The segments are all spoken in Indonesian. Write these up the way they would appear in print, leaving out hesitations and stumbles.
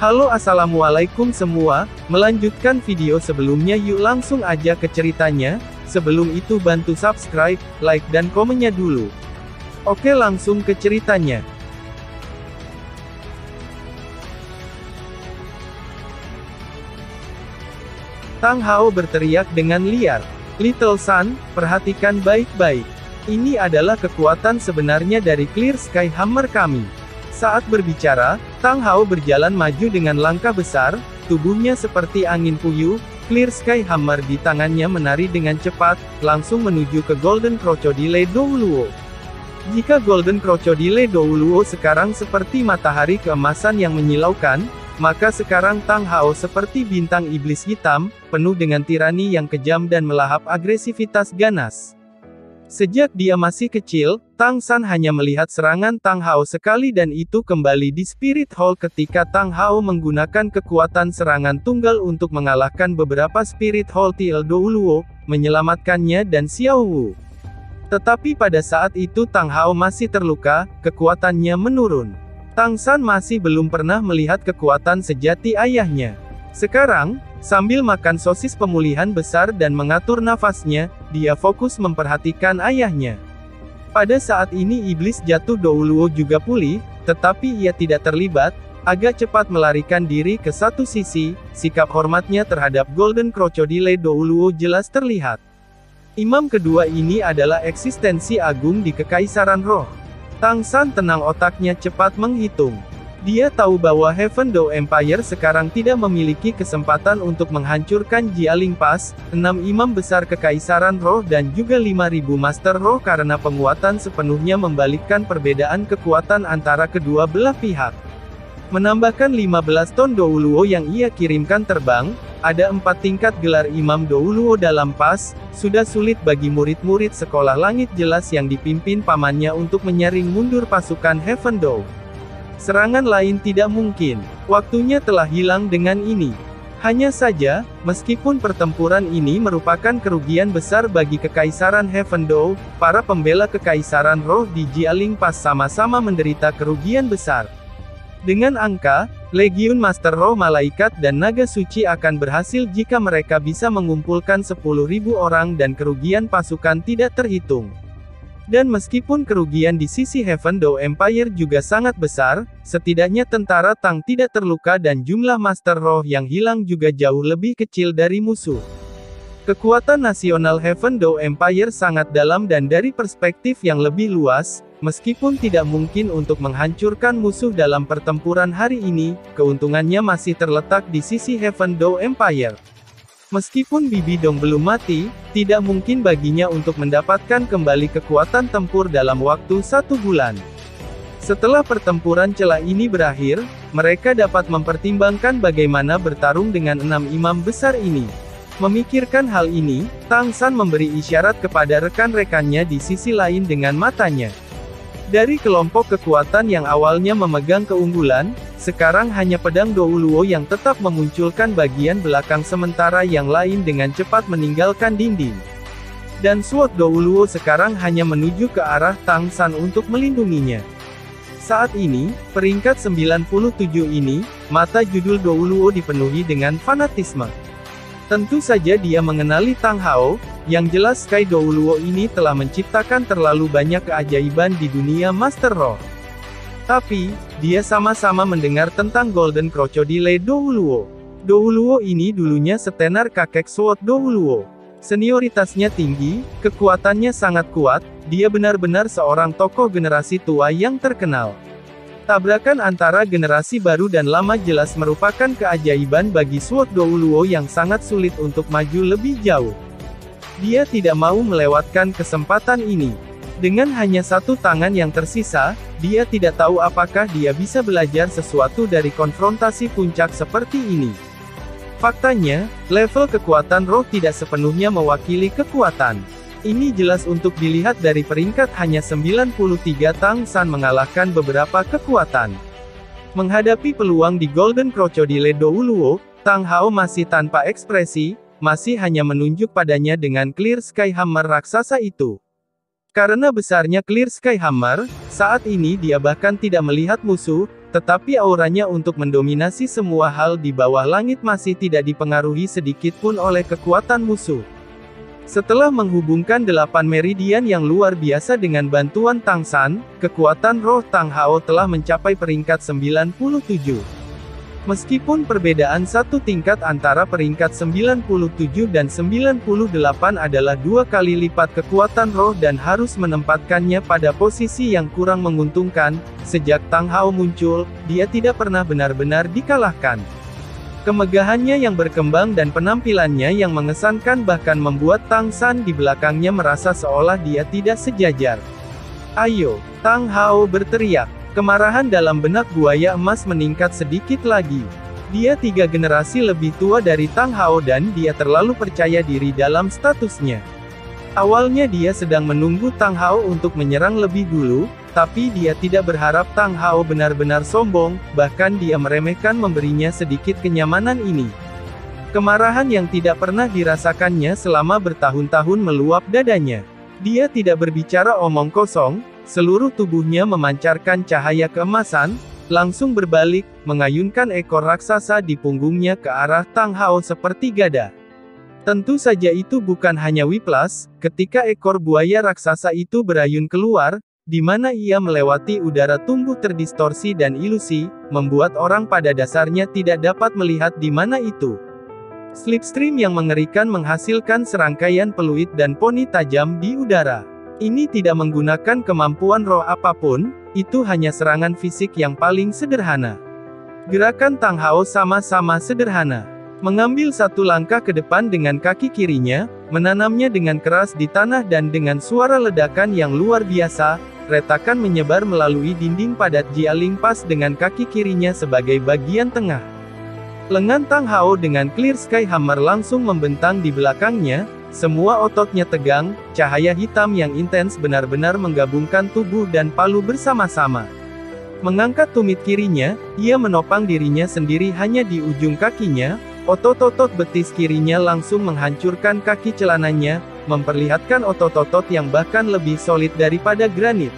Halo assalamualaikum semua, melanjutkan video sebelumnya yuk langsung aja ke ceritanya, sebelum itu bantu subscribe, like dan komennya dulu. Oke langsung ke ceritanya. Tang Hao berteriak dengan liar. Little Sun, perhatikan baik-baik. Ini adalah kekuatan sebenarnya dari Clear Sky Hammer kami. Saat berbicara, Tang Hao berjalan maju dengan langkah besar, tubuhnya seperti angin puyuh, Clear Sky Hammer di tangannya menari dengan cepat, langsung menuju ke Golden Crocodile Douluo. Jika Golden Crocodile Douluo sekarang seperti matahari keemasan yang menyilaukan, maka sekarang Tang Hao seperti bintang iblis hitam, penuh dengan tirani yang kejam dan melahap agresivitas ganas. Sejak dia masih kecil, Tang San hanya melihat serangan Tang Hao sekali dan itu kembali di Spirit Hall ketika Tang Hao menggunakan kekuatan serangan tunggal untuk mengalahkan beberapa Spirit Hall TL Douluo, menyelamatkannya dan Xiao Wu. Tetapi pada saat itu Tang Hao masih terluka, kekuatannya menurun. Tang San masih belum pernah melihat kekuatan sejati ayahnya. Sekarang, sambil makan sosis pemulihan besar dan mengatur nafasnya, dia fokus memperhatikan ayahnya. Pada saat ini iblis jatuh Douluo juga pulih, tetapi ia tidak terlibat, agak cepat melarikan diri ke satu sisi, sikap hormatnya terhadap Golden Crocodile Douluo jelas terlihat. Imam kedua ini adalah eksistensi agung di Kekaisaran Roh. Tang San tenang otaknya cepat menghitung. Dia tahu bahwa Heaven Dou Empire sekarang tidak memiliki kesempatan untuk menghancurkan Jialing Pass, 6 imam besar Kekaisaran Roh dan juga 5.000 Master Roh karena penguatan sepenuhnya membalikkan perbedaan kekuatan antara kedua belah pihak. Menambahkan 15 ton Douluo yang ia kirimkan terbang, ada 4 tingkat gelar Imam Douluo dalam Pass, sudah sulit bagi murid-murid sekolah langit jelas yang dipimpin pamannya untuk menyaring mundur pasukan Heaven Dou. Serangan lain tidak mungkin. Waktunya telah hilang dengan ini. Hanya saja, meskipun pertempuran ini merupakan kerugian besar bagi Kekaisaran Heaven Dou, para pembela Kekaisaran Roh di Jialing Pass sama-sama menderita kerugian besar. Dengan angka, Legiun Master Roh Malaikat dan Naga Suci akan berhasil jika mereka bisa mengumpulkan 10.000 orang dan kerugian pasukan tidak terhitung. Dan meskipun kerugian di sisi Heaven Dou Empire juga sangat besar, setidaknya tentara Tang tidak terluka dan jumlah Master Roh yang hilang juga jauh lebih kecil dari musuh. Kekuatan nasional Heaven Dou Empire sangat dalam dan dari perspektif yang lebih luas, meskipun tidak mungkin untuk menghancurkan musuh dalam pertempuran hari ini, keuntungannya masih terletak di sisi Heaven Dou Empire. Meskipun Bibi Dong belum mati, tidak mungkin baginya untuk mendapatkan kembali kekuatan tempur dalam waktu 1 bulan. Setelah pertempuran celah ini berakhir, mereka dapat mempertimbangkan bagaimana bertarung dengan 6 imam besar ini. Memikirkan hal ini, Tang San memberi isyarat kepada rekan-rekannya di sisi lain dengan matanya. Dari kelompok kekuatan yang awalnya memegang keunggulan, sekarang hanya pedang Douluo yang tetap memunculkan bagian belakang sementara yang lain dengan cepat meninggalkan dinding. Dan Sword Douluo sekarang hanya menuju ke arah Tang San untuk melindunginya. Saat ini, peringkat 97 ini, mata judul Douluo dipenuhi dengan fanatisme. Tentu saja dia mengenali Tang Hao, yang jelas Sky Douluo ini telah menciptakan terlalu banyak keajaiban di dunia Master Roh. Tapi, dia sama-sama mendengar tentang Golden Crocodile Douluo. Douluo ini dulunya setenar kakek Sword Douluo. Senioritasnya tinggi, kekuatannya sangat kuat, dia benar-benar seorang tokoh generasi tua yang terkenal. Tabrakan antara generasi baru dan lama jelas merupakan keajaiban bagi Sword Douluo yang sangat sulit untuk maju lebih jauh. Dia tidak mau melewatkan kesempatan ini. Dengan hanya satu tangan yang tersisa, dia tidak tahu apakah dia bisa belajar sesuatu dari konfrontasi puncak seperti ini. Faktanya, level kekuatan roh tidak sepenuhnya mewakili kekuatan. Ini jelas untuk dilihat dari peringkat hanya 93 Tang San mengalahkan beberapa kekuatan. Menghadapi peluang di Golden Crocodile Douluo, Tang Hao masih tanpa ekspresi, masih hanya menunjuk padanya dengan Clear Sky Hammer raksasa itu. Karena besarnya Clear Sky Hammer, saat ini dia bahkan tidak melihat musuh, tetapi auranya untuk mendominasi semua hal di bawah langit masih tidak dipengaruhi sedikit pun oleh kekuatan musuh. Setelah menghubungkan 8 meridian yang luar biasa dengan bantuan Tang San, kekuatan roh Tang Hao telah mencapai peringkat 97. Meskipun perbedaan satu tingkat antara peringkat 97 dan 98 adalah 2 kali lipat kekuatan roh dan harus menempatkannya pada posisi yang kurang menguntungkan, sejak Tang Hao muncul, dia tidak pernah benar-benar dikalahkan. Kemegahannya yang berkembang dan penampilannya yang mengesankan bahkan membuat Tang San di belakangnya merasa seolah dia tidak sejajar. "Ayo!" Tang Hao berteriak. Kemarahan dalam benak buaya emas meningkat sedikit lagi. Dia 3 generasi lebih tua dari Tang Hao dan dia terlalu percaya diri dalam statusnya. Awalnya dia sedang menunggu Tang Hao untuk menyerang lebih dulu, tapi dia tidak berharap Tang Hao benar-benar sombong, bahkan dia meremehkan memberinya sedikit kenyamanan ini. Kemarahan yang tidak pernah dirasakannya selama bertahun-tahun meluap dadanya. Dia tidak berbicara omong kosong. Seluruh tubuhnya memancarkan cahaya keemasan, langsung berbalik, mengayunkan ekor raksasa di punggungnya ke arah Tang Hao seperti gada. Tentu saja itu bukan hanya Whiplash, ketika ekor buaya raksasa itu berayun keluar, di mana ia melewati udara tumbuh terdistorsi dan ilusi, membuat orang pada dasarnya tidak dapat melihat di mana itu. Slipstream yang mengerikan menghasilkan serangkaian peluit dan poni tajam di udara. Ini tidak menggunakan kemampuan roh apapun, itu hanya serangan fisik yang paling sederhana. Gerakan Tang Hao sama-sama sederhana. Mengambil satu langkah ke depan dengan kaki kirinya, menanamnya dengan keras di tanah dan dengan suara ledakan yang luar biasa, retakan menyebar melalui dinding padat Jialing pas dengan kaki kirinya sebagai bagian tengah. Lengan Tang Hao dengan Clear Sky Hammer langsung membentang di belakangnya. Semua ototnya tegang, cahaya hitam yang intens benar-benar menggabungkan tubuh dan palu bersama-sama. Mengangkat tumit kirinya, ia menopang dirinya sendiri hanya di ujung kakinya, otot-otot betis kirinya langsung menghancurkan kaki celananya, memperlihatkan otot-otot yang bahkan lebih solid daripada granit.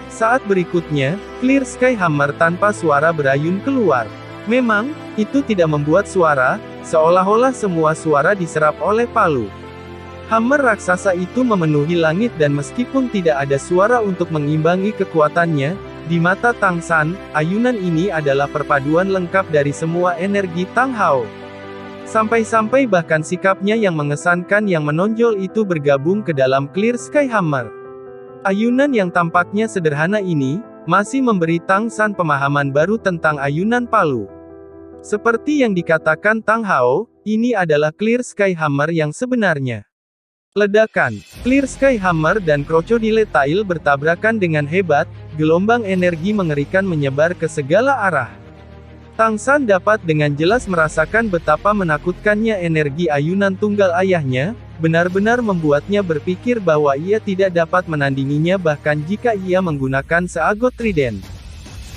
Saat berikutnya, Clear Sky Hammer tanpa suara berayun keluar. Memang, itu tidak membuat suara, seolah-olah semua suara diserap oleh palu. Hammer raksasa itu memenuhi langit dan meskipun tidak ada suara untuk mengimbangi kekuatannya, di mata Tang San, ayunan ini adalah perpaduan lengkap dari semua energi Tang Hao. Sampai-sampai bahkan sikapnya yang mengesankan yang menonjol itu bergabung ke dalam Clear Sky Hammer. Ayunan yang tampaknya sederhana ini, masih memberi Tang San pemahaman baru tentang ayunan palu. Seperti yang dikatakan Tang Hao, ini adalah Clear Sky Hammer yang sebenarnya. Ledakan, Clear Sky Hammer dan Crocodile Tail bertabrakan dengan hebat, gelombang energi mengerikan menyebar ke segala arah. Tang San dapat dengan jelas merasakan betapa menakutkannya energi ayunan tunggal ayahnya, benar-benar membuatnya berpikir bahwa ia tidak dapat menandinginya bahkan jika ia menggunakan seagot trident.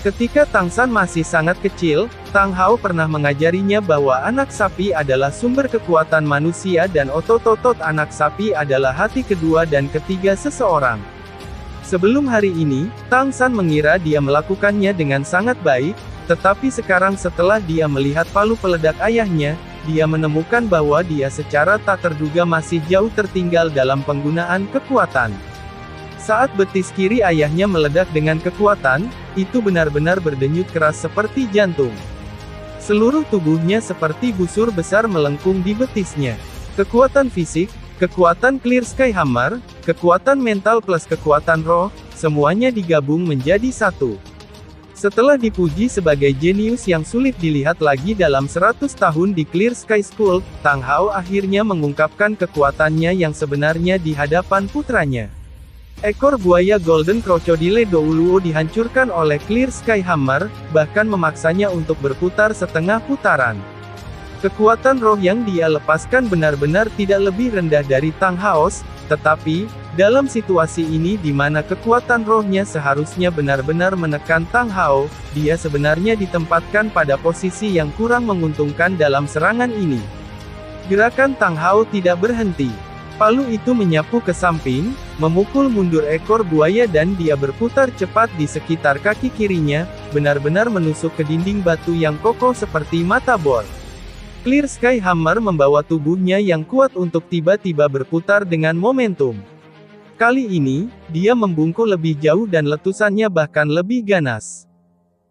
Ketika Tang San masih sangat kecil, Tang Hao pernah mengajarinya bahwa anak sapi adalah sumber kekuatan manusia dan otot-otot anak sapi adalah hati kedua dan ketiga seseorang. Sebelum hari ini, Tang San mengira dia melakukannya dengan sangat baik, tetapi sekarang setelah dia melihat palu peledak ayahnya, dia menemukan bahwa dia secara tak terduga masih jauh tertinggal dalam penggunaan kekuatan. Saat betis kiri ayahnya meledak dengan kekuatan, itu benar-benar berdenyut keras seperti jantung. Seluruh tubuhnya seperti busur besar melengkung di betisnya. Kekuatan fisik, kekuatan Clear Sky Hammer, kekuatan mental plus kekuatan roh, semuanya digabung menjadi satu. Setelah dipuji sebagai jenius yang sulit dilihat lagi dalam 100 tahun di Clear Sky School, Tang Hao akhirnya mengungkapkan kekuatannya yang sebenarnya di hadapan putranya. Ekor buaya Golden Crocodile Douluo dihancurkan oleh Clear Sky Hammer, bahkan memaksanya untuk berputar setengah putaran. Kekuatan roh yang dia lepaskan benar-benar tidak lebih rendah dari Tang Hao, tetapi, dalam situasi ini di mana kekuatan rohnya seharusnya benar-benar menekan Tang Hao, dia sebenarnya ditempatkan pada posisi yang kurang menguntungkan dalam serangan ini. Gerakan Tang Hao tidak berhenti. Palu itu menyapu ke samping, memukul mundur ekor buaya dan dia berputar cepat di sekitar kaki kirinya, benar-benar menusuk ke dinding batu yang kokoh seperti mata bor. Clear Sky Hammer membawa tubuhnya yang kuat untuk tiba-tiba berputar dengan momentum. Kali ini, dia membungkuk lebih jauh dan letusannya bahkan lebih ganas.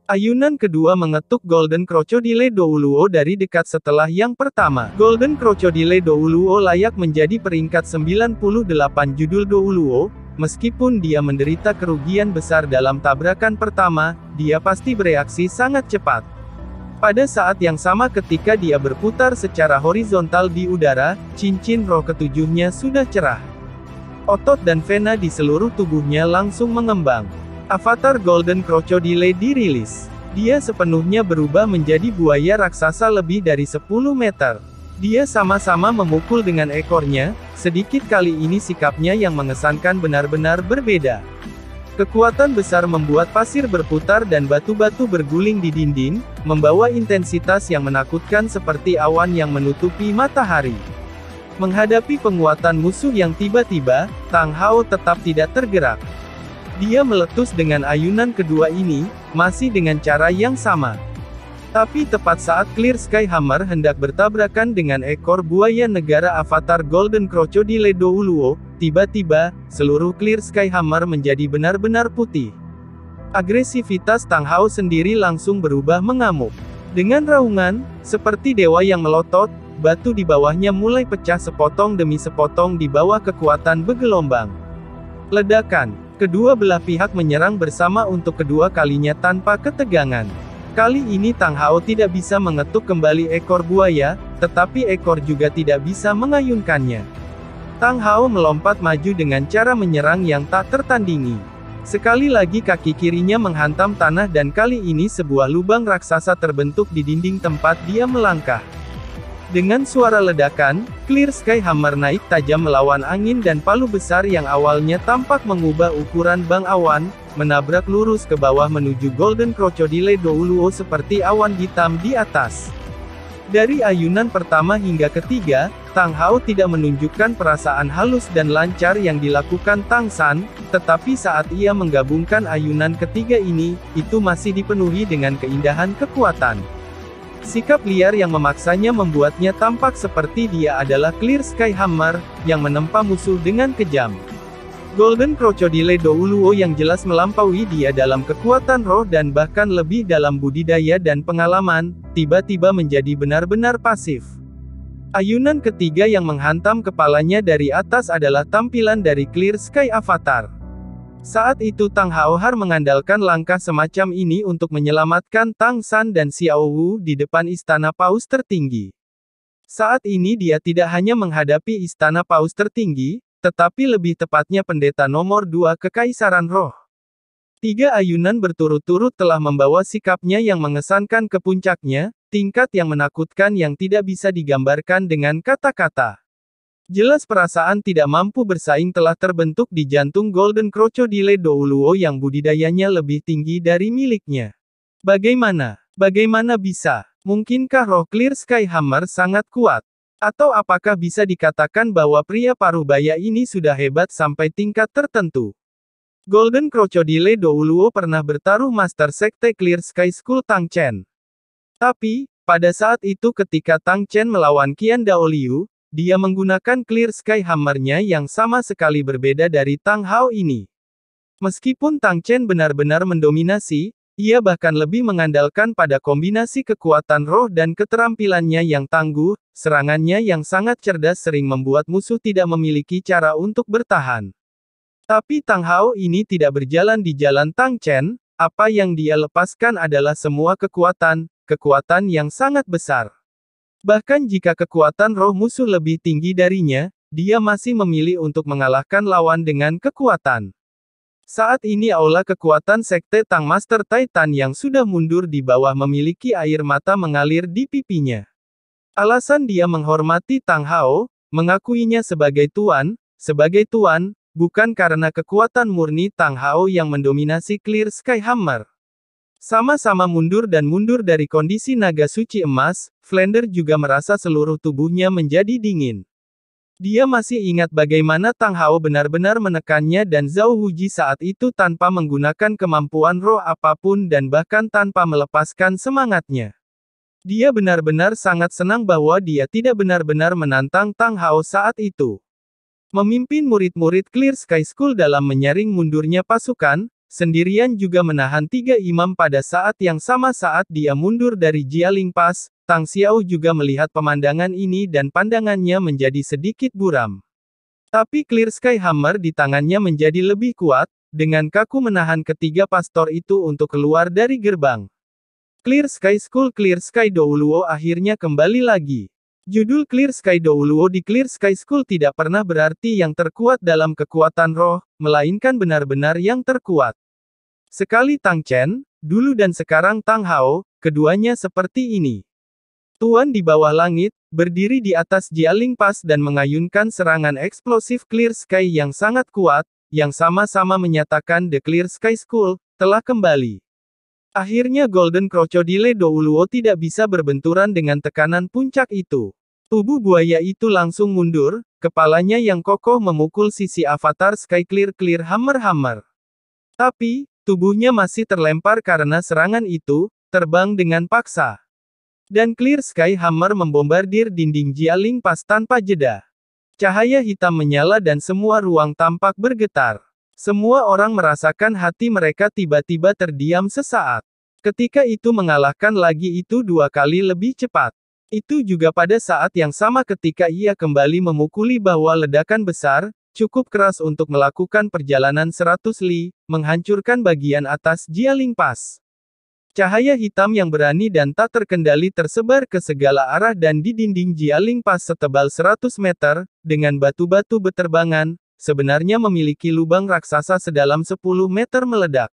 Ayunan kedua mengetuk Golden Crocodile Douluo dari dekat setelah yang pertama. Golden Crocodile Douluo layak menjadi peringkat 98 judul Douluo, meskipun dia menderita kerugian besar dalam tabrakan pertama, dia pasti bereaksi sangat cepat. Pada saat yang sama ketika dia berputar secara horizontal di udara, cincin roh ketujuhnya sudah cerah. Otot dan vena di seluruh tubuhnya langsung mengembang. Avatar Golden Crocodile dirilis. Dia sepenuhnya berubah menjadi buaya raksasa lebih dari 10 meter. Dia sama-sama memukul dengan ekornya, sedikit kali ini sikapnya yang mengesankan benar-benar berbeda. Kekuatan besar membuat pasir berputar dan batu-batu berguling di dinding, membawa intensitas yang menakutkan seperti awan yang menutupi matahari. Menghadapi penguatan musuh yang tiba-tiba, Tang Hao tetap tidak tergerak. Dia meletus dengan ayunan kedua ini, masih dengan cara yang sama. Tapi tepat saat Clear Sky Hammer hendak bertabrakan dengan ekor buaya negara Avatar Golden Crocodile Douluo, tiba-tiba, seluruh Clear Sky Hammer menjadi benar-benar putih. Agresivitas Tang Hao sendiri langsung berubah mengamuk. Dengan raungan, seperti dewa yang melotot, batu di bawahnya mulai pecah sepotong demi sepotong di bawah kekuatan bergelombang. Ledakan. Kedua belah pihak menyerang bersama untuk kedua kalinya tanpa ketegangan. Kali ini Tang Hao tidak bisa mengetuk kembali ekor buaya, tetapi ekor juga tidak bisa mengayunkannya. Tang Hao melompat maju dengan cara menyerang yang tak tertandingi. Sekali lagi kaki kirinya menghantam tanah dan kali ini sebuah lubang raksasa terbentuk di dinding tempat dia melangkah. Dengan suara ledakan, Clear Sky Hammer naik tajam melawan angin dan palu besar yang awalnya tampak mengubah ukuran bang awan, menabrak lurus ke bawah menuju Golden Crocodile Douluo seperti awan hitam di atas. Dari ayunan pertama hingga ketiga, Tang Hao tidak menunjukkan perasaan halus dan lancar yang dilakukan Tang San, tetapi saat ia menggabungkan ayunan ketiga ini, itu masih dipenuhi dengan keindahan kekuatan. Sikap liar yang memaksanya membuatnya tampak seperti dia adalah Clear Sky Hammer, yang menempa musuh dengan kejam. Golden Crocodile Douluo yang jelas melampaui dia dalam kekuatan roh dan bahkan lebih dalam budidaya dan pengalaman, tiba-tiba menjadi benar-benar pasif. Ayunan ketiga yang menghantam kepalanya dari atas adalah tampilan dari Clear Sky Avatar. Saat itu Tang Hao Har mengandalkan langkah semacam ini untuk menyelamatkan Tang San dan Xiao Wu di depan Istana Paus Tertinggi. Saat ini dia tidak hanya menghadapi Istana Paus Tertinggi, tetapi lebih tepatnya pendeta nomor 2 Kekaisaran Roh. 3 ayunan berturut-turut telah membawa sikapnya yang mengesankan ke puncaknya, tingkat yang menakutkan yang tidak bisa digambarkan dengan kata-kata. Jelas perasaan tidak mampu bersaing telah terbentuk di jantung Golden Crocodile Douluo yang budidayanya lebih tinggi dari miliknya. Bagaimana bisa? Mungkinkah roh Clear Sky Hammer sangat kuat? Atau apakah bisa dikatakan bahwa pria parubaya ini sudah hebat sampai tingkat tertentu? Golden Crocodile Douluo pernah bertaruh Master Sekte Clear Sky School Tang Chen. Tapi, pada saat itu ketika Tang Chen melawan Qian Daoliu, dia menggunakan Clear Sky Hammer-nya yang sama sekali berbeda dari Tang Hao ini. Meskipun Tang Chen benar-benar mendominasi, ia bahkan lebih mengandalkan pada kombinasi kekuatan roh dan keterampilannya yang tangguh, serangannya yang sangat cerdas sering membuat musuh tidak memiliki cara untuk bertahan. Tapi Tang Hao ini tidak berjalan di jalan Tang Chen, apa yang dia lepaskan adalah semua kekuatan yang sangat besar. Bahkan jika kekuatan roh musuh lebih tinggi darinya, dia masih memilih untuk mengalahkan lawan dengan kekuatan. Saat ini aula kekuatan Sekte Tang Master Titan yang sudah mundur di bawah memiliki air mata mengalir di pipinya. Alasan dia menghormati Tang Hao, mengakuinya sebagai tuan, bukan karena kekuatan murni Tang Hao yang mendominasi Clear Sky Hammer. Sama-sama mundur dari kondisi naga suci emas, Flander juga merasa seluruh tubuhnya menjadi dingin. Dia masih ingat bagaimana Tang Hao benar-benar menekannya dan Zhao Wuji saat itu tanpa menggunakan kemampuan roh apapun dan bahkan tanpa melepaskan semangatnya. Dia benar-benar sangat senang bahwa dia tidak benar-benar menantang Tang Hao saat itu. Memimpin murid-murid Clear Sky School dalam menyaring mundurnya pasukan, sendirian juga menahan 3 imam pada saat yang sama saat dia mundur dari Jialing Pass. Tang Xiao juga melihat pemandangan ini dan pandangannya menjadi sedikit buram. Tapi Clear Sky Hammer di tangannya menjadi lebih kuat, dengan kaku menahan ketiga pastor itu untuk keluar dari gerbang. Clear Sky School Clear Sky Douluo akhirnya kembali lagi. Judul Clear Sky Douluo di Clear Sky School tidak pernah berarti yang terkuat dalam kekuatan roh, melainkan benar-benar yang terkuat. Sekali Tang Chen, dulu dan sekarang Tang Hao, keduanya seperti ini. Tuan di bawah langit, berdiri di atas Jialing Pass dan mengayunkan serangan eksplosif Clear Sky yang sangat kuat, yang sama-sama menyatakan The Clear Sky School telah kembali. Akhirnya Golden Crocodile Douluo tidak bisa berbenturan dengan tekanan puncak itu. Tubuh buaya itu langsung mundur, kepalanya yang kokoh memukul sisi avatar Sky Clear Clear Hammer. Tapi, tubuhnya masih terlempar karena serangan itu, terbang dengan paksa. Dan Clear Sky Hammer membombardir dinding Jialing Pass tanpa jeda. Cahaya hitam menyala dan semua ruang tampak bergetar. Semua orang merasakan hati mereka tiba-tiba terdiam sesaat. Ketika itu mengalahkan lagi itu 2 kali lebih cepat. Itu juga pada saat yang sama ketika ia kembali memukuli bahwa ledakan besar, cukup keras untuk melakukan perjalanan 100 li, menghancurkan bagian atas Jialing Pass. Cahaya hitam yang berani dan tak terkendali tersebar ke segala arah dan di dinding Jialing Pass setebal 100 meter, dengan batu-batu beterbangan, sebenarnya memiliki lubang raksasa sedalam 10 meter meledak.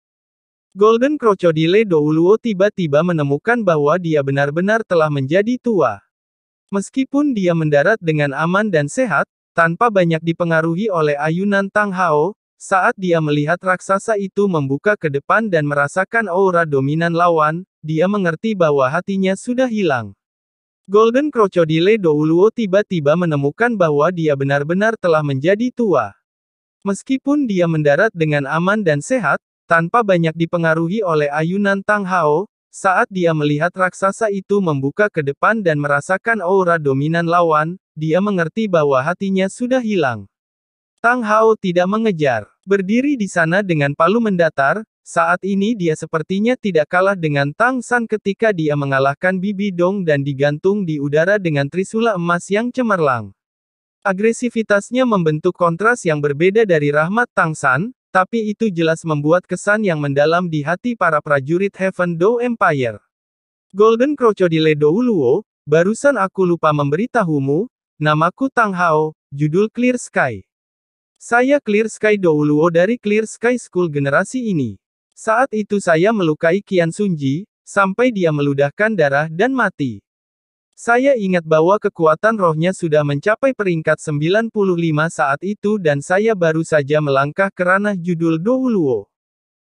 Golden Crocodile Douluo tiba-tiba menemukan bahwa dia benar-benar telah menjadi tua. Meskipun dia mendarat dengan aman dan sehat, tanpa banyak dipengaruhi oleh ayunan Tang Hao, saat dia melihat raksasa itu membuka ke depan dan merasakan aura dominan lawan, dia mengerti bahwa hatinya sudah hilang. Golden Crocodile Douluo tiba-tiba menemukan bahwa dia benar-benar telah menjadi tua. Meskipun dia mendarat dengan aman dan sehat, tanpa banyak dipengaruhi oleh ayunan Tang Hao, saat dia melihat raksasa itu membuka ke depan dan merasakan aura dominan lawan, dia mengerti bahwa hatinya sudah hilang. Tang Hao tidak mengejar. Berdiri di sana dengan palu mendatar, saat ini dia sepertinya tidak kalah dengan Tang San ketika dia mengalahkan Bibi Dong dan digantung di udara dengan trisula emas yang cemerlang. Agresivitasnya membentuk kontras yang berbeda dari rahmat Tang San, tapi itu jelas membuat kesan yang mendalam di hati para prajurit Heaven Dou Empire. Golden Crocodile Douluo, barusan aku lupa memberitahumu, namaku Tang Hao, judul Clear Sky. Saya Clear Sky Douluo dari Clear Sky School generasi ini. Saat itu saya melukai Qian Sunji, sampai dia meludahkan darah dan mati. Saya ingat bahwa kekuatan rohnya sudah mencapai peringkat 95 saat itu dan saya baru saja melangkah ke ranah judul Douluo.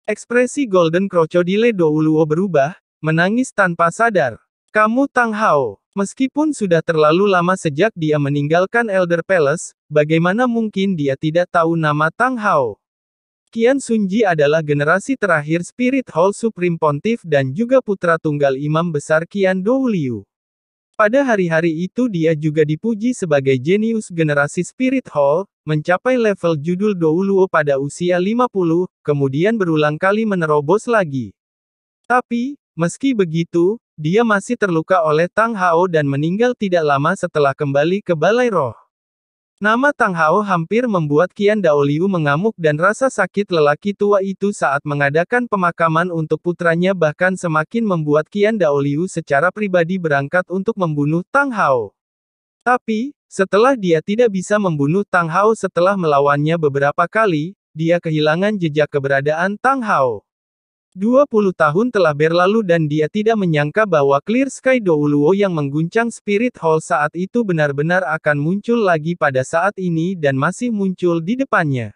Ekspresi Golden Crocodile Douluo berubah, menangis tanpa sadar. Kamu Tang Hao. Meskipun sudah terlalu lama sejak dia meninggalkan Elder Palace, bagaimana mungkin dia tidak tahu nama Tang Hao? Qian Sunji adalah generasi terakhir Spirit Hall Supreme Pontiff dan juga putra tunggal Imam Besar Qian Douliu. Pada hari-hari itu dia juga dipuji sebagai jenius generasi Spirit Hall, mencapai level judul Douluo pada usia 50, kemudian berulang kali menerobos lagi. Tapi, meski begitu, dia masih terluka oleh Tang Hao dan meninggal tidak lama setelah kembali ke Balai Roh. Nama Tang Hao hampir membuat Qian Daoliu mengamuk dan rasa sakit lelaki tua itu saat mengadakan pemakaman untuk putranya bahkan semakin membuat Qian Daoliu secara pribadi berangkat untuk membunuh Tang Hao. Tapi, setelah dia tidak bisa membunuh Tang Hao setelah melawannya beberapa kali, dia kehilangan jejak keberadaan Tang Hao. 20 tahun telah berlalu dan dia tidak menyangka bahwa Clear Sky Douluo yang mengguncang Spirit Hall saat itu benar-benar akan muncul lagi pada saat ini dan masih muncul di depannya.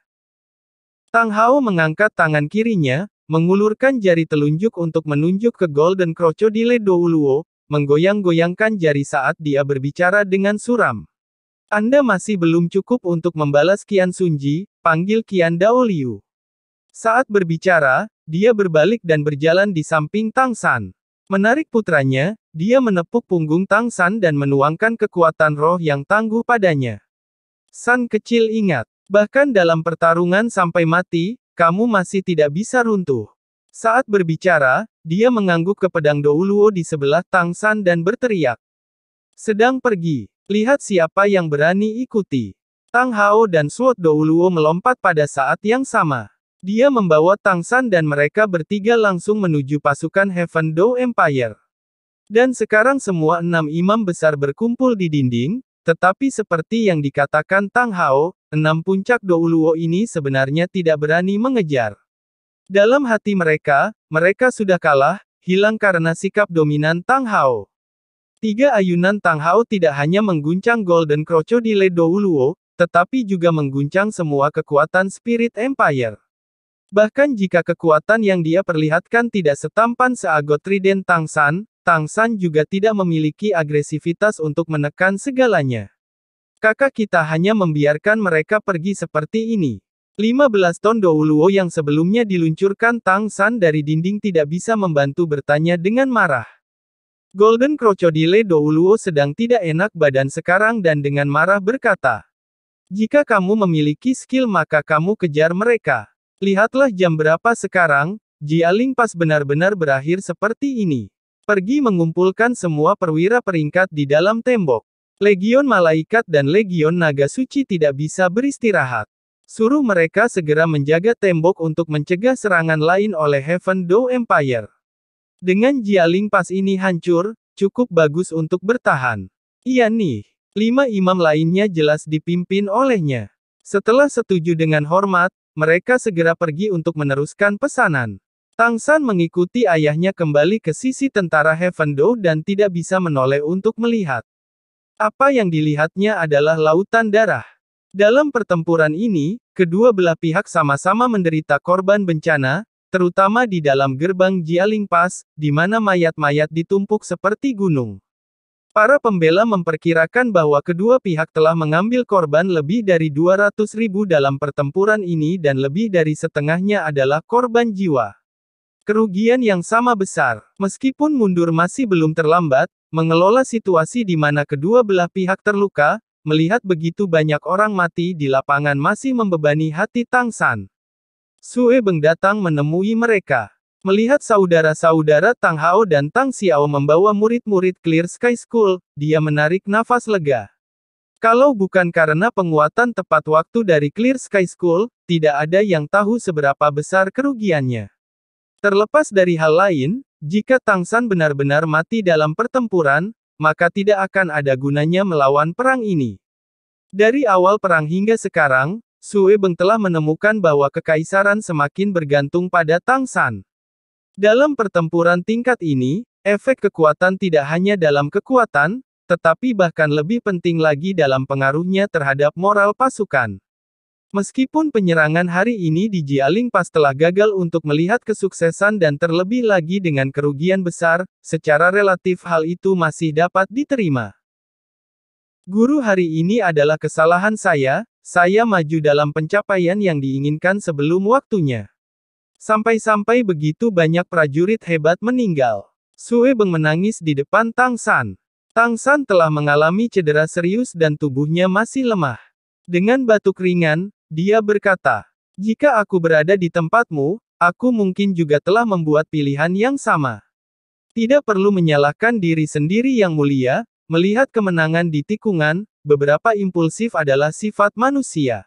Tang Hao mengangkat tangan kirinya, mengulurkan jari telunjuk untuk menunjuk ke Golden Crocodile Douluo, menggoyang-goyangkan jari saat dia berbicara dengan suram. Anda masih belum cukup untuk membalas Qian Sunji, panggil Qian Daoliu. Saat berbicara, dia berbalik dan berjalan di samping Tang San. Menarik putranya, dia menepuk punggung Tang San dan menuangkan kekuatan roh yang tangguh padanya. San kecil ingat, bahkan dalam pertarungan sampai mati, kamu masih tidak bisa runtuh. Saat berbicara, dia mengangguk ke pedang Douluo di sebelah Tang San dan berteriak. Sedang pergi. Lihat siapa yang berani ikuti. Tang Hao dan Sword Douluo melompat pada saat yang sama. Dia membawa Tang San dan mereka bertiga langsung menuju pasukan Heaven Dou Empire. Dan sekarang semua 6 imam besar berkumpul di dinding, tetapi seperti yang dikatakan Tang Hao, 6 puncak Douluo ini sebenarnya tidak berani mengejar. Dalam hati mereka sudah kalah, hilang karena sikap dominan Tang Hao. 3 ayunan Tang Hao tidak hanya mengguncang Golden Crocodile Douluo, tetapi juga mengguncang semua kekuatan Spirit Empire. Bahkan jika kekuatan yang dia perlihatkan tidak setampan seagot Trident Tang San juga tidak memiliki agresivitas untuk menekan segalanya. Kakak kita hanya membiarkan mereka pergi seperti ini. 15 ton Douluo yang sebelumnya diluncurkan Tang San dari dinding tidak bisa membantu bertanya dengan marah. Golden Crocodile Douluo sedang tidak enak badan sekarang dan dengan marah berkata, "Jika kamu memiliki skill maka kamu kejar mereka. Lihatlah jam berapa sekarang, Jialing Pass benar-benar berakhir seperti ini. Pergi mengumpulkan semua perwira peringkat di dalam tembok. Legion Malaikat dan Legion Naga Suci tidak bisa beristirahat. Suruh mereka segera menjaga tembok untuk mencegah serangan lain oleh Heaven Dou Empire. Dengan Jialing Pass ini hancur, cukup bagus untuk bertahan." Iya nih. 5 imam lainnya jelas dipimpin olehnya. Setelah setuju dengan hormat, mereka segera pergi untuk meneruskan pesanan. Tang San mengikuti ayahnya kembali ke sisi tentara Heaven Dou dan tidak bisa menoleh untuk melihat. Apa yang dilihatnya adalah lautan darah. Dalam pertempuran ini, kedua belah pihak sama-sama menderita korban bencana, terutama di dalam gerbang Jialing Pass, di mana mayat-mayat ditumpuk seperti gunung. Para pembela memperkirakan bahwa kedua pihak telah mengambil korban lebih dari 200.000 dalam pertempuran ini dan lebih dari setengahnya adalah korban jiwa. Kerugian yang sama besar. Meskipun mundur masih belum terlambat, mengelola situasi di mana kedua belah pihak terluka, melihat begitu banyak orang mati di lapangan masih membebani hati Tang San. Sue Beng datang menemui mereka. Melihat saudara-saudara Tang Hao dan Tang Xiao membawa murid-murid Clear Sky School, dia menarik nafas lega. Kalau bukan karena penguatan tepat waktu dari Clear Sky School, tidak ada yang tahu seberapa besar kerugiannya. Terlepas dari hal lain, jika Tang San benar-benar mati dalam pertempuran, maka tidak akan ada gunanya melawan perang ini. Dari awal perang hingga sekarang, Sue Beng telah menemukan bahwa kekaisaran semakin bergantung pada Tang San. Dalam pertempuran tingkat ini, efek kekuatan tidak hanya dalam kekuatan, tetapi bahkan lebih penting lagi dalam pengaruhnya terhadap moral pasukan. Meskipun penyerangan hari ini di Jialing Pass telah gagal untuk melihat kesuksesan dan terlebih lagi dengan kerugian besar, secara relatif hal itu masih dapat diterima. Guru, hari ini adalah kesalahan saya maju dalam pencapaian yang diinginkan sebelum waktunya. Sampai-sampai begitu banyak prajurit hebat meninggal. Sue Beng menangis di depan Tang San. Tang San telah mengalami cedera serius dan tubuhnya masih lemah. Dengan batuk ringan, dia berkata, "Jika aku berada di tempatmu, aku mungkin juga telah membuat pilihan yang sama. Tidak perlu menyalahkan diri sendiri yang mulia, melihat kemenangan di tikungan, beberapa impulsif adalah sifat manusia.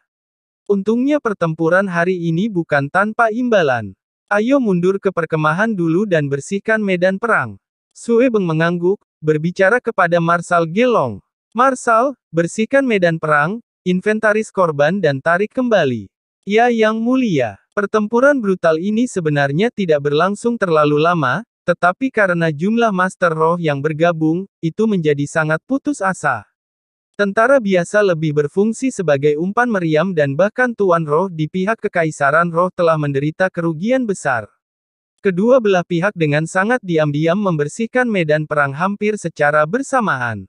Untungnya pertempuran hari ini bukan tanpa imbalan. Ayo mundur ke perkemahan dulu dan bersihkan medan perang." Sue Beng mengangguk, berbicara kepada Marshal Gelong. "Marshal, bersihkan medan perang, inventaris korban dan tarik kembali." "Ya Yang Mulia." Pertempuran brutal ini sebenarnya tidak berlangsung terlalu lama, tetapi karena jumlah Master Roh yang bergabung, itu menjadi sangat putus asa. Tentara biasa lebih berfungsi sebagai umpan meriam dan bahkan Tuan Roh di pihak Kekaisaran Roh telah menderita kerugian besar. Kedua belah pihak dengan sangat diam-diam membersihkan medan perang hampir secara bersamaan.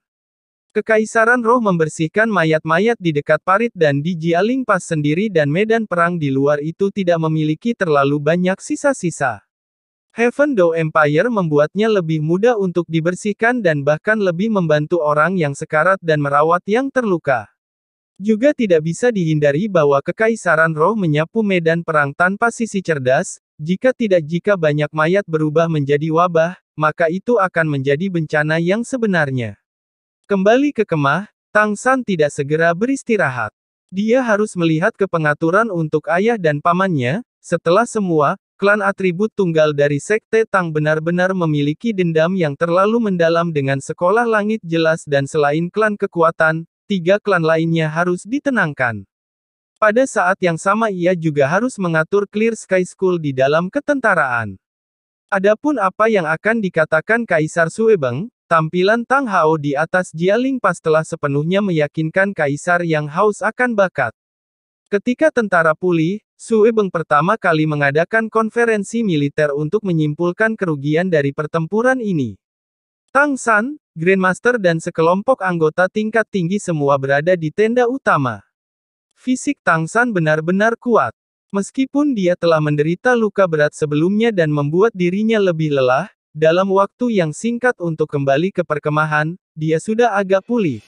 Kekaisaran Roh membersihkan mayat-mayat di dekat parit dan di Jialing Pass sendiri dan medan perang di luar itu tidak memiliki terlalu banyak sisa-sisa. Heaven Door Empire membuatnya lebih mudah untuk dibersihkan dan bahkan lebih membantu orang yang sekarat dan merawat yang terluka. Juga tidak bisa dihindari bahwa Kekaisaran Roh menyapu medan perang tanpa sisi cerdas, jika banyak mayat berubah menjadi wabah, maka itu akan menjadi bencana yang sebenarnya. Kembali ke kemah, Tang San tidak segera beristirahat. Dia harus melihat ke pengaturan untuk ayah dan pamannya, setelah semua, klan atribut tunggal dari Sekte Tang benar-benar memiliki dendam yang terlalu mendalam dengan Sekolah Langit Jelas dan selain klan kekuatan, 3 klan lainnya harus ditenangkan. Pada saat yang sama ia juga harus mengatur Clear Sky School di dalam ketentaraan. Adapun apa yang akan dikatakan Kaisar Suebeng, tampilan Tang Hao di atas Jialing Pass telah sepenuhnya meyakinkan Kaisar yang haus akan bakat. Ketika tentara pulih, Suebeng pertama kali mengadakan konferensi militer untuk menyimpulkan kerugian dari pertempuran ini. Tang San, Grandmaster dan sekelompok anggota tingkat tinggi semua berada di tenda utama. Fisik Tang San benar-benar kuat. Meskipun dia telah menderita luka berat sebelumnya dan membuat dirinya lebih lelah, dalam waktu yang singkat untuk kembali ke perkemahan, dia sudah agak pulih.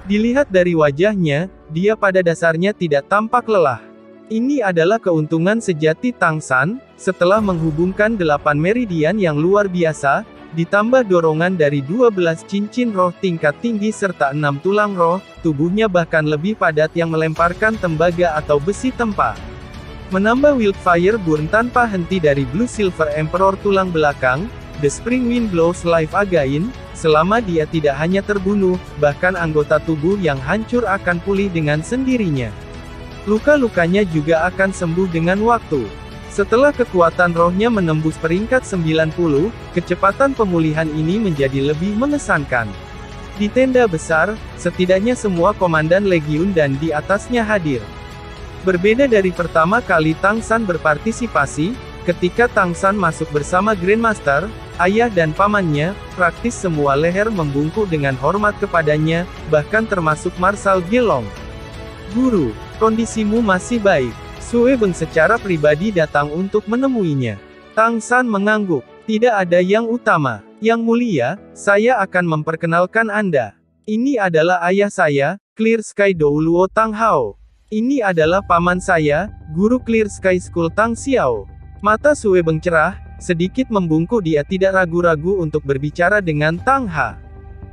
Dilihat dari wajahnya, dia pada dasarnya tidak tampak lelah. Ini adalah keuntungan sejati Tang San, setelah menghubungkan 8 meridian yang luar biasa, ditambah dorongan dari 12 cincin roh tingkat tinggi serta 6 tulang roh, tubuhnya bahkan lebih padat yang melemparkan tembaga atau besi tempa. Menambah Wildfire Burn tanpa henti dari Blue Silver Emperor tulang belakang, The Spring Wind Blows Life Again, selama dia tidak hanya terbunuh, bahkan anggota tubuh yang hancur akan pulih dengan sendirinya. Luka-lukanya juga akan sembuh dengan waktu. Setelah kekuatan rohnya menembus peringkat 90, kecepatan pemulihan ini menjadi lebih mengesankan. Di tenda besar, setidaknya semua komandan legiun dan di atasnya hadir. Berbeda dari pertama kali Tang San berpartisipasi, ketika Tang San masuk bersama Grandmaster, ayah dan pamannya, praktis semua leher membungkuk dengan hormat kepadanya, bahkan termasuk Marshal Gelong. Guru, kondisimu masih baik. Suebeng secara pribadi datang untuk menemuinya. Tang San mengangguk. Tidak ada yang utama. Yang mulia, saya akan memperkenalkan Anda. Ini adalah ayah saya, Clear Sky Douluo Tang Hao. Ini adalah paman saya, Guru Clear Sky School Tang Xiao. Mata Suebeng cerah, sedikit membungkuk dia tidak ragu-ragu untuk berbicara dengan Tang Ha.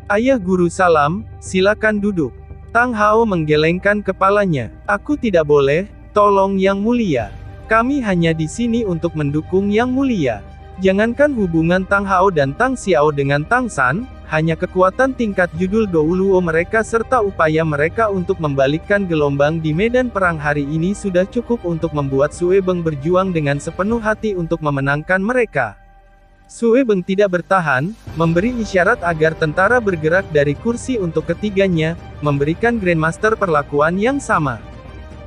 Ayah guru salam, silakan duduk. Tang Hao menggelengkan kepalanya. Aku tidak boleh, tolong yang mulia. Kami hanya di sini untuk mendukung yang mulia. Jangankan hubungan Tang Hao dan Tang Xiao dengan Tang San, hanya kekuatan tingkat judul Douluo mereka serta upaya mereka untuk membalikkan gelombang di medan perang hari ini sudah cukup untuk membuat Suebeng berjuang dengan sepenuh hati untuk memenangkan mereka. Suebeng tidak bertahan, memberi isyarat agar tentara bergerak dari kursi untuk ketiganya, memberikan Grandmaster perlakuan yang sama.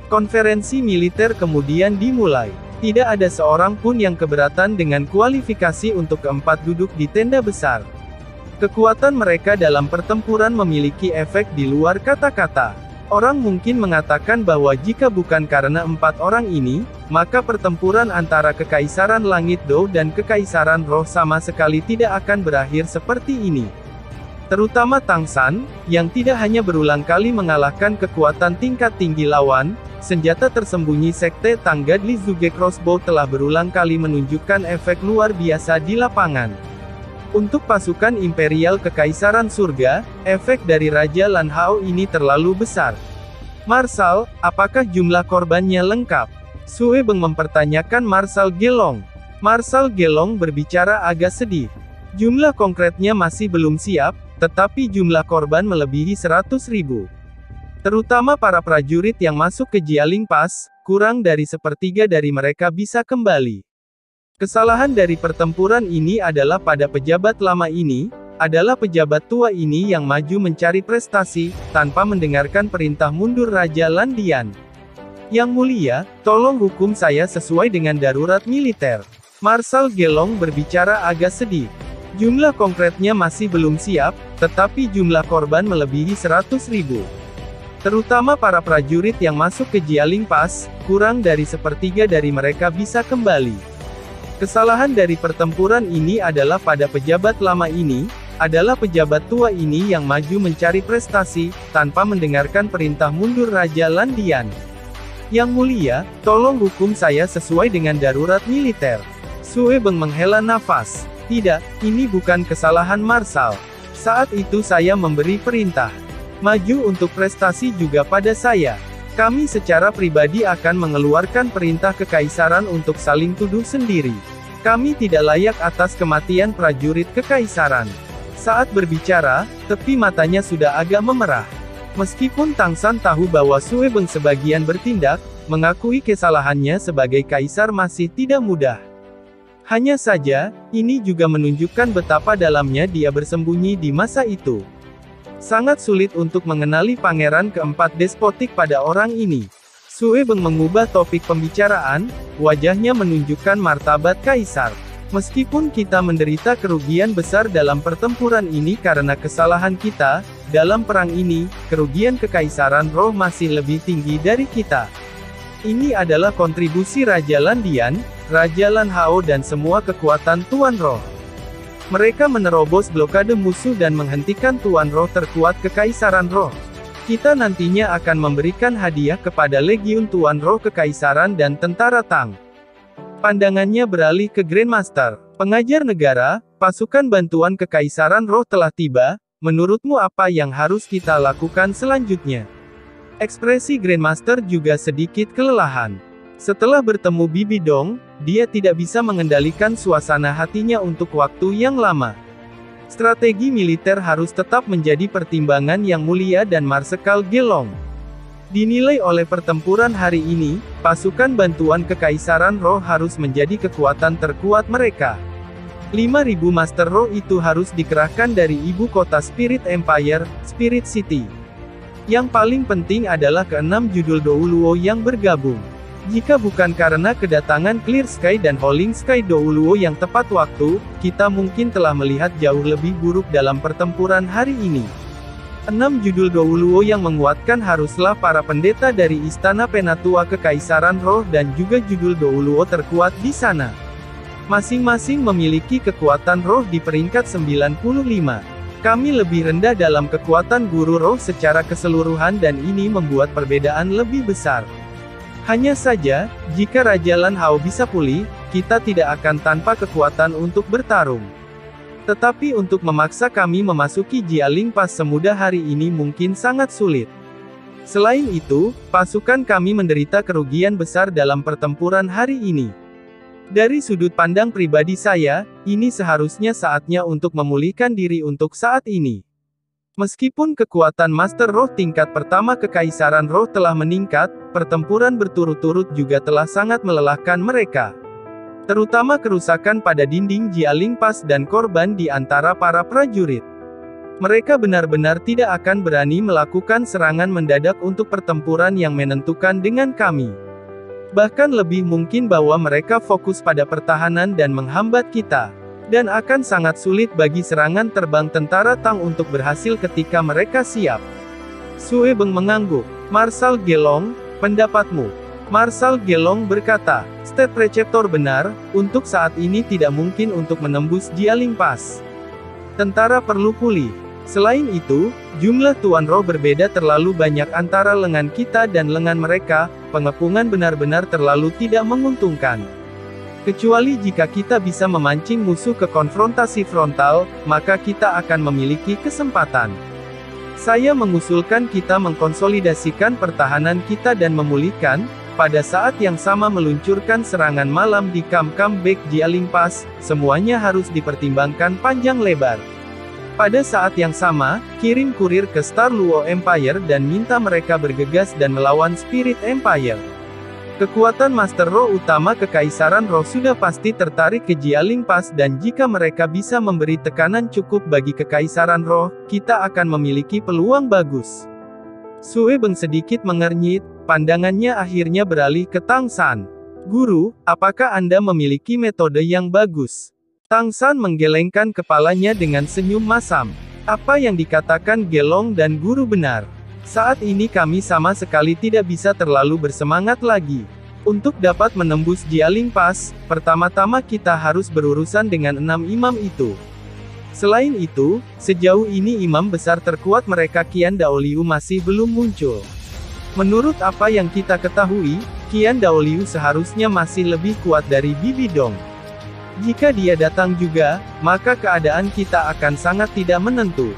Konferensi militer kemudian dimulai. Tidak ada seorang pun yang keberatan dengan kualifikasi untuk keempat duduk di tenda besar. Kekuatan mereka dalam pertempuran memiliki efek di luar kata-kata. Orang mungkin mengatakan bahwa jika bukan karena 4 orang ini, maka pertempuran antara Kekaisaran Langit Do dan Kekaisaran Roh sama sekali tidak akan berakhir seperti ini. Terutama Tang San, yang tidak hanya berulang kali mengalahkan kekuatan tingkat tinggi lawan, senjata tersembunyi Sekte Tang Godly Zuge Crossbow telah berulang kali menunjukkan efek luar biasa di lapangan. Untuk pasukan Imperial Kekaisaran Surga, efek dari Raja Lan Hao ini terlalu besar. Marshal, apakah jumlah korbannya lengkap? Suebeng mempertanyakan Marshal Gelong. Marshal Gelong berbicara agak sedih. Jumlah konkretnya masih belum siap, tetapi jumlah korban melebihi 100.000. Terutama para prajurit yang masuk ke Jialing Pass, kurang dari sepertiga dari mereka bisa kembali. Kesalahan dari pertempuran ini adalah pada pejabat lama ini, adalah pejabat tua ini yang maju mencari prestasi, tanpa mendengarkan perintah mundur Raja Landian. Yang mulia, tolong hukum saya sesuai dengan darurat militer. Marshal Gelong berbicara agak sedih. Jumlah konkretnya masih belum siap, tetapi jumlah korban melebihi 100.000. Terutama para prajurit yang masuk ke Jialing Pass, kurang dari sepertiga dari mereka bisa kembali. Kesalahan dari pertempuran ini adalah pada pejabat lama ini, adalah pejabat tua ini yang maju mencari prestasi, tanpa mendengarkan perintah mundur Raja Landian. Yang mulia, tolong hukum saya sesuai dengan darurat militer. Sue Beng menghela nafas. Tidak, ini bukan kesalahan Marsal. Saat itu saya memberi perintah. Maju untuk prestasi juga pada saya. Kami secara pribadi akan mengeluarkan perintah kekaisaran untuk saling tuduh sendiri. Kami tidak layak atas kematian prajurit kekaisaran. Saat berbicara, tepi matanya sudah agak memerah. Meskipun Tang San tahu bahwa Sue Beng sebagian bertindak, mengakui kesalahannya sebagai kaisar masih tidak mudah. Hanya saja, ini juga menunjukkan betapa dalamnya dia bersembunyi di masa itu. Sangat sulit untuk mengenali pangeran keempat despotik pada orang ini. Sue Beng mengubah topik pembicaraan, wajahnya menunjukkan martabat kaisar. Meskipun kita menderita kerugian besar dalam pertempuran ini karena kesalahan kita, dalam perang ini, kerugian kekaisaran roh masih lebih tinggi dari kita. Ini adalah kontribusi Raja Landian, Raja Lan Hao dan semua kekuatan Tuan Roh. Mereka menerobos blokade musuh dan menghentikan Tuan Roh terkuat Kekaisaran Roh. Kita nantinya akan memberikan hadiah kepada Legiun Tuan Roh Kekaisaran dan Tentara Tang. Pandangannya beralih ke Grandmaster. Pengajar negara, pasukan bantuan Kekaisaran Roh telah tiba, menurutmu apa yang harus kita lakukan selanjutnya? Ekspresi Grandmaster juga sedikit kelelahan. Setelah bertemu Bibi Dong, dia tidak bisa mengendalikan suasana hatinya untuk waktu yang lama. Strategi militer harus tetap menjadi pertimbangan yang mulia dan Marsekal Gelong. Dinilai oleh pertempuran hari ini, pasukan bantuan Kekaisaran Roh harus menjadi kekuatan terkuat mereka. 5.000 Master Roh itu harus dikerahkan dari ibu kota Spirit Empire, Spirit City. Yang paling penting adalah keenam judul Douluo yang bergabung. Jika bukan karena kedatangan Clear Sky dan Falling Sky Douluo yang tepat waktu, kita mungkin telah melihat jauh lebih buruk dalam pertempuran hari ini. 6 judul Douluo yang menguatkan haruslah para pendeta dari Istana Penatua Kekaisaran Roh dan juga judul Douluo terkuat di sana. Masing-masing memiliki kekuatan roh di peringkat 95. Kami lebih rendah dalam kekuatan guru roh secara keseluruhan dan ini membuat perbedaan lebih besar. Hanya saja, jika Raja Lan Hao bisa pulih, kita tidak akan tanpa kekuatan untuk bertarung. Tetapi untuk memaksa kami memasuki Jialing Pass semudah hari ini mungkin sangat sulit. Selain itu, pasukan kami menderita kerugian besar dalam pertempuran hari ini. Dari sudut pandang pribadi saya, ini seharusnya saatnya untuk memulihkan diri untuk saat ini. Meskipun kekuatan Master Roh tingkat pertama Kekaisaran Roh telah meningkat, pertempuran berturut-turut juga telah sangat melelahkan mereka. Terutama kerusakan pada dinding Jialing Pass dan korban di antara para prajurit. Mereka benar-benar tidak akan berani melakukan serangan mendadak untuk pertempuran yang menentukan dengan kami. Bahkan lebih mungkin bahwa mereka fokus pada pertahanan dan menghambat kita. Dan akan sangat sulit bagi serangan terbang tentara Tang untuk berhasil ketika mereka siap. Sue Beng mengangguk. Marsal Gelong, pendapatmu? Marsal Gelong berkata, State Preceptor benar, untuk saat ini tidak mungkin untuk menembus Jialing Pass. Tentara perlu pulih. Selain itu, jumlah Tuan Roh berbeda terlalu banyak antara lengan kita dan lengan mereka, pengepungan benar-benar terlalu tidak menguntungkan. Kecuali jika kita bisa memancing musuh ke konfrontasi frontal, maka kita akan memiliki kesempatan. Saya mengusulkan kita mengkonsolidasikan pertahanan kita dan memulihkan, pada saat yang sama meluncurkan serangan malam di Comeback Jialing Pass, semuanya harus dipertimbangkan panjang lebar. Pada saat yang sama, kirim kurir ke Star Luo Empire dan minta mereka bergegas dan melawan Spirit Empire. Kekuatan Master Roh utama Kekaisaran Roh sudah pasti tertarik ke Jialing Pass dan jika mereka bisa memberi tekanan cukup bagi Kekaisaran Roh, kita akan memiliki peluang bagus. Sue Beng sedikit mengernyit, pandangannya akhirnya beralih ke Tang San. Guru, apakah Anda memiliki metode yang bagus? Tang San menggelengkan kepalanya dengan senyum masam. Apa yang dikatakan Gelong dan guru benar. Saat ini kami sama sekali tidak bisa terlalu bersemangat lagi. Untuk dapat menembus Jialing Pass, pertama-tama kita harus berurusan dengan 6 imam itu. Selain itu, sejauh ini imam besar terkuat mereka Qian Daoliu masih belum muncul. Menurut apa yang kita ketahui, Qian Daoliu seharusnya masih lebih kuat dari Bibi Dong. Jika dia datang juga, maka keadaan kita akan sangat tidak menentu.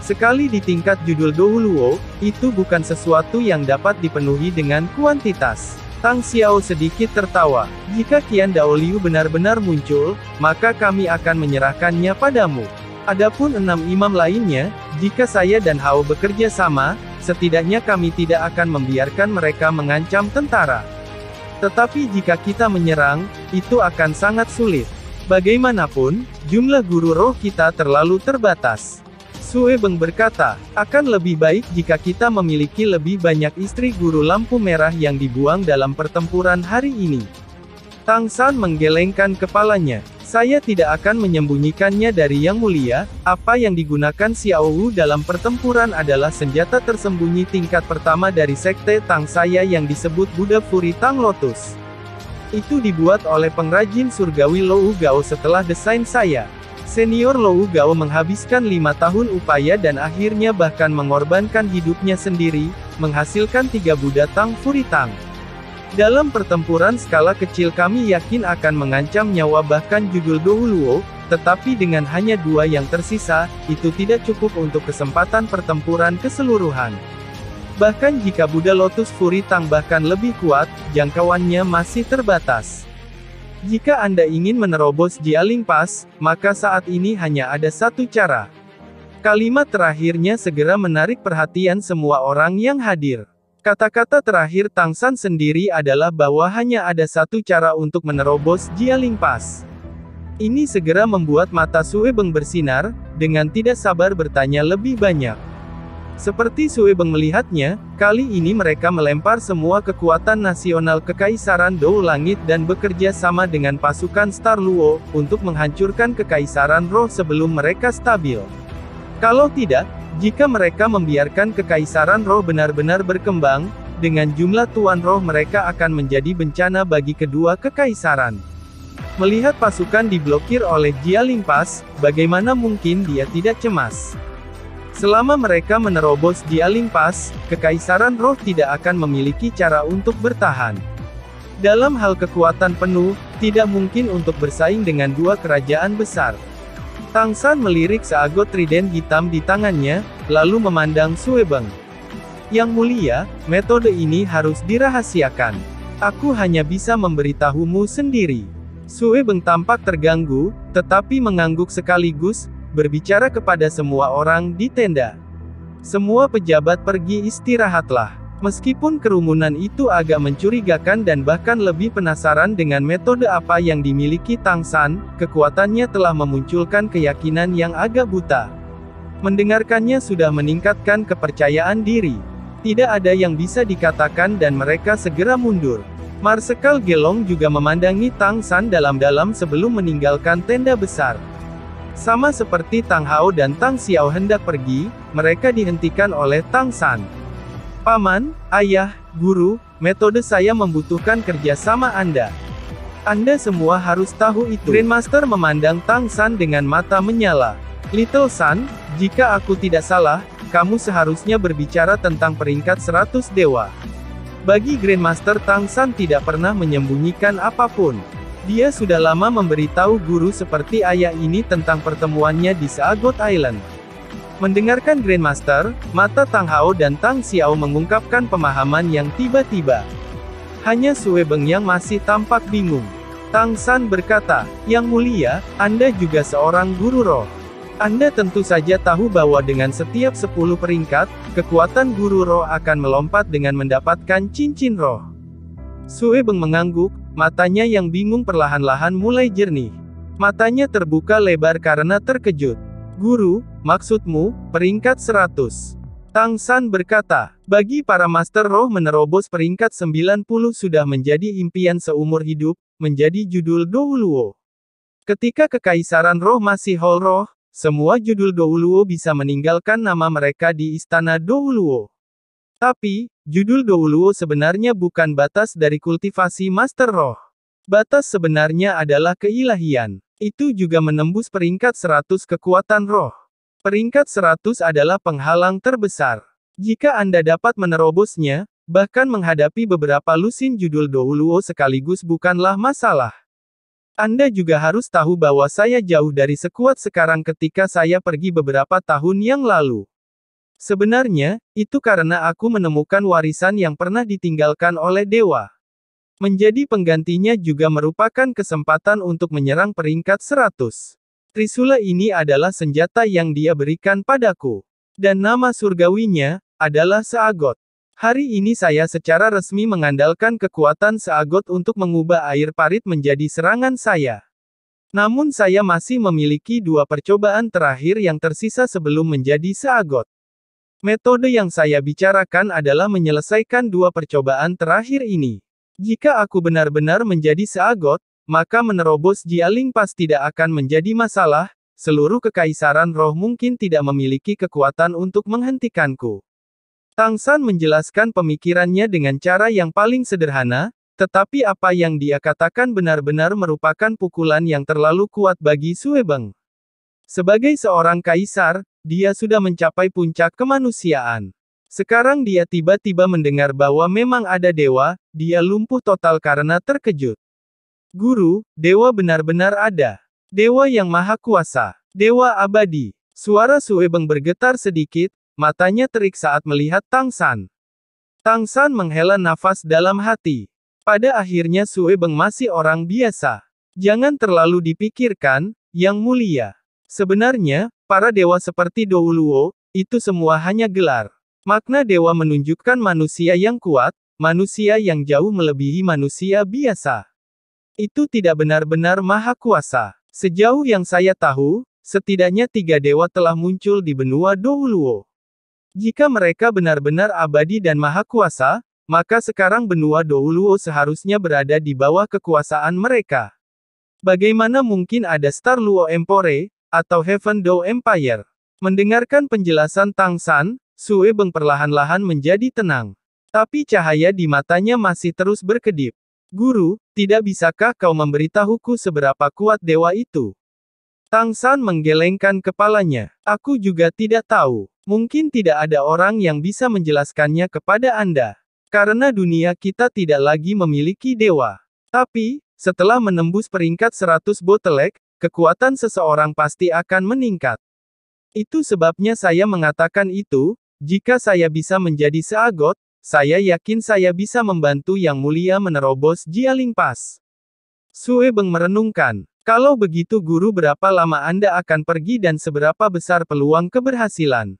Sekali di tingkat judul Douluo, itu bukan sesuatu yang dapat dipenuhi dengan kuantitas. Tang Xiao sedikit tertawa. Jika Qian Daoliu benar-benar muncul, maka kami akan menyerahkannya padamu. Adapun 6 imam lainnya, jika saya dan Hao bekerja sama, setidaknya kami tidak akan membiarkan mereka mengancam tentara. Tetapi jika kita menyerang, itu akan sangat sulit. Bagaimanapun, jumlah guru roh kita terlalu terbatas. Sue Beng berkata, akan lebih baik jika kita memiliki lebih banyak istri guru lampu merah yang dibuang dalam pertempuran hari ini. Tang San menggelengkan kepalanya. Saya tidak akan menyembunyikannya dari Yang Mulia, apa yang digunakan Xiao Wu dalam pertempuran adalah senjata tersembunyi tingkat pertama dari sekte Tang saya yang disebut Buddha Fury Tang Lotus. Itu dibuat oleh pengrajin surgawi Lou Gao setelah desain saya. Senior Lou Gao menghabiskan 5 tahun upaya dan akhirnya bahkan mengorbankan hidupnya sendiri, menghasilkan 3 Buddha Tang Fury Tang. Dalam pertempuran skala kecil kami yakin akan mengancam nyawa bahkan judul Douluo, tetapi dengan hanya 2 yang tersisa, itu tidak cukup untuk kesempatan pertempuran keseluruhan. Bahkan jika Buddha Lotus Fury Tang bahkan lebih kuat, jangkauannya masih terbatas. Jika Anda ingin menerobos Jialing Pass, maka saat ini hanya ada satu cara. Kalimat terakhirnya segera menarik perhatian semua orang yang hadir. Kata-kata terakhir Tang San sendiri adalah bahwa hanya ada satu cara untuk menerobos Jialing Pass. Ini segera membuat mata Sue Beng bersinar, dengan tidak sabar bertanya lebih banyak. Seperti Sue Beng melihatnya, kali ini mereka melempar semua kekuatan nasional Kekaisaran Dou Langit dan bekerja sama dengan pasukan Star Luo, untuk menghancurkan Kekaisaran Roh sebelum mereka stabil. Kalau tidak, jika mereka membiarkan Kekaisaran Roh benar-benar berkembang, dengan jumlah Tuan Roh mereka akan menjadi bencana bagi kedua kekaisaran. Melihat pasukan diblokir oleh Jialing Pass, bagaimana mungkin dia tidak cemas? Selama mereka menerobos Jialing Pass, Kekaisaran Roh tidak akan memiliki cara untuk bertahan. Dalam hal kekuatan penuh, tidak mungkin untuk bersaing dengan 2 kerajaan besar. Tang San melirik seagot trident hitam di tangannya, lalu memandang Sue Beng. Yang Mulia, metode ini harus dirahasiakan. Aku hanya bisa memberitahumu sendiri. Sue Beng tampak terganggu, tetapi mengangguk sekaligus, berbicara kepada semua orang di tenda. Semua pejabat pergi istirahatlah. Meskipun kerumunan itu agak mencurigakan dan bahkan lebih penasaran dengan metode apa yang dimiliki Tang San, kekuatannya telah memunculkan keyakinan yang agak buta. Mendengarkannya sudah meningkatkan kepercayaan diri. Tidak ada yang bisa dikatakan dan mereka segera mundur. Marsekal Gelong juga memandangi Tang San dalam-dalam sebelum meninggalkan tenda besar. Sama seperti Tang Hao dan Tang Xiao hendak pergi, mereka dihentikan oleh Tang San. Paman, ayah, guru, metode saya membutuhkan kerjasama Anda. Anda semua harus tahu itu. Grandmaster memandang Tang San dengan mata menyala. Little San, jika aku tidak salah, kamu seharusnya berbicara tentang peringkat 100 dewa. Bagi Grandmaster Tang San tidak pernah menyembunyikan apapun. Dia sudah lama memberitahu guru seperti ayah ini tentang pertemuannya di Seagot Island. Mendengarkan Grandmaster, mata Tang Hao dan Tang Xiao mengungkapkan pemahaman yang tiba-tiba. Hanya Sue Beng yang masih tampak bingung. Tang San berkata, Yang Mulia, Anda juga seorang guru roh. Anda tentu saja tahu bahwa dengan setiap 10 peringkat, kekuatan guru roh akan melompat dengan mendapatkan cincin roh. Sue Beng mengangguk, matanya yang bingung perlahan-lahan mulai jernih. Matanya terbuka lebar karena terkejut. Guru, maksudmu, peringkat 100. Tang San berkata, bagi para master roh menerobos peringkat 90 sudah menjadi impian seumur hidup, menjadi judul Douluo. Ketika Kekaisaran Roh masih Hall Roh, semua judul Douluo bisa meninggalkan nama mereka di Istana Douluo. Tapi, judul Douluo sebenarnya bukan batas dari kultivasi Master Roh. Batas sebenarnya adalah keilahian. Itu juga menembus peringkat 100 kekuatan roh. Peringkat 100 adalah penghalang terbesar. Jika Anda dapat menerobosnya, bahkan menghadapi beberapa lusin judul Douluo sekaligus bukanlah masalah. Anda juga harus tahu bahwa saya jauh dari sekuat sekarang ketika saya pergi beberapa tahun yang lalu. Sebenarnya, itu karena aku menemukan warisan yang pernah ditinggalkan oleh dewa. Menjadi penggantinya juga merupakan kesempatan untuk menyerang peringkat 100. Trisula ini adalah senjata yang dia berikan padaku. Dan nama surgawinya adalah Seagot. Hari ini saya secara resmi mengandalkan kekuatan Seagot untuk mengubah air parit menjadi serangan saya. Namun saya masih memiliki 2 percobaan terakhir yang tersisa sebelum menjadi Seagot. Metode yang saya bicarakan adalah menyelesaikan 2 percobaan terakhir ini. Jika aku benar-benar menjadi Seagot, maka menerobos Jialing Pass tidak akan menjadi masalah, seluruh Kekaisaran Roh mungkin tidak memiliki kekuatan untuk menghentikanku. Tang San menjelaskan pemikirannya dengan cara yang paling sederhana, tetapi apa yang dia katakan benar-benar merupakan pukulan yang terlalu kuat bagi Suebeng. Sebagai seorang kaisar, dia sudah mencapai puncak kemanusiaan. Sekarang dia tiba-tiba mendengar bahwa memang ada dewa, dia lumpuh total karena terkejut. Guru, dewa benar-benar ada. Dewa yang maha kuasa. Dewa abadi. Suara Suebeng bergetar sedikit, matanya terik saat melihat Tang San. Tang San menghela nafas dalam hati. Pada akhirnya Suebeng masih orang biasa. Jangan terlalu dipikirkan, Yang Mulia. Sebenarnya, para dewa seperti Douluo, itu semua hanya gelar. Makna dewa menunjukkan manusia yang kuat, manusia yang jauh melebihi manusia biasa. Itu tidak benar-benar maha kuasa. Sejauh yang saya tahu, setidaknya 3 dewa telah muncul di benua Douluo. Jika mereka benar-benar abadi dan maha kuasa, maka sekarang benua Douluo seharusnya berada di bawah kekuasaan mereka. Bagaimana mungkin ada Star Luo Empore, atau Heaven Dou Empire? Mendengarkan penjelasan Tang San, Suebeng perlahan-lahan menjadi tenang. Tapi cahaya di matanya masih terus berkedip. Guru, tidak bisakah kau memberitahuku seberapa kuat dewa itu? Tang San menggelengkan kepalanya. Aku juga tidak tahu. Mungkin tidak ada orang yang bisa menjelaskannya kepada Anda. Karena dunia kita tidak lagi memiliki dewa. Tapi, setelah menembus peringkat 100 botelek, kekuatan seseorang pasti akan meningkat. Itu sebabnya saya mengatakan itu, jika saya bisa menjadi Seagot, saya yakin saya bisa membantu Yang Mulia menerobos Jialing Pass. Suebeng merenungkan. Kalau begitu guru, berapa lama Anda akan pergi dan seberapa besar peluang keberhasilan?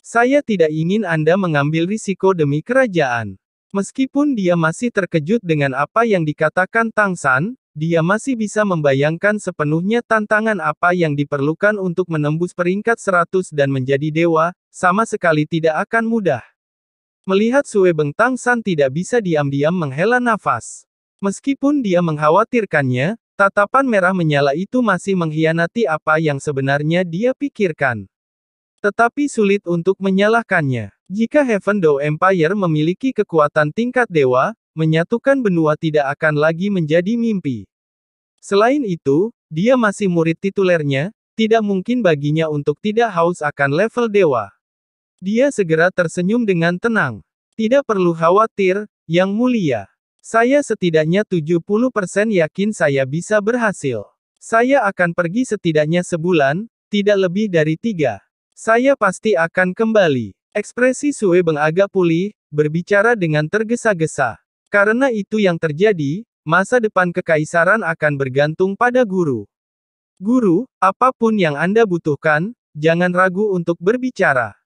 Saya tidak ingin Anda mengambil risiko demi kerajaan. Meskipun dia masih terkejut dengan apa yang dikatakan Tang San, dia masih bisa membayangkan sepenuhnya tantangan apa yang diperlukan untuk menembus peringkat 100 dan menjadi dewa, sama sekali tidak akan mudah. Melihat Suebeng, Tang San tidak bisa diam-diam menghela nafas. Meskipun dia mengkhawatirkannya, tatapan merah menyala itu masih mengkhianati apa yang sebenarnya dia pikirkan. Tetapi sulit untuk menyalahkannya. Jika Heaven Dou Empire memiliki kekuatan tingkat dewa, menyatukan benua tidak akan lagi menjadi mimpi. Selain itu, dia masih murid titulernya, tidak mungkin baginya untuk tidak haus akan level dewa. Dia segera tersenyum dengan tenang. Tidak perlu khawatir, Yang Mulia. Saya setidaknya 70% yakin saya bisa berhasil. Saya akan pergi setidaknya sebulan, tidak lebih dari 3. Saya pasti akan kembali. Ekspresi Suebeng agak pulih, berbicara dengan tergesa-gesa. Karena itu yang terjadi, masa depan kekaisaran akan bergantung pada guru. Guru, apapun yang Anda butuhkan, jangan ragu untuk berbicara.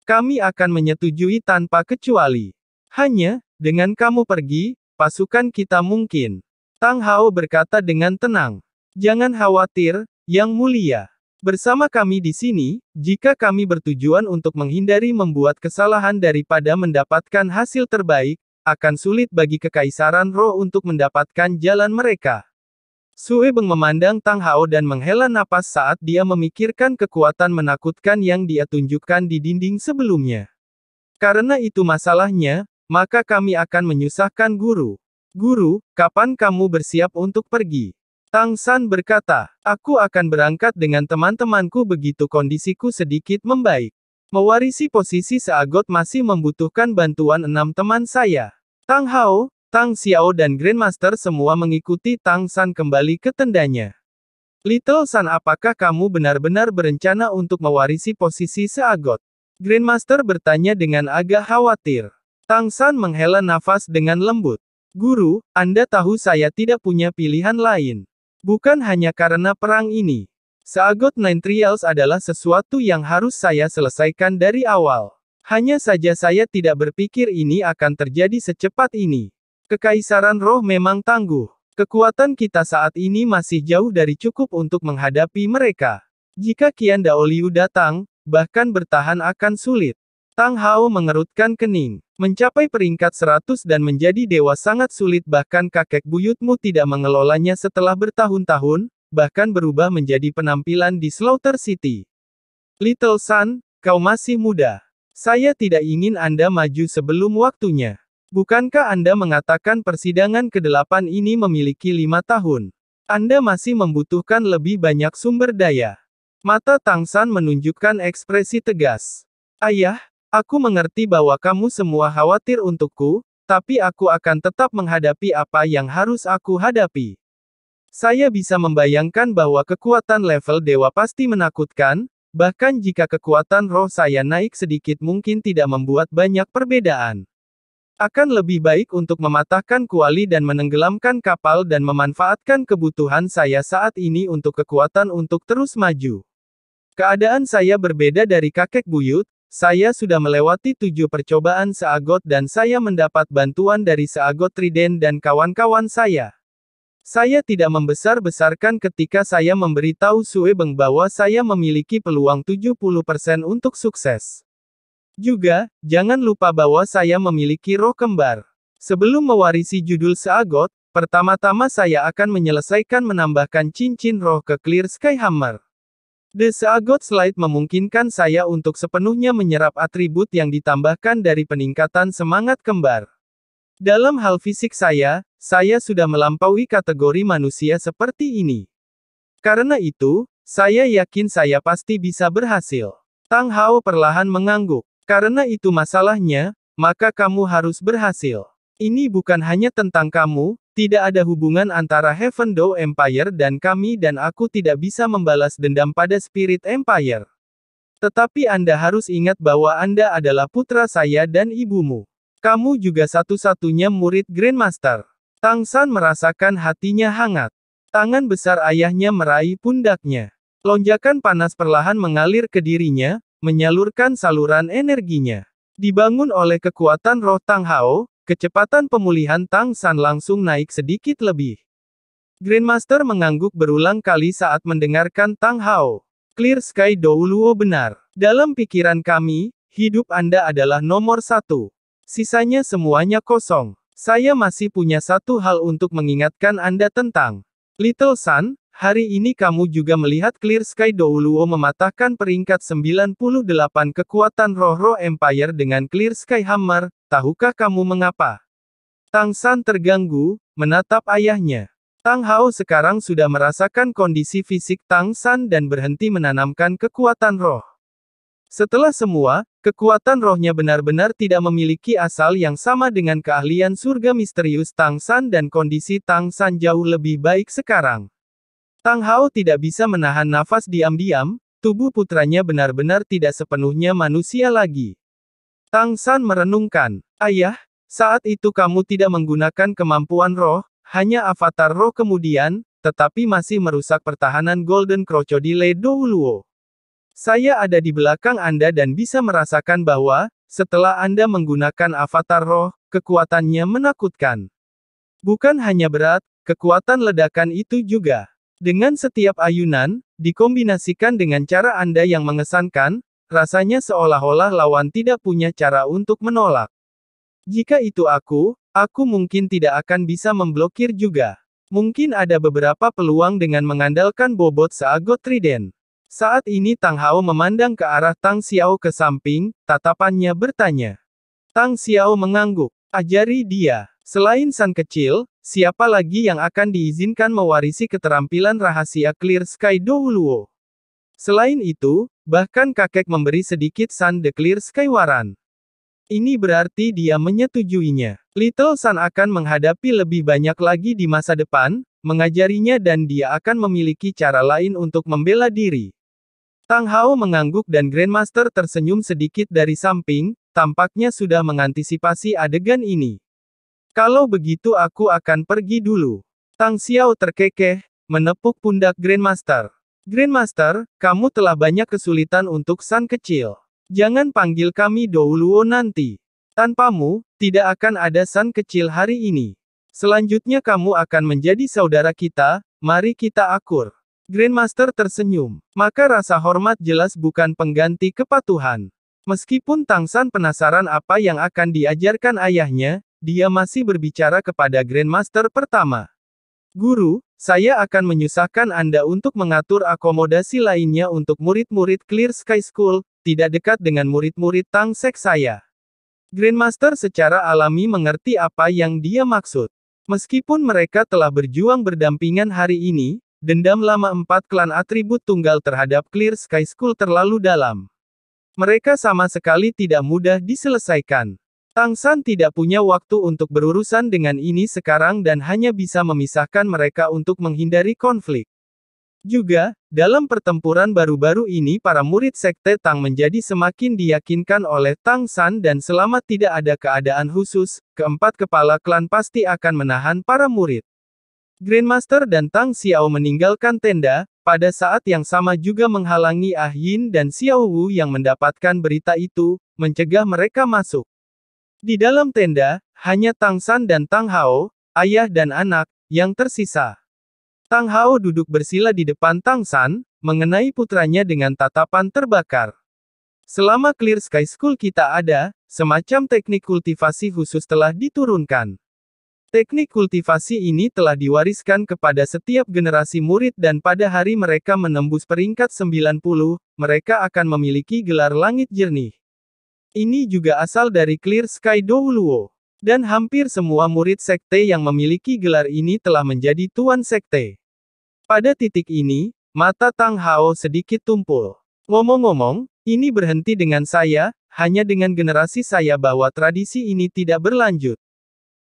Kami akan menyetujui tanpa kecuali. Hanya, dengan kamu pergi, pasukan kita mungkin. Tang Hao berkata dengan tenang. Jangan khawatir, Yang Mulia. Bersama kami di sini, jika kami bertujuan untuk menghindari membuat kesalahan daripada mendapatkan hasil terbaik, akan sulit bagi Kekaisaran Roh untuk mendapatkan jalan mereka. Sue Beng memandang Tang Hao dan menghela napas saat dia memikirkan kekuatan menakutkan yang dia tunjukkan di dinding sebelumnya. Karena itu masalahnya, maka kami akan menyusahkan guru. Guru, kapan kamu bersiap untuk pergi? Tang San berkata, aku akan berangkat dengan teman-temanku begitu kondisiku sedikit membaik. Mewarisi posisi seagot masih membutuhkan bantuan 6 teman saya. Tang Hao, Tang Xiao dan Grandmaster semua mengikuti Tang San kembali ke tendanya. Little San, apakah kamu benar-benar berencana untuk mewarisi posisi seagot? Grandmaster bertanya dengan agak khawatir. Tang San menghela nafas dengan lembut. Guru, Anda tahu saya tidak punya pilihan lain. Bukan hanya karena perang ini. Seagot Nine Trials adalah sesuatu yang harus saya selesaikan dari awal. Hanya saja saya tidak berpikir ini akan terjadi secepat ini. Kekaisaran roh memang tangguh. Kekuatan kita saat ini masih jauh dari cukup untuk menghadapi mereka. Jika Qian Daoliu datang, bahkan bertahan akan sulit. Tang Hao mengerutkan kening. Mencapai peringkat 100 dan menjadi dewa sangat sulit, bahkan kakek buyutmu tidak mengelolanya setelah bertahun-tahun, bahkan berubah menjadi penampilan di Slaughter City. Little San, kau masih muda. Saya tidak ingin Anda maju sebelum waktunya. Bukankah Anda mengatakan persidangan ke-8 ini memiliki 5 tahun? Anda masih membutuhkan lebih banyak sumber daya. Mata Tang San menunjukkan ekspresi tegas. Ayah, aku mengerti bahwa kamu semua khawatir untukku, tapi aku akan tetap menghadapi apa yang harus aku hadapi. Saya bisa membayangkan bahwa kekuatan level dewa pasti menakutkan, bahkan jika kekuatan roh saya naik sedikit mungkin tidak membuat banyak perbedaan. Akan lebih baik untuk mematahkan kuali dan menenggelamkan kapal dan memanfaatkan kebutuhan saya saat ini untuk kekuatan untuk terus maju. Keadaan saya berbeda dari kakek buyut, saya sudah melewati 7 percobaan seagot dan saya mendapat bantuan dari seagot Trident dan kawan-kawan saya. Saya tidak membesar-besarkan ketika saya memberitahu Sue Beng bahwa saya memiliki peluang 70% untuk sukses. Juga, jangan lupa bahwa saya memiliki roh kembar. Sebelum mewarisi judul seagot, pertama-tama saya akan menyelesaikan menambahkan cincin roh ke Clear Sky Hammer. The Seagot Slide memungkinkan saya untuk sepenuhnya menyerap atribut yang ditambahkan dari peningkatan semangat kembar. Dalam hal fisik saya sudah melampaui kategori manusia seperti ini. Karena itu, saya yakin saya pasti bisa berhasil. Tang Hao perlahan mengangguk. Karena itu masalahnya, maka kamu harus berhasil. Ini bukan hanya tentang kamu, tidak ada hubungan antara Heaven Door Empire dan kami dan aku tidak bisa membalas dendam pada Spirit Empire. Tetapi Anda harus ingat bahwa Anda adalah putra saya dan ibumu. Kamu juga satu-satunya murid Grandmaster. Tang San merasakan hatinya hangat. Tangan besar ayahnya meraih pundaknya. Lonjakan panas perlahan mengalir ke dirinya, menyalurkan saluran energinya. Dibangun oleh kekuatan roh Tang Hao, kecepatan pemulihan Tang San langsung naik sedikit lebih. Grandmaster mengangguk berulang kali saat mendengarkan Tang Hao. Clear Sky Douluo benar. Dalam pikiran kami, hidup Anda adalah nomor 1. Sisanya semuanya kosong. Saya masih punya satu hal untuk mengingatkan Anda tentang. Little San, hari ini kamu juga melihat Clear Sky Douluo mematahkan peringkat 98 kekuatan roh-roh Empire dengan Clear Sky Hammer, tahukah kamu mengapa? Tang San terganggu, menatap ayahnya. Tang Hao sekarang sudah merasakan kondisi fisik Tang San dan berhenti menanamkan kekuatan roh. Setelah semua, kekuatan rohnya benar-benar tidak memiliki asal yang sama dengan keahlian surga misterius Tang San dan kondisi Tang San jauh lebih baik sekarang. Tang Hao tidak bisa menahan nafas diam-diam, tubuh putranya benar-benar tidak sepenuhnya manusia lagi. Tang San merenungkan, ayah, saat itu kamu tidak menggunakan kemampuan roh, hanya avatar roh kemudian, tetapi masih merusak pertahanan Golden Crocodile Douluo. Saya ada di belakang Anda dan bisa merasakan bahwa, setelah Anda menggunakan avatar roh, kekuatannya menakutkan. Bukan hanya berat, kekuatan ledakan itu juga. Dengan setiap ayunan, dikombinasikan dengan cara Anda yang mengesankan, rasanya seolah-olah lawan tidak punya cara untuk menolak. Jika itu aku mungkin tidak akan bisa memblokir juga. Mungkin ada beberapa peluang dengan mengandalkan bobot seagot trident. Saat ini Tang Hao memandang ke arah Tang Xiao ke samping, tatapannya bertanya. Tang Xiao mengangguk. Ajari dia. Selain San kecil, siapa lagi yang akan diizinkan mewarisi keterampilan rahasia Clear Sky Douluo? Selain itu, bahkan kakek memberi sedikit San the Clear Sky Waran. Ini berarti dia menyetujuinya. Little Sun akan menghadapi lebih banyak lagi di masa depan, mengajarinya dan dia akan memiliki cara lain untuk membela diri. Tang Hao mengangguk dan Grandmaster tersenyum sedikit dari samping, tampaknya sudah mengantisipasi adegan ini. Kalau begitu aku akan pergi dulu. Tang Xiao terkekeh, menepuk pundak Grandmaster. Grandmaster, kamu telah banyak kesulitan untuk San kecil. Jangan panggil kami Douluo nanti. Tanpamu, tidak akan ada San kecil hari ini. Selanjutnya kamu akan menjadi saudara kita, mari kita akur. Grandmaster tersenyum. Maka rasa hormat jelas bukan pengganti kepatuhan. Meskipun Tang San penasaran apa yang akan diajarkan ayahnya, dia masih berbicara kepada Grandmaster pertama. Guru, saya akan menyusahkan Anda untuk mengatur akomodasi lainnya untuk murid-murid Clear Sky School, tidak dekat dengan murid-murid Tang Sek saya. Grandmaster secara alami mengerti apa yang dia maksud. Meskipun mereka telah berjuang berdampingan hari ini, dendam lama 4 klan atribut tunggal terhadap Clear Sky School terlalu dalam. Mereka sama sekali tidak mudah diselesaikan. Tang San tidak punya waktu untuk berurusan dengan ini sekarang dan hanya bisa memisahkan mereka untuk menghindari konflik. Juga, dalam pertempuran baru-baru ini para murid Sekte Tang menjadi semakin diyakinkan oleh Tang San dan selama tidak ada keadaan khusus, keempat kepala klan pasti akan menahan para murid. Grandmaster dan Tang Xiao meninggalkan tenda, pada saat yang sama juga menghalangi Ah Yin dan Xiao Wu yang mendapatkan berita itu, mencegah mereka masuk. Di dalam tenda, hanya Tang San dan Tang Hao, ayah dan anak, yang tersisa. Tang Hao duduk bersila di depan Tang San, mengenai putranya dengan tatapan terbakar. Selama Clear Sky School kita ada, semacam teknik kultivasi khusus telah diturunkan. Teknik kultivasi ini telah diwariskan kepada setiap generasi murid dan pada hari mereka menembus peringkat 90, mereka akan memiliki gelar langit jernih. Ini juga asal dari Clear Sky Douluo. Dan hampir semua murid sekte yang memiliki gelar ini telah menjadi tuan sekte. Pada titik ini, mata Tang Hao sedikit tumpul. Ngomong-ngomong, ini berhenti dengan saya, hanya dengan generasi saya bahwa tradisi ini tidak berlanjut.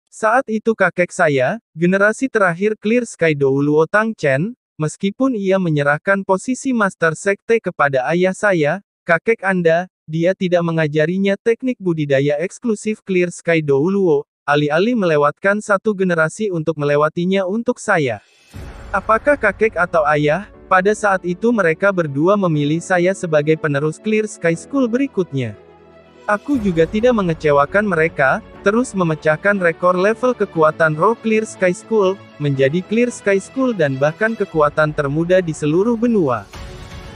Saat itu kakek saya, generasi terakhir Clear Sky Douluo Tang Chen, meskipun ia menyerahkan posisi Master Sekte kepada ayah saya, kakek Anda, dia tidak mengajarinya teknik budidaya eksklusif Clear Sky Douluo, alih-alih melewatkan satu generasi untuk melewatinya untuk saya. Apakah kakek atau ayah, pada saat itu mereka berdua memilih saya sebagai penerus Clear Sky School berikutnya. Aku juga tidak mengecewakan mereka, terus memecahkan rekor level kekuatan roh Clear Sky School, menjadi Clear Sky School dan bahkan kekuatan termuda di seluruh benua.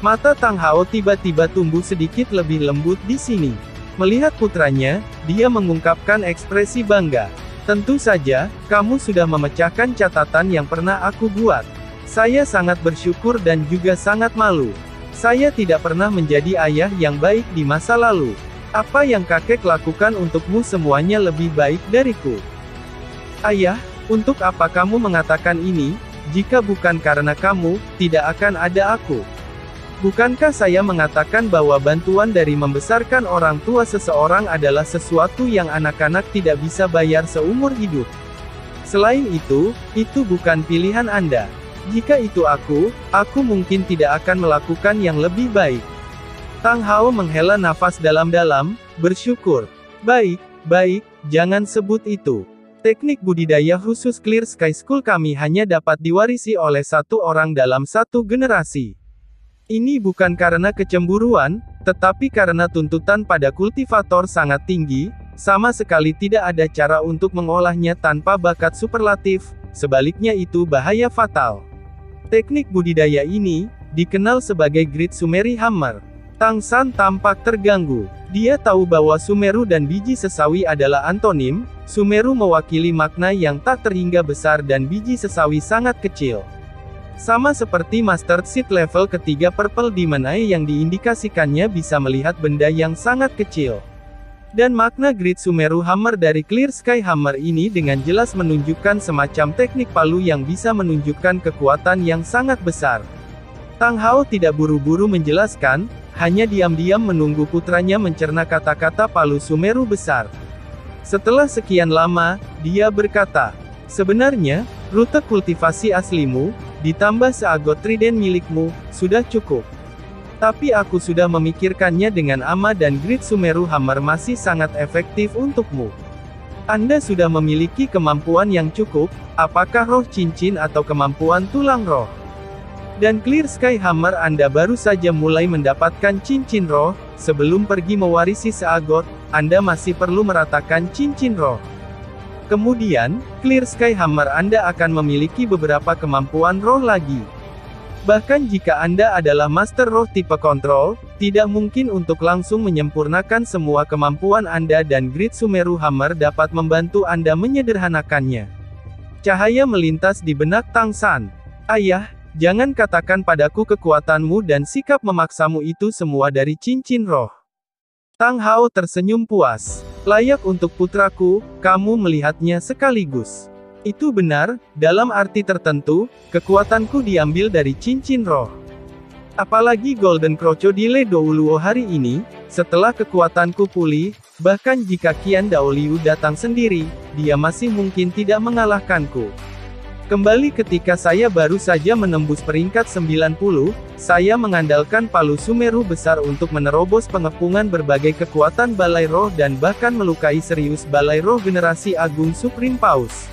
Mata Tang Hao tiba-tiba tumbuh sedikit lebih lembut di sini. Melihat putranya, dia mengungkapkan ekspresi bangga. Tentu saja, kamu sudah memecahkan catatan yang pernah aku buat. Saya sangat bersyukur dan juga sangat malu. Saya tidak pernah menjadi ayah yang baik di masa lalu. Apa yang kakek lakukan untukmu semuanya lebih baik dariku. Ayah, untuk apa kamu mengatakan ini? Jika bukan karena kamu, tidak akan ada aku. Bukankah saya mengatakan bahwa bantuan dari membesarkan orang tua seseorang adalah sesuatu yang anak-anak tidak bisa bayar seumur hidup? Selain itu bukan pilihan Anda. Jika itu aku mungkin tidak akan melakukan yang lebih baik. Tang Hao menghela nafas dalam-dalam, bersyukur. Baik, jangan sebut itu. Teknik budidaya khusus Clear Sky School kami hanya dapat diwarisi oleh satu orang dalam satu generasi. Ini bukan karena kecemburuan, tetapi karena tuntutan pada kultivator sangat tinggi, sama sekali tidak ada cara untuk mengolahnya tanpa bakat superlatif, sebaliknya itu bahaya fatal. Teknik budidaya ini, dikenal sebagai Great Sumeri Hammer. Tang San tampak terganggu. Dia tahu bahwa Sumeru dan biji sesawi adalah antonim. Sumeru mewakili makna yang tak terhingga besar dan biji sesawi sangat kecil. Sama seperti Master Seed level ketiga Purple Demon Eye yang diindikasikannya bisa melihat benda yang sangat kecil. Dan makna Great Sumeru Hammer dari Clear Sky Hammer ini dengan jelas menunjukkan semacam teknik palu yang bisa menunjukkan kekuatan yang sangat besar. Tang Hao tidak buru-buru menjelaskan, hanya diam-diam menunggu putranya mencerna kata-kata palu Sumeru besar. Setelah sekian lama, dia berkata, sebenarnya, rute kultivasi aslimu, ditambah seagot trident milikmu, sudah cukup. Tapi aku sudah memikirkannya dengan ama dan Great Sumeru Hammer masih sangat efektif untukmu. Anda sudah memiliki kemampuan yang cukup, apakah roh cincin atau kemampuan tulang roh? Dan Clear Sky Hammer Anda baru saja mulai mendapatkan cincin roh, sebelum pergi mewarisi seagot, Anda masih perlu meratakan cincin roh. Kemudian, Clear Sky Hammer Anda akan memiliki beberapa kemampuan roh lagi. Bahkan jika Anda adalah Master Roh tipe kontrol, tidak mungkin untuk langsung menyempurnakan semua kemampuan Anda dan Great Sumeru Hammer dapat membantu Anda menyederhanakannya. Cahaya melintas di benak Tang San. Ayah, jangan katakan padaku kekuatanmu dan sikap memaksamu itu semua dari cincin roh. Tang Hao tersenyum puas. Layak untuk putraku, kamu melihatnya sekaligus. Itu benar, dalam arti tertentu, kekuatanku diambil dari cincin roh. Apalagi Golden Crocodile Douluo hari ini, setelah kekuatanku pulih, bahkan jika Qian Daoliu datang sendiri, dia masih mungkin tidak mengalahkanku. Kembali ketika saya baru saja menembus peringkat 90, saya mengandalkan palu Sumeru besar untuk menerobos pengepungan berbagai kekuatan balai roh dan bahkan melukai serius balai roh generasi Agung Supreme Paus.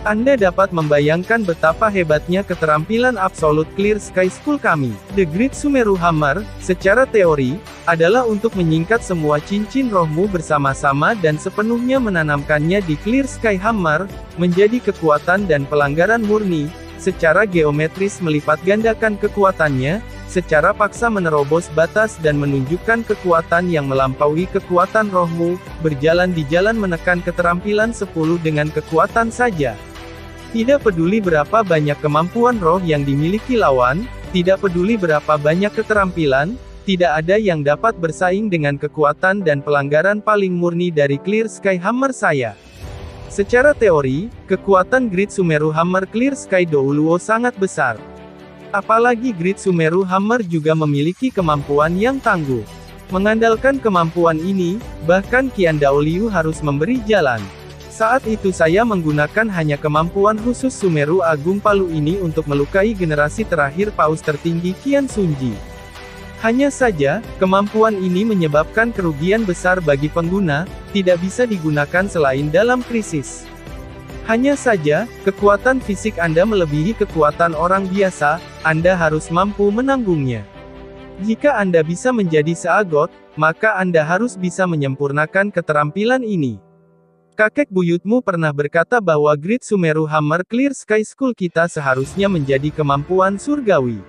Anda dapat membayangkan betapa hebatnya keterampilan absolut Clear Sky School kami. The Great Sumeru Hammer, secara teori, adalah untuk menyingkat semua cincin rohmu bersama-sama dan sepenuhnya menanamkannya di Clear Sky Hammer, menjadi kekuatan dan pelanggaran murni, secara geometris melipat gandakan kekuatannya, secara paksa menerobos batas dan menunjukkan kekuatan yang melampaui kekuatan rohmu, berjalan di jalan menekan keterampilan 10 dengan kekuatan saja. Tidak peduli berapa banyak kemampuan roh yang dimiliki lawan, tidak peduli berapa banyak keterampilan, tidak ada yang dapat bersaing dengan kekuatan dan pelanggaran paling murni dari Clear Sky Hammer saya. Secara teori, kekuatan Great Sumeru Hammer Clear Sky Douluo sangat besar. Apalagi Great Sumeru Hammer juga memiliki kemampuan yang tangguh. Mengandalkan kemampuan ini, bahkan Qian Daoliu harus memberi jalan. Saat itu saya menggunakan hanya kemampuan khusus Sumeru Agung Palu ini untuk melukai generasi terakhir paus tertinggi Qian Sunji. Hanya saja, kemampuan ini menyebabkan kerugian besar bagi pengguna, tidak bisa digunakan selain dalam krisis. Hanya saja, kekuatan fisik Anda melebihi kekuatan orang biasa, Anda harus mampu menanggungnya. Jika Anda bisa menjadi seagot, maka Anda harus bisa menyempurnakan keterampilan ini. Kakek buyutmu pernah berkata bahwa Great Sumeru Hammer Clear Sky School kita seharusnya menjadi kemampuan surgawi.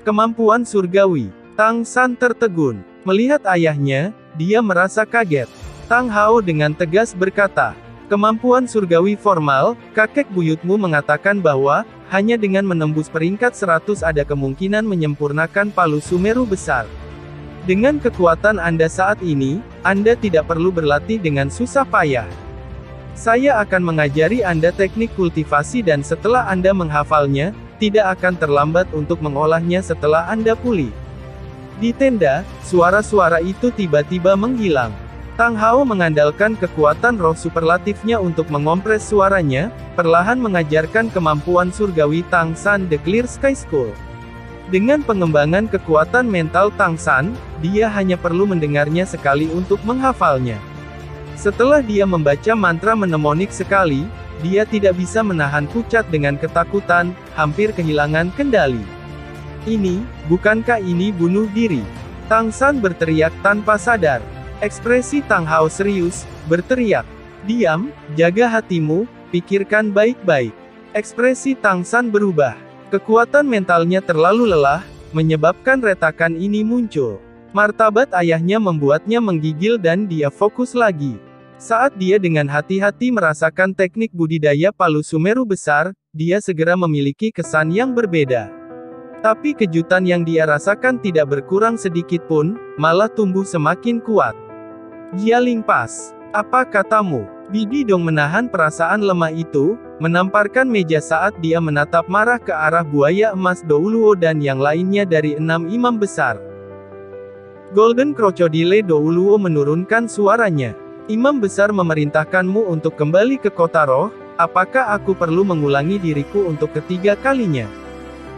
Kemampuan surgawi. Tang San tertegun. Melihat ayahnya, dia merasa kaget. Tang Hao dengan tegas berkata, kemampuan surgawi formal, kakek buyutmu mengatakan bahwa, hanya dengan menembus peringkat 100 ada kemungkinan menyempurnakan palu Sumeru besar. Dengan kekuatan Anda saat ini, Anda tidak perlu berlatih dengan susah payah. Saya akan mengajari Anda teknik kultivasi dan setelah Anda menghafalnya, tidak akan terlambat untuk mengolahnya setelah Anda pulih. Di tenda, suara-suara itu tiba-tiba menghilang. Tang Hao mengandalkan kekuatan roh superlatifnya untuk mengompres suaranya, perlahan mengajarkan kemampuan surgawi Tang San The Clear Sky School. Dengan pengembangan kekuatan mental Tang San, dia hanya perlu mendengarnya sekali untuk menghafalnya. Setelah dia membaca mantra mnemonik sekali, dia tidak bisa menahan pucat dengan ketakutan, hampir kehilangan kendali. Bukankah ini bunuh diri? Tang San berteriak tanpa sadar. Ekspresi Tang Hao serius, berteriak. Diam, jaga hatimu, pikirkan baik-baik. Ekspresi Tang San berubah. Kekuatan mentalnya terlalu lelah, menyebabkan retakan ini muncul. Martabat ayahnya membuatnya menggigil dan dia fokus lagi. Saat dia dengan hati-hati merasakan teknik budidaya palu Sumeru besar, dia segera memiliki kesan yang berbeda. Tapi kejutan yang dia rasakan tidak berkurang sedikit pun, malah tumbuh semakin kuat. Jialing Pas, apa katamu? Bibi Dong menahan perasaan lemah itu, menamparkan meja saat dia menatap marah ke arah buaya emas Douluo dan yang lainnya dari 6 imam besar. Golden Crocodile Douluo menurunkan suaranya. Imam besar memerintahkanmu untuk kembali ke kota roh, apakah aku perlu mengulangi diriku untuk ketiga kalinya?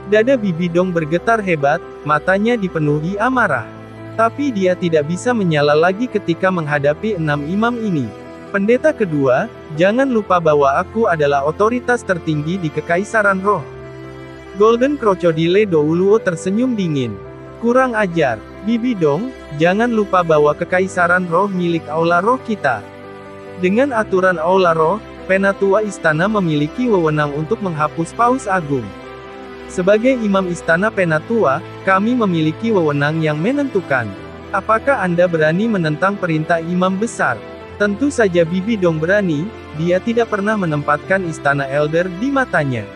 Dada Bibi Dong bergetar hebat, matanya dipenuhi amarah. Tapi dia tidak bisa menyala lagi ketika menghadapi 6 imam ini. Pendeta kedua, jangan lupa bahwa aku adalah otoritas tertinggi di Kekaisaran Roh. Golden Crocodile Douluo tersenyum dingin. Kurang ajar, Bibi Dong, jangan lupa bahwa Kekaisaran Roh milik Aula Roh kita. Dengan aturan Aula Roh, Penatua Istana memiliki wewenang untuk menghapus Paus Agung. Sebagai Imam Istana Penatua, kami memiliki wewenang yang menentukan. Apakah Anda berani menentang perintah Imam Besar? Tentu saja Bibi Dong berani, dia tidak pernah menempatkan Istana Elder di matanya.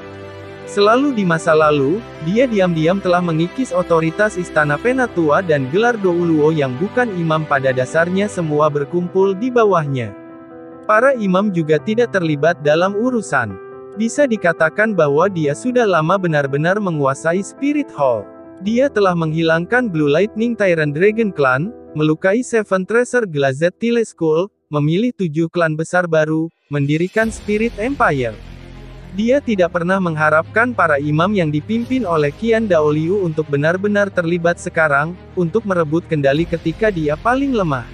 Selalu di masa lalu, dia diam-diam telah mengikis otoritas Istana Penatua dan gelar Douluo yang bukan imam pada dasarnya semua berkumpul di bawahnya. Para imam juga tidak terlibat dalam urusan. Bisa dikatakan bahwa dia sudah lama benar-benar menguasai Spirit Hall. Dia telah menghilangkan Blue Lightning Tyrant Dragon Clan, melukai Seven Treasure Glazed Tile School, memilih 7 klan besar baru, mendirikan Spirit Empire. Dia tidak pernah mengharapkan para imam yang dipimpin oleh Qian Daoliu untuk benar-benar terlibat sekarang, untuk merebut kendali ketika dia paling lemah.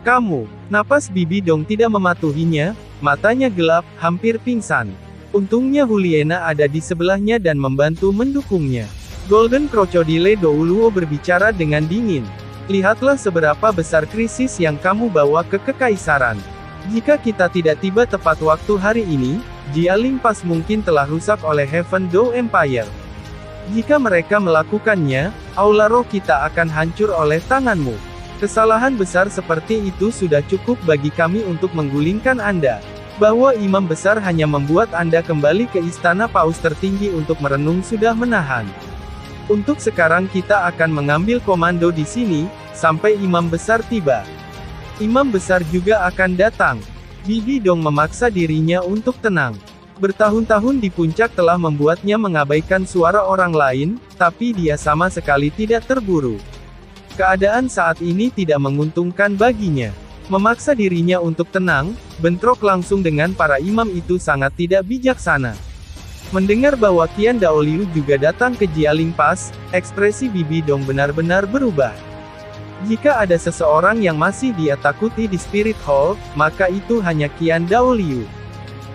Kamu, napas Bibi Dong tidak mematuhinya, matanya gelap, hampir pingsan. Untungnya Huliena ada di sebelahnya dan membantu mendukungnya. Golden Crocodile Douluo berbicara dengan dingin. Lihatlah seberapa besar krisis yang kamu bawa ke Kekaisaran. Jika kita tidak tiba tepat waktu hari ini, Jialing Pas mungkin telah rusak oleh Heaven Dou Empire. Jika mereka melakukannya, Aula Roh kita akan hancur oleh tanganmu. Kesalahan besar seperti itu sudah cukup bagi kami untuk menggulingkan Anda. Bahwa imam besar hanya membuat Anda kembali ke istana paus tertinggi untuk merenung sudah menahan. Untuk sekarang kita akan mengambil komando di sini, sampai imam besar tiba. Imam besar juga akan datang. Bibi Dong memaksa dirinya untuk tenang. Bertahun-tahun di puncak telah membuatnya mengabaikan suara orang lain, tapi dia sama sekali tidak terburu. Keadaan saat ini tidak menguntungkan baginya. Memaksa dirinya untuk tenang, bentrok langsung dengan para imam itu sangat tidak bijaksana. Mendengar bahwa Qian Daoliu juga datang ke Jialing Pas, ekspresi Bibi Dong benar-benar berubah. Jika ada seseorang yang masih dia takuti di Spirit Hall, maka itu hanya Qian Daoliu.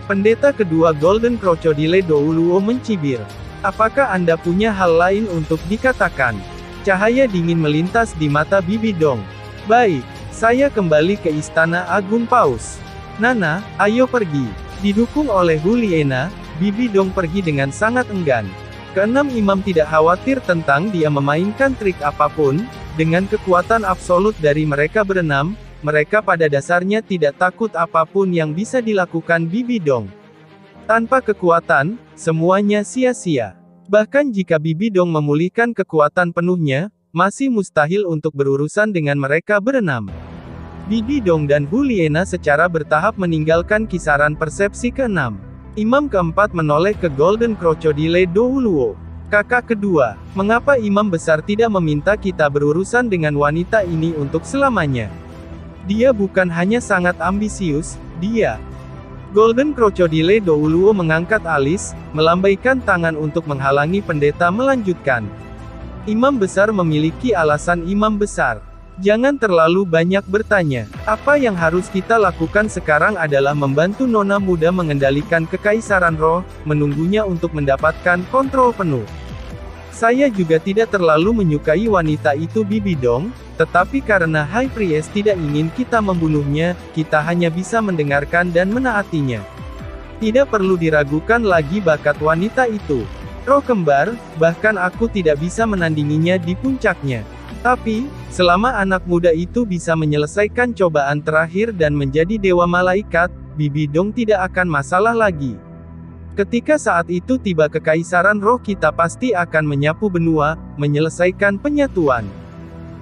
Pendeta kedua Golden Crocodile Douluo mencibir. Apakah Anda punya hal lain untuk dikatakan? Cahaya dingin melintas di mata Bibi Dong. Baik, saya kembali ke Istana Agung Paus. Nana, ayo pergi. Didukung oleh Huliena, Bibi Dong pergi dengan sangat enggan. Keenam imam tidak khawatir tentang dia memainkan trik apapun, dengan kekuatan absolut dari mereka berenam, mereka pada dasarnya tidak takut apapun yang bisa dilakukan Bibi Dong. Tanpa kekuatan, semuanya sia-sia. Bahkan jika Bibi Dong memulihkan kekuatan penuhnya, masih mustahil untuk berurusan dengan mereka berenam. Bibi Dong dan Huliena secara bertahap meninggalkan kisaran persepsi keenam. Imam keempat menoleh ke Golden Crocodile Douluo. Kakak kedua, mengapa imam besar tidak meminta kita berurusan dengan wanita ini untuk selamanya? Dia bukan hanya sangat ambisius, dia. Golden Crocodile Douluo mengangkat alis, melambaikan tangan untuk menghalangi pendeta melanjutkan. Imam besar memiliki alasan imam besar. Jangan terlalu banyak bertanya. Apa yang harus kita lakukan sekarang adalah membantu nona muda mengendalikan Kekaisaran Roh, menunggunya untuk mendapatkan kontrol penuh. Saya juga tidak terlalu menyukai wanita itu Bibi Dong, tetapi karena High Priest tidak ingin kita membunuhnya, kita hanya bisa mendengarkan dan menaatinya. Tidak perlu diragukan lagi bakat wanita itu. Roh kembar, bahkan aku tidak bisa menandinginya di puncaknya. Tapi, selama anak muda itu bisa menyelesaikan cobaan terakhir dan menjadi dewa malaikat, Bibi Dong tidak akan masalah lagi. Ketika saat itu tiba kekaisaran roh kita pasti akan menyapu benua, menyelesaikan penyatuan.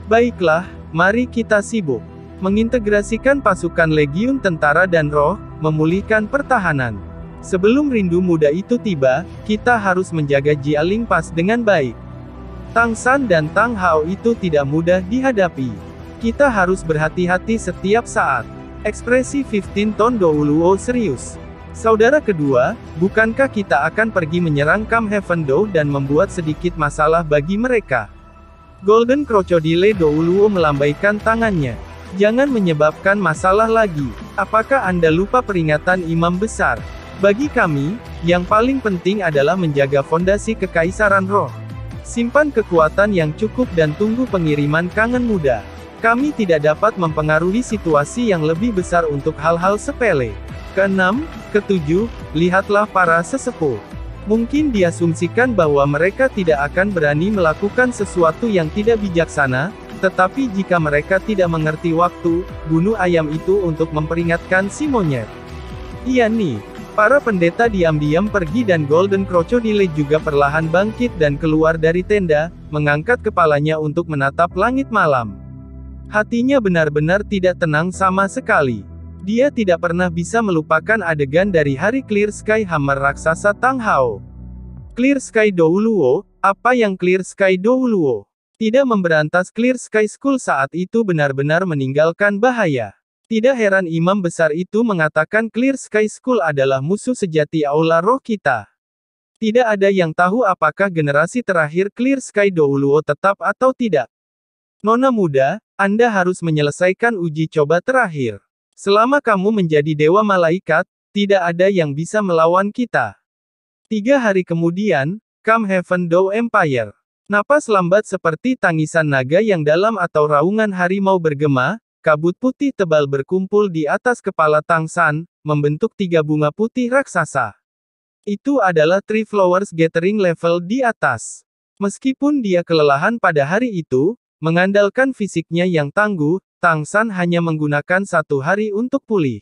Baiklah, mari kita sibuk mengintegrasikan pasukan legiun tentara dan roh, memulihkan pertahanan. Sebelum rindu muda itu tiba, kita harus menjaga Jialing Pass dengan baik. Tang San dan Tang Hao itu tidak mudah dihadapi. Kita harus berhati-hati setiap saat. Ekspresi 15 Ton Douluo serius. Saudara kedua, bukankah kita akan pergi menyerang Camp Heaven Do dan membuat sedikit masalah bagi mereka? Golden Crocodile Douluo melambaikan tangannya. Jangan menyebabkan masalah lagi. Apakah Anda lupa peringatan imam besar? Bagi kami, yang paling penting adalah menjaga fondasi kekaisaran roh. Simpan kekuatan yang cukup dan tunggu pengiriman kangen muda. Kami tidak dapat mempengaruhi situasi yang lebih besar untuk hal-hal sepele. Keenam, ketujuh, lihatlah para sesepuh. Mungkin diasumsikan bahwa mereka tidak akan berani melakukan sesuatu yang tidak bijaksana, tetapi jika mereka tidak mengerti waktu, bunuh ayam itu untuk memperingatkan si monyet. Iya nih. Para pendeta diam-diam pergi dan Golden Crocodile juga perlahan bangkit dan keluar dari tenda, mengangkat kepalanya untuk menatap langit malam. Hatinya benar-benar tidak tenang sama sekali. Dia tidak pernah bisa melupakan adegan dari hari Clear Sky Hammer raksasa Tang Hao. Clear Sky Douluo, apa yang Clear Sky Douluo? Tidak memberantas Clear Sky School saat itu benar-benar meninggalkan bahaya. Tidak heran imam besar itu mengatakan Clear Sky School adalah musuh sejati aula roh kita. Tidak ada yang tahu apakah generasi terakhir Clear Sky Douluo tetap atau tidak. Nona muda, Anda harus menyelesaikan uji coba terakhir. Selama kamu menjadi dewa malaikat, tidak ada yang bisa melawan kita. 3 hari kemudian, Camp Heaven Do Empire. Napas lambat seperti tangisan naga yang dalam atau raungan harimau bergema. Kabut putih tebal berkumpul di atas kepala Tang San, membentuk 3 bunga putih raksasa. Itu adalah Three Flowers Gathering level di atas. Meskipun dia kelelahan pada hari itu, mengandalkan fisiknya yang tangguh, Tang San hanya menggunakan 1 hari untuk pulih.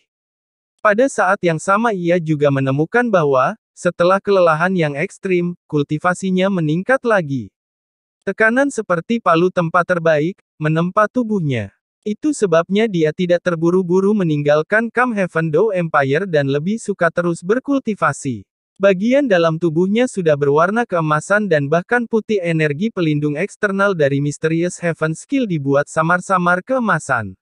Pada saat yang sama ia juga menemukan bahwa, setelah kelelahan yang ekstrim, kultivasinya meningkat lagi. Tekanan seperti palu tempat terbaik, menempa tubuhnya. Itu sebabnya dia tidak terburu-buru meninggalkan Camp Heaven Do Empire dan lebih suka terus berkultivasi. Bagian dalam tubuhnya sudah berwarna keemasan dan bahkan putih. Energi pelindung eksternal dari Mysterious Heaven Skill dibuat samar-samar keemasan.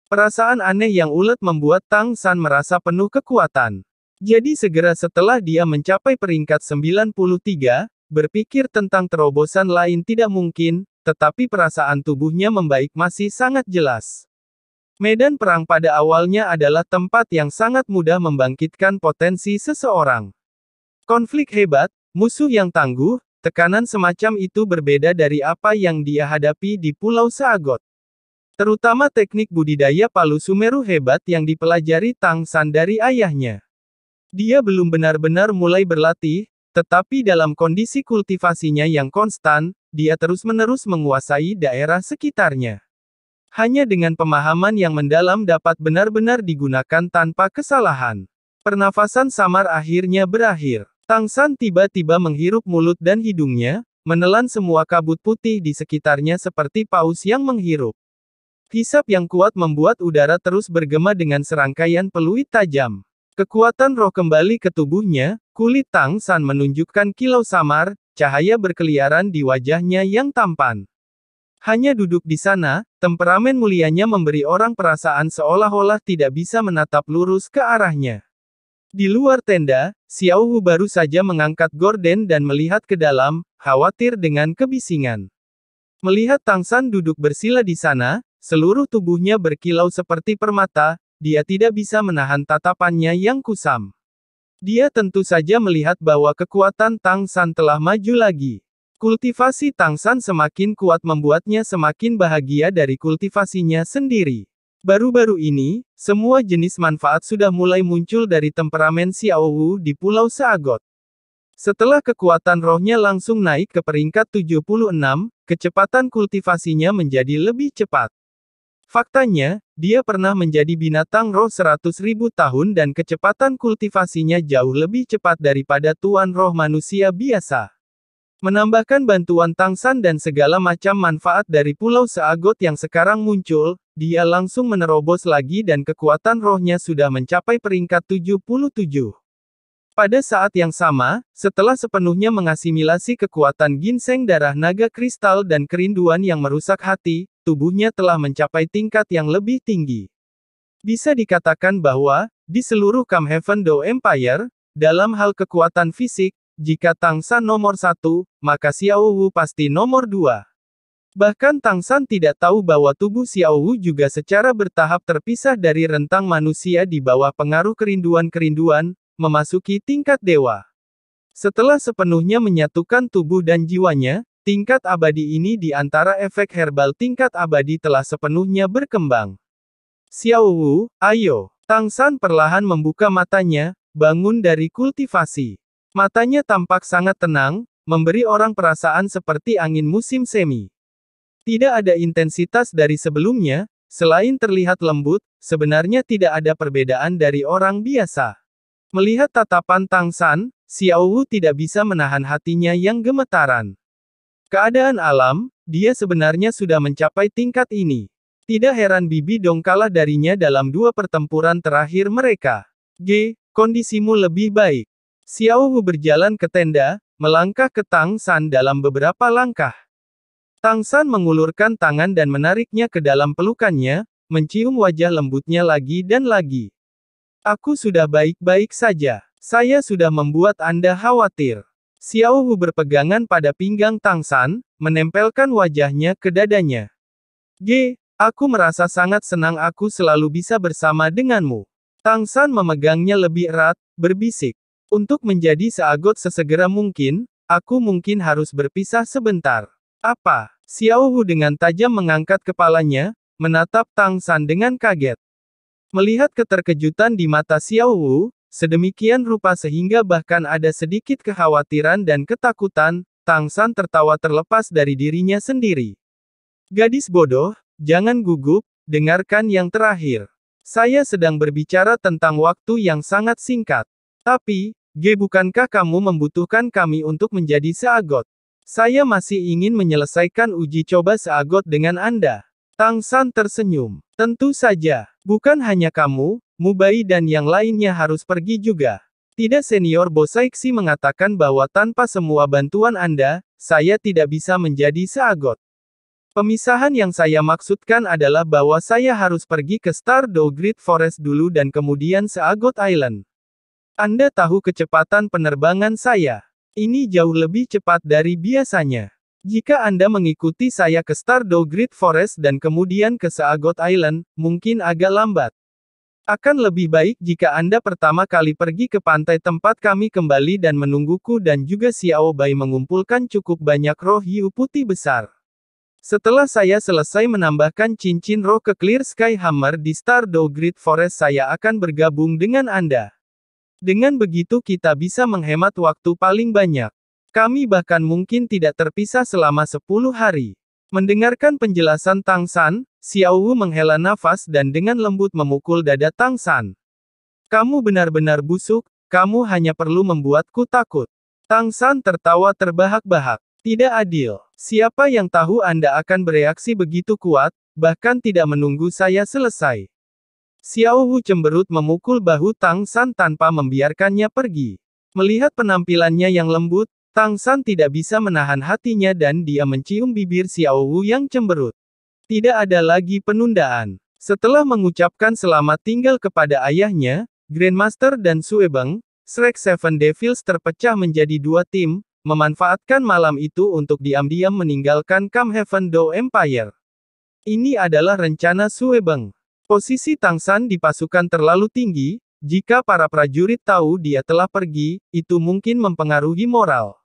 Perasaan aneh yang ulet membuat Tang San merasa penuh kekuatan. Jadi segera setelah dia mencapai peringkat 93, berpikir tentang terobosan lain tidak mungkin, tetapi perasaan tubuhnya membaik masih sangat jelas. Medan perang pada awalnya adalah tempat yang sangat mudah membangkitkan potensi seseorang. Konflik hebat, musuh yang tangguh, tekanan semacam itu berbeda dari apa yang dia hadapi di Pulau Saagot. Terutama teknik budidaya palu Sumeru hebat yang dipelajari Tang San dari ayahnya. Dia belum benar-benar mulai berlatih, tetapi dalam kondisi kultivasinya yang konstan, dia terus-menerus menguasai daerah sekitarnya. Hanya dengan pemahaman yang mendalam dapat benar-benar digunakan tanpa kesalahan. Pernafasan samar akhirnya berakhir. Tang San tiba-tiba menghirup mulut dan hidungnya, menelan semua kabut putih di sekitarnya seperti paus yang menghirup. Hisap yang kuat membuat udara terus bergema dengan serangkaian peluit tajam. Kekuatan roh kembali ke tubuhnya, kulit Tang San menunjukkan kilau samar, cahaya berkeliaran di wajahnya yang tampan. Hanya duduk di sana, temperamen mulianya memberi orang perasaan seolah-olah tidak bisa menatap lurus ke arahnya. Di luar tenda, Xiao Wu baru saja mengangkat gorden dan melihat ke dalam, khawatir dengan kebisingan. Melihat Tang San duduk bersila di sana, seluruh tubuhnya berkilau seperti permata, dia tidak bisa menahan tatapannya yang kusam. Dia tentu saja melihat bahwa kekuatan Tang San telah maju lagi. Kultivasi Tang San semakin kuat membuatnya semakin bahagia dari kultivasinya sendiri. Baru-baru ini, semua jenis manfaat sudah mulai muncul dari temperamen Xiao Wu di Pulau Saagot. Setelah kekuatan rohnya langsung naik ke peringkat 76, kecepatan kultivasinya menjadi lebih cepat. Faktanya, dia pernah menjadi binatang roh 100.000 tahun dan kecepatan kultivasinya jauh lebih cepat daripada tuan roh manusia biasa. Menambahkan bantuan Tang San dan segala macam manfaat dari Pulau Seagot yang sekarang muncul, dia langsung menerobos lagi dan kekuatan rohnya sudah mencapai peringkat 77. Pada saat yang sama, setelah sepenuhnya mengasimilasi kekuatan ginseng darah naga kristal dan kerinduan yang merusak hati, tubuhnya telah mencapai tingkat yang lebih tinggi. Bisa dikatakan bahwa, di seluruh Come Heaven Do Empire, dalam hal kekuatan fisik, jika Tang San nomor 1, maka Xiao Wu pasti nomor 2. Bahkan Tang San tidak tahu bahwa tubuh Xiao Wu juga secara bertahap terpisah dari rentang manusia di bawah pengaruh kerinduan-kerinduan, memasuki tingkat dewa. Setelah sepenuhnya menyatukan tubuh dan jiwanya, tingkat abadi ini di antara efek herbal tingkat abadi telah sepenuhnya berkembang. Xiao Wu, ayo. Tang San perlahan membuka matanya, bangun dari kultivasi. Matanya tampak sangat tenang, memberi orang perasaan seperti angin musim semi. Tidak ada intensitas dari sebelumnya, selain terlihat lembut, sebenarnya tidak ada perbedaan dari orang biasa. Melihat tatapan Tang San, Xiao Wu tidak bisa menahan hatinya yang gemetaran. Keadaan alam, dia sebenarnya sudah mencapai tingkat ini. Tidak heran Bibi Dong kalah darinya dalam 2 pertempuran terakhir mereka. Kondisimu lebih baik. Xiao Wu berjalan ke tenda, melangkah ke Tang San dalam beberapa langkah. Tang San mengulurkan tangan dan menariknya ke dalam pelukannya, mencium wajah lembutnya lagi dan lagi. Aku sudah baik-baik saja. Saya sudah membuat Anda khawatir. Xiao Wu berpegangan pada pinggang Tang San, menempelkan wajahnya ke dadanya. Aku merasa sangat senang aku selalu bisa bersama denganmu. Tang San memegangnya lebih erat, berbisik. Untuk menjadi seagot sesegera mungkin, aku mungkin harus berpisah sebentar. Apa? Xiao Wu dengan tajam mengangkat kepalanya, menatap Tang San dengan kaget. Melihat keterkejutan di mata Xiao Wu, sedemikian rupa sehingga bahkan ada sedikit kekhawatiran dan ketakutan, Tang San tertawa terlepas dari dirinya sendiri. Gadis bodoh, jangan gugup, dengarkan yang terakhir. Saya sedang berbicara tentang waktu yang sangat singkat. Tapi, bukankah kamu membutuhkan kami untuk menjadi seagot? Saya masih ingin menyelesaikan uji coba seagot dengan Anda. Tang San tersenyum. Tentu saja, bukan hanya kamu, Mubai dan yang lainnya harus pergi juga. Tidak, Senior Bosaiksi mengatakan bahwa tanpa semua bantuan Anda, saya tidak bisa menjadi seagot. Pemisahan yang saya maksudkan adalah bahwa saya harus pergi ke Stardew Great Forest dulu dan kemudian Seagot Island. Anda tahu kecepatan penerbangan saya. Ini jauh lebih cepat dari biasanya. Jika Anda mengikuti saya ke Stardew Great Forest dan kemudian ke Seagot Island, mungkin agak lambat. Akan lebih baik jika Anda pertama kali pergi ke pantai tempat kami kembali dan menungguku dan juga Xiao Bai mengumpulkan cukup banyak roh hiu putih besar. Setelah saya selesai menambahkan cincin roh ke Clear Sky Hammer di Stardew Great Forest, saya akan bergabung dengan Anda. Dengan begitu kita bisa menghemat waktu paling banyak. Kami bahkan mungkin tidak terpisah selama 10 hari. Mendengarkan penjelasan Tang San, Xiao Wu menghela nafas dan dengan lembut memukul dada Tang San. Kamu benar-benar busuk, kamu hanya perlu membuatku takut. Tang San tertawa terbahak-bahak. Tidak adil. Siapa yang tahu Anda akan bereaksi begitu kuat, bahkan tidak menunggu saya selesai. Xiao Wu cemberut memukul bahu Tang San tanpa membiarkannya pergi. Melihat penampilannya yang lembut, Tang San tidak bisa menahan hatinya dan dia mencium bibir Xiao Wu yang cemberut. Tidak ada lagi penundaan. Setelah mengucapkan selamat tinggal kepada ayahnya, Grandmaster dan Suebeng, Shrek Seven Devils terpecah menjadi 2 tim, memanfaatkan malam itu untuk diam-diam meninggalkan Come Heaven Do Empire. Ini adalah rencana Suebeng. Posisi Tang San di pasukan terlalu tinggi, jika para prajurit tahu dia telah pergi, itu mungkin mempengaruhi moral.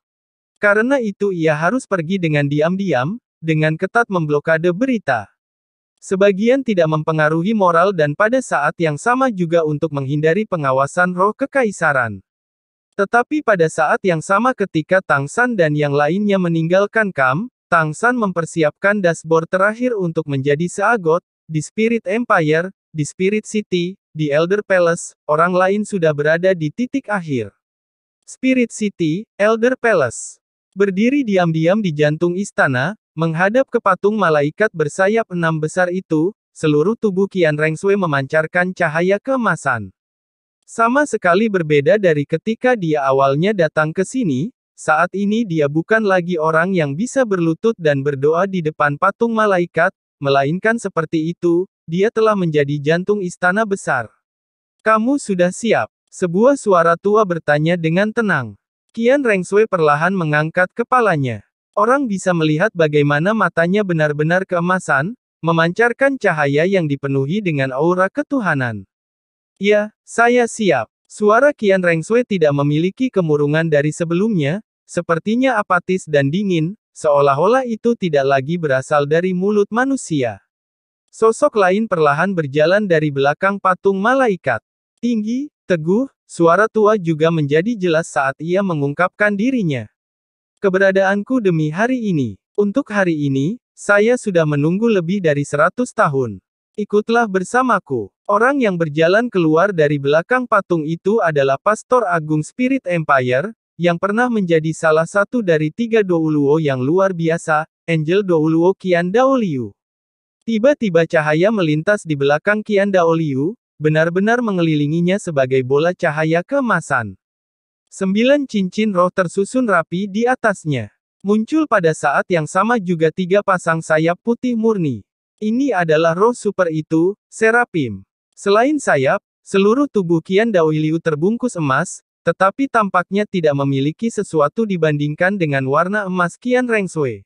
Karena itu ia harus pergi dengan diam-diam, dengan ketat memblokade berita. Sebagian tidak mempengaruhi moral dan pada saat yang sama juga untuk menghindari pengawasan roh kekaisaran. Tetapi pada saat yang sama ketika Tang San dan yang lainnya meninggalkan Kam, Tang San mempersiapkan dashboard terakhir untuk menjadi seagot, di Spirit Empire, di Spirit City, di Elder Palace, orang lain sudah berada di titik akhir. Spirit City, Elder Palace. Berdiri diam-diam di jantung istana, menghadap ke patung malaikat bersayap 6 besar itu, seluruh tubuh Qian Rengsui memancarkan cahaya keemasan. Sama sekali berbeda dari ketika dia awalnya datang ke sini, saat ini dia bukan lagi orang yang bisa berlutut dan berdoa di depan patung malaikat, melainkan seperti itu, dia telah menjadi jantung istana besar. Kamu sudah siap? Sebuah suara tua bertanya dengan tenang. Qian Rengsui perlahan mengangkat kepalanya. Orang bisa melihat bagaimana matanya benar-benar keemasan, memancarkan cahaya yang dipenuhi dengan aura ketuhanan. Ya, saya siap. Suara Qian Rengsui tidak memiliki kemurungan dari sebelumnya, sepertinya apatis dan dingin, seolah-olah itu tidak lagi berasal dari mulut manusia. Sosok lain perlahan berjalan dari belakang patung malaikat. Tinggi, teguh, suara tua juga menjadi jelas saat ia mengungkapkan dirinya. Keberadaanku demi hari ini. Untuk hari ini, saya sudah menunggu lebih dari 100 tahun. Ikutlah bersamaku. Orang yang berjalan keluar dari belakang patung itu adalah Pastor Agung Spirit Empire, yang pernah menjadi salah satu dari 3 Douluo yang luar biasa, Angel Douluo Qian Daoliu. Tiba-tiba cahaya melintas di belakang Qian Daoliu, benar-benar mengelilinginya sebagai bola cahaya keemasan. 9 cincin roh tersusun rapi di atasnya. Muncul pada saat yang sama juga 3 pasang sayap putih murni. Ini adalah roh super itu, Serapim. Selain sayap, seluruh tubuh Qian Daoliu terbungkus emas, tetapi tampaknya tidak memiliki sesuatu dibandingkan dengan warna emas Qian Rengsui.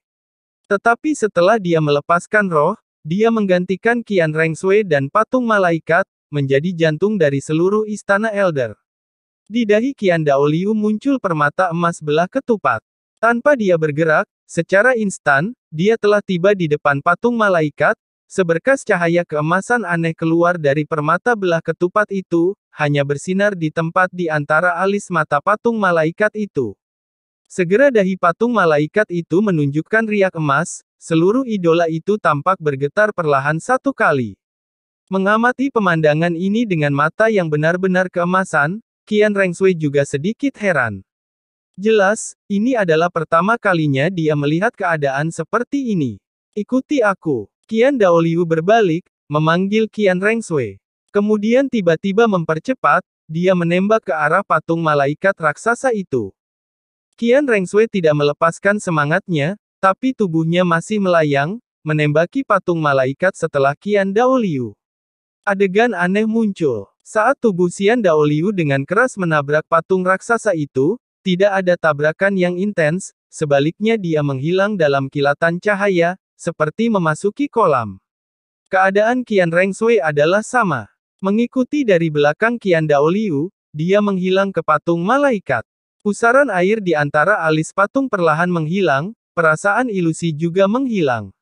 Tetapi setelah dia melepaskan roh, dia menggantikan Qian Rengsui dan patung malaikat, menjadi jantung dari seluruh istana Elder. Di dahi Qian Daoliu muncul permata emas belah ketupat. Tanpa dia bergerak, secara instan, dia telah tiba di depan patung malaikat, seberkas cahaya keemasan aneh keluar dari permata belah ketupat itu, hanya bersinar di tempat di antara alis mata patung malaikat itu. Segera dahi patung malaikat itu menunjukkan riak emas, seluruh idola itu tampak bergetar perlahan satu kali. Mengamati pemandangan ini dengan mata yang benar-benar keemasan, Qian Rengsui juga sedikit heran. Jelas, ini adalah pertama kalinya dia melihat keadaan seperti ini. Ikuti aku. Qian Daoliu berbalik, memanggil Qian Rengsui. Kemudian tiba-tiba mempercepat, dia menembak ke arah patung malaikat raksasa itu. Qian Rengsui tidak melepaskan semangatnya, tapi tubuhnya masih melayang, menembaki patung malaikat setelah Qian Daoliu. Adegan aneh muncul. Saat tubuh Qian Daoliu dengan keras menabrak patung raksasa itu, tidak ada tabrakan yang intens, sebaliknya dia menghilang dalam kilatan cahaya, seperti memasuki kolam. Keadaan Qian Rengsui adalah sama. Mengikuti dari belakang Qian Daoliu, dia menghilang ke patung malaikat. Pusaran air di antara alis patung perlahan menghilang, perasaan ilusi juga menghilang.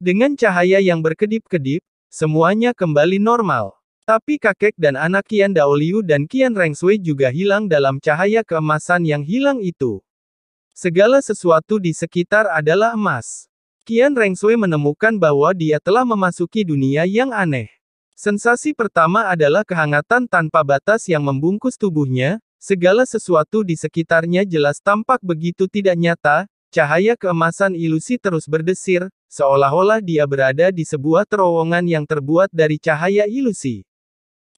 Dengan cahaya yang berkedip-kedip, semuanya kembali normal. Tapi kakek dan anak Qian Daoliu dan Qian Rengsui juga hilang dalam cahaya keemasan yang hilang itu. Segala sesuatu di sekitar adalah emas. Qian Rengsui menemukan bahwa dia telah memasuki dunia yang aneh. Sensasi pertama adalah kehangatan tanpa batas yang membungkus tubuhnya, segala sesuatu di sekitarnya jelas tampak begitu tidak nyata, cahaya keemasan ilusi terus berdesir, seolah-olah dia berada di sebuah terowongan yang terbuat dari cahaya ilusi.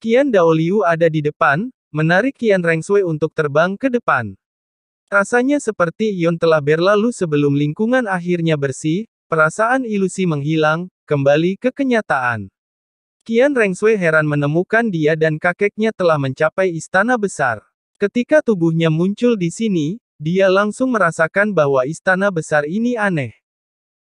Qian Daoliu ada di depan, menarik Qian Rengsui untuk terbang ke depan. Rasanya seperti ion telah berlalu sebelum lingkungan akhirnya bersih, perasaan ilusi menghilang, kembali ke kenyataan. Qian Rengsui heran menemukan dia dan kakeknya telah mencapai istana besar. Ketika tubuhnya muncul di sini, dia langsung merasakan bahwa istana besar ini aneh.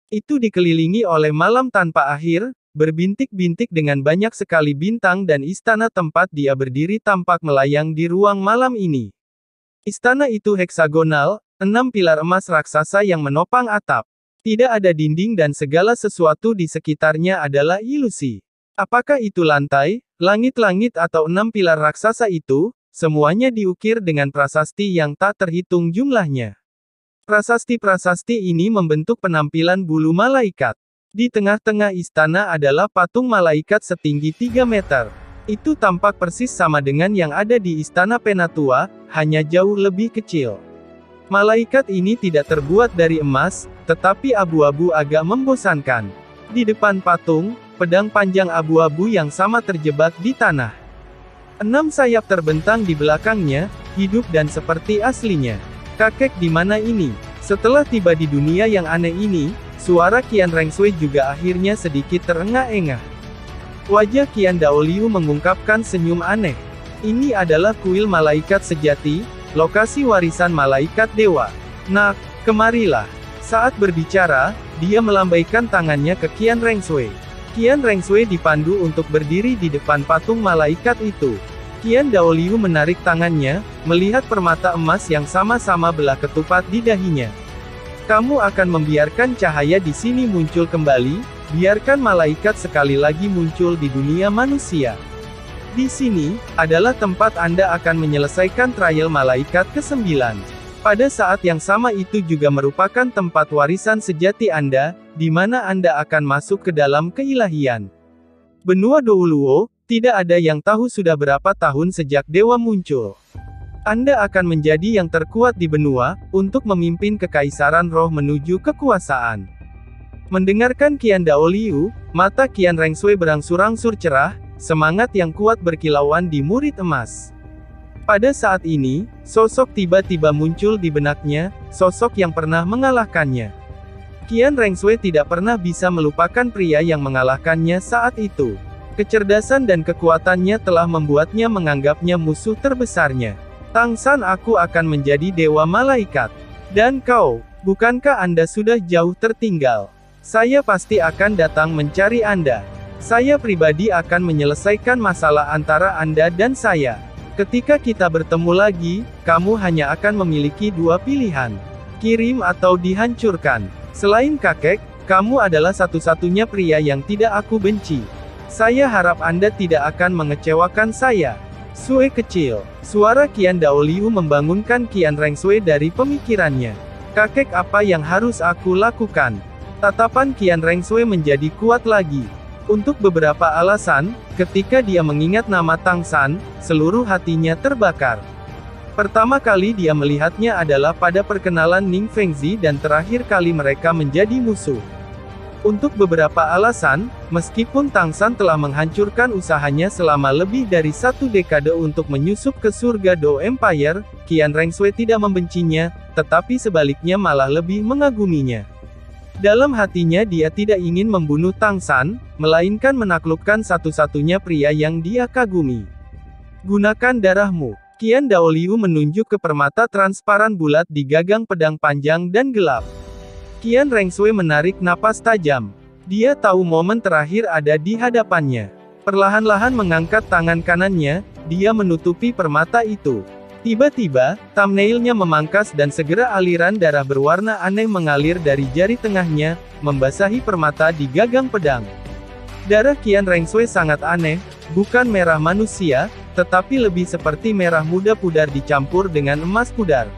Itu dikelilingi oleh malam tanpa akhir, berbintik-bintik dengan banyak sekali bintang dan istana tempat dia berdiri tampak melayang di ruang malam ini. Istana itu heksagonal, 6 pilar emas raksasa yang menopang atap. Tidak ada dinding dan segala sesuatu di sekitarnya adalah ilusi. Apakah itu lantai, langit-langit atau 6 pilar raksasa itu, semuanya diukir dengan prasasti yang tak terhitung jumlahnya. Prasasti-prasasti ini membentuk penampilan bulu malaikat. Di tengah-tengah istana adalah patung malaikat setinggi 3 meter. Itu tampak persis sama dengan yang ada di istana Penatua, hanya jauh lebih kecil. Malaikat ini tidak terbuat dari emas, tetapi abu-abu agak membosankan. Di depan patung, pedang panjang abu-abu yang sama terjebak di tanah. 6 sayap terbentang di belakangnya, hidup dan seperti aslinya. Kakek di mana ini? Setelah tiba di dunia yang aneh ini, suara Qian Rengsui juga akhirnya sedikit terengah-engah. Wajah Qian Daoliu mengungkapkan senyum aneh. Ini adalah kuil malaikat sejati, lokasi warisan malaikat dewa. Nak, kemarilah. Saat berbicara, dia melambaikan tangannya ke Qian Rengsui. Qian Rengsui dipandu untuk berdiri di depan patung malaikat itu. Qian Daoliu menarik tangannya, melihat permata emas yang sama-sama belah ketupat di dahinya. Kamu akan membiarkan cahaya di sini muncul kembali, biarkan malaikat sekali lagi muncul di dunia manusia. Di sini, adalah tempat Anda akan menyelesaikan trial malaikat ke-9. Pada saat yang sama itu juga merupakan tempat warisan sejati Anda, di mana Anda akan masuk ke dalam keilahian. Benua Douluo, tidak ada yang tahu sudah berapa tahun sejak dewa muncul. Anda akan menjadi yang terkuat di benua, untuk memimpin kekaisaran roh menuju kekuasaan. Mendengarkan Qian Daoliu, mata Qian Rengsui berangsur-angsur cerah, semangat yang kuat berkilauan di murid emas. Pada saat ini, sosok tiba-tiba muncul di benaknya, sosok yang pernah mengalahkannya. Qian Rengsui tidak pernah bisa melupakan pria yang mengalahkannya saat itu. Kecerdasan dan kekuatannya telah membuatnya menganggapnya musuh terbesarnya. Tang San, aku akan menjadi dewa malaikat. Dan kau, bukankah Anda sudah jauh tertinggal? Saya pasti akan datang mencari Anda. Saya pribadi akan menyelesaikan masalah antara Anda dan saya. Ketika kita bertemu lagi, kamu hanya akan memiliki 2 pilihan. Kirim atau dihancurkan. Selain kakek, kamu adalah satu-satunya pria yang tidak aku benci. Saya harap Anda tidak akan mengecewakan saya. Sue kecil. Suara Qian Daoliu membangunkan Qian Rengsui dari pemikirannya. Kakek, apa yang harus aku lakukan? Tatapan Qian Rengsui menjadi kuat lagi. Untuk beberapa alasan, ketika dia mengingat nama Tang San, seluruh hatinya terbakar. Pertama kali dia melihatnya adalah pada perkenalan Ning Fengzi dan terakhir kali mereka menjadi musuh. Untuk beberapa alasan, meskipun Tang San telah menghancurkan usahanya selama lebih dari 1 dekade untuk menyusup ke surga Do Empire, Qian Rengsui tidak membencinya, tetapi sebaliknya malah lebih mengaguminya. Dalam hatinya dia tidak ingin membunuh Tang San, melainkan menaklukkan satu-satunya pria yang dia kagumi. Gunakan darahmu. Qian Daoliu menunjuk ke permata transparan bulat di gagang pedang panjang dan gelap. Qian Rengsui menarik napas tajam. Dia tahu momen terakhir ada di hadapannya. Perlahan-lahan mengangkat tangan kanannya, dia menutupi permata itu. Tiba-tiba, thumbnailnya memangkas dan segera aliran darah berwarna aneh mengalir dari jari tengahnya, membasahi permata di gagang pedang. Darah Qian Rengsui sangat aneh, bukan merah manusia, tetapi lebih seperti merah muda pudar dicampur dengan emas pudar.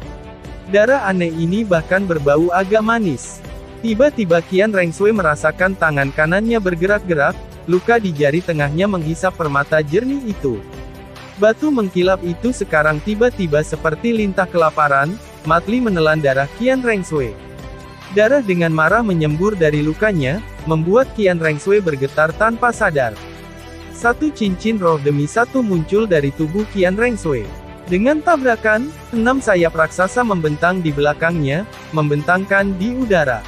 Darah aneh ini bahkan berbau agak manis. Tiba-tiba Qian Rengsui merasakan tangan kanannya bergerak-gerak, luka di jari tengahnya menghisap permata jernih itu. Batu mengkilap itu sekarang tiba-tiba seperti lintah kelaparan, Matli menelan darah Qian Rengsui. Darah dengan marah menyembur dari lukanya, membuat Qian Rengsui bergetar tanpa sadar. Satu cincin roh demi satu muncul dari tubuh Qian Rengsui. Dengan tabrakan, 6 sayap raksasa membentang di belakangnya, membentangkan di udara.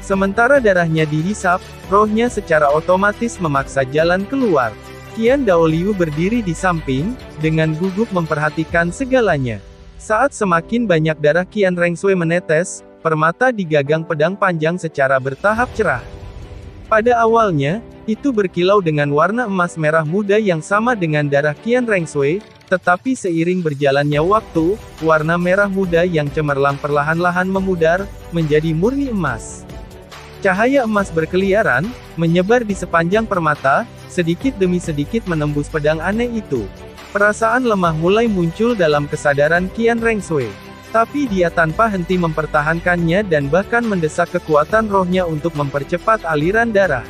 Sementara darahnya dihisap, rohnya secara otomatis memaksa jalan keluar. Qian Daoliu berdiri di samping, dengan gugup memperhatikan segalanya. Saat semakin banyak darah Qian Rengsui menetes, permata di gagang pedang panjang secara bertahap cerah. Pada awalnya, itu berkilau dengan warna emas merah muda yang sama dengan darah Qian Rengsui, tetapi seiring berjalannya waktu, warna merah muda yang cemerlang perlahan-lahan memudar, menjadi murni emas. Cahaya emas berkeliaran, menyebar di sepanjang permata, sedikit demi sedikit menembus pedang aneh itu. Perasaan lemah mulai muncul dalam kesadaran Qian Rengsui. Tapi dia tanpa henti mempertahankannya dan bahkan mendesak kekuatan rohnya untuk mempercepat aliran darah.